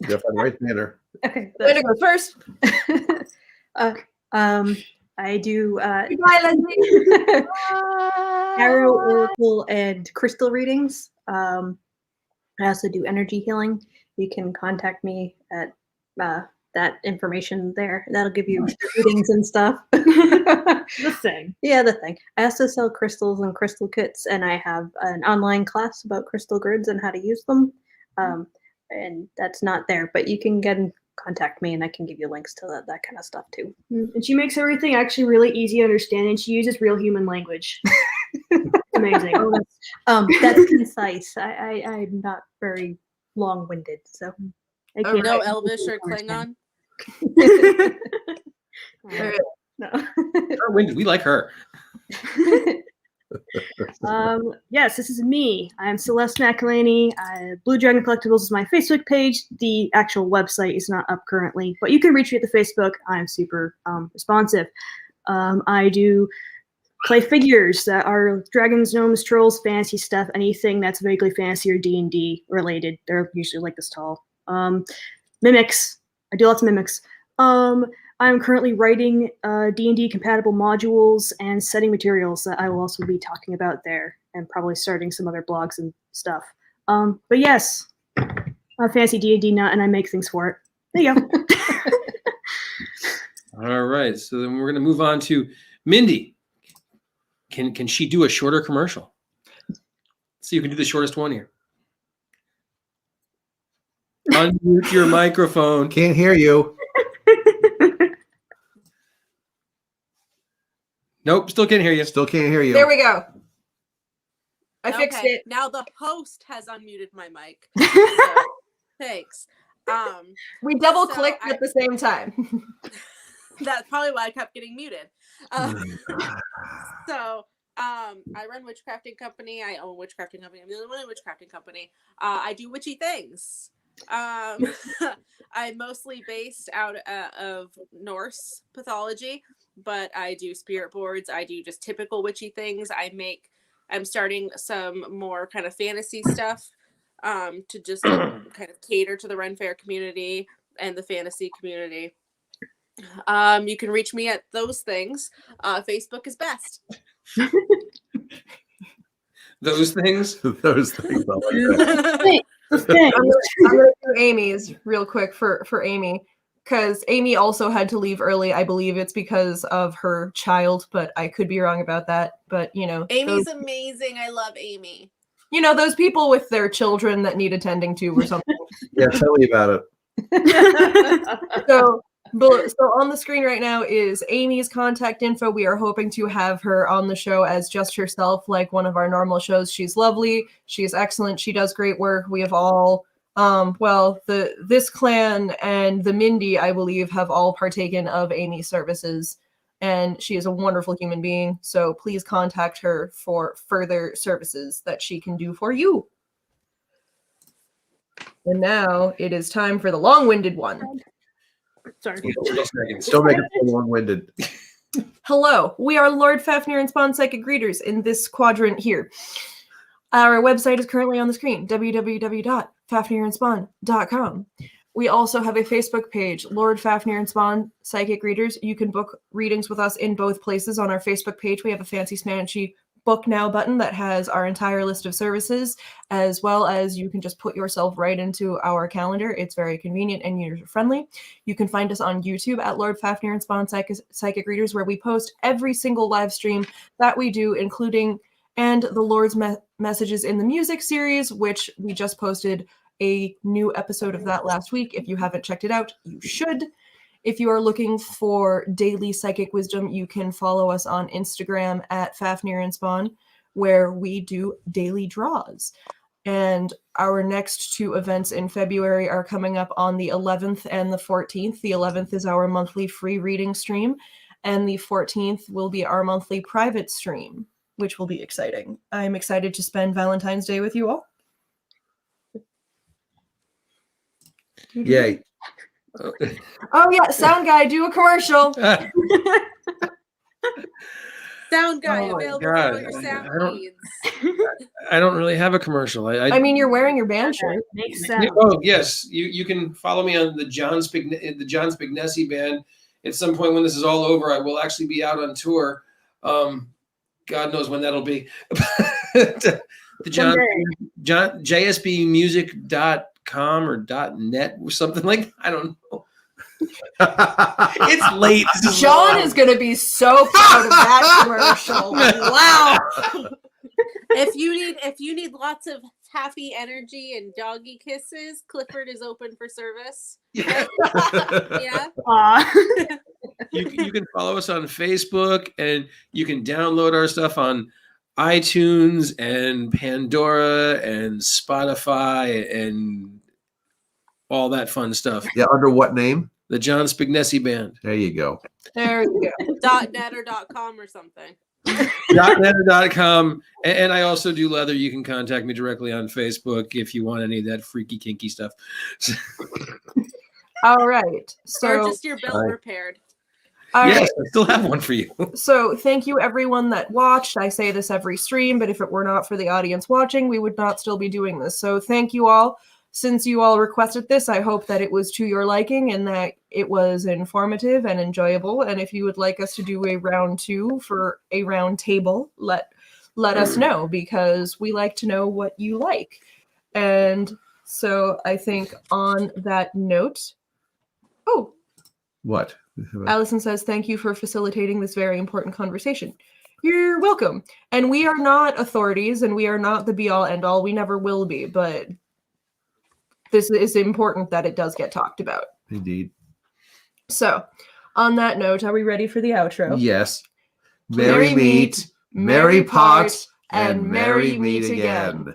Definitely right there. Okay. Linda goes first. I do Goodbye, Leslie. tarot, oracle, and crystal readings. I also do energy healing. You can contact me at that information there. That'll give you readings and stuff. The thing. Yeah, the thing. I also sell crystals and crystal kits, and I have an online class about crystal grids and how to use them. And that's not there, but you can get in contact me, and I can give you links to that kind of stuff too. And she makes everything actually really easy to understand, and she uses real human language. Amazing. That's concise. I'm not very long-winded, so I can't. No Elvish or Klingon. No. We like her. Yes, this is me. I'm Celeste McElhaney. Blue Dragon Collectibles is my Facebook page. The actual website is not up currently, but you can reach me at the Facebook. I'm super responsive. I do clay figures that are dragons, gnomes, trolls, fantasy stuff, anything that's vaguely fantasy or D&D related. They're usually like this tall. Mimics. I do lots of mimics. I'm currently writing D&D compatible modules and setting materials that I will also be talking about there, and probably starting some other blogs and stuff. But yes, I'm a fancy D&D nut, and I make things for it. There you go. All right. So then we're going to move on to Mindy. Can she do a shorter commercial? So you can do the shortest one here. Unmute your microphone. Can't hear you. Nope, still can't hear you. Still can't hear you. There we go. I fixed it. Now the host has unmuted my mic. So, thanks. We double clicked at the same time. That's probably why I kept getting muted. So I run Witchcrafting Company. I own Witchcrafting Company. I'm the only one in Witchcrafting Company. I do witchy things. I'm mostly based out of Norse mythology, but I do spirit boards. I do just typical witchy things. I'm starting some more kind of fantasy stuff to just kind of cater to the Ren Fair community and the fantasy community. You can reach me at those things. Facebook is best. Those things? Those things. I like that. I'm gonna do Amy's real quick for Amy, because Amy also had to leave early. I believe it's because of her child, but I could be wrong about that. But Amy's amazing. I love Amy. Those people with their children that need attending to or something. Yeah, tell me about it. So on the screen right now is Amy's contact info. We are hoping to have her on the show as just herself, like one of our normal shows. She's lovely. She's excellent. She does great work. We have all, this clan and the Mindy, I believe, have all partaken of Amy's services, and she is a wonderful human being. So please contact her for further services that she can do for you. And now it is time for the long-winded one. Sorry. Don't make it so long-winded. Hello, we are Lord Fafnir and Spawn Psychic Readers in this quadrant here. Our website is currently on the screen, www.fafnirandspawn.com. We also have a Facebook page, Lord Fafnir and Spawn Psychic Readers. You can book readings with us in both places. On our Facebook page, we have a fancy smanchy Book Now button that has our entire list of services, as well as you can just put yourself right into our calendar. It's very convenient and user-friendly. You can find us on YouTube at Lord Fafnir and Spawn Psychic Readers, where we post every single live stream that we do, including and the Lord's Messages in the Music series, which we just posted a new episode of that last week. If you haven't checked it out, you should. If you are looking for daily psychic wisdom, you can follow us on Instagram at Fafnir and Spawn, where we do daily draws. And our next 2 events in February are coming up on the 11th and the 14th. The 11th is our monthly free reading stream, and the 14th will be our monthly private stream, which will be exciting. I'm excited to spend Valentine's Day with you all. Yay. Oh yeah, sound guy, do a commercial. Sound guy Oh my available God. for all your sound I don't- needs. I don't really have a commercial. I mean, you're wearing your band shirt. Makes sense. Oh yes, you can follow me on the John Spignesi band. At some point when this is all over, I will actually be out on tour. God knows when that'll be. The JSBmusic.com or .net or something like that. I don't know. It's late. This is John long. is going to be so proud of that commercial. Wow. If you need lots of happy energy and doggy kisses, Clifford is open for service. Yeah. Yeah. You can follow us on Facebook, and you can download our stuff on iTunes and Pandora and Spotify and all that fun stuff. Yeah, under what name? The John Spignesi Band. There you go. There you go. .net or .com or something. .net.com. And I also do leather. You can contact me directly on Facebook if you want any of that freaky, kinky stuff. All right. So, Or just your belt repaired. all right. Yes, I still have one for you. So thank you everyone that watched. I say this every stream, but if it were not for the audience watching, we would not still be doing this. So thank you all. Since you all requested this, I hope that it was to your liking and that it was informative and enjoyable. And if you would like us to do a round 2 for a round table, let us know, because we like to know what you like. And so I think on that note, What? Allison says, thank you for facilitating this very important conversation. You're welcome. And we are not authorities, and we are not the be-all, end-all. We never will be, but this is important that it does get talked about. Indeed. So, on that note, are we ready for the outro? Yes. Merry meet, merry part, and merry meet again.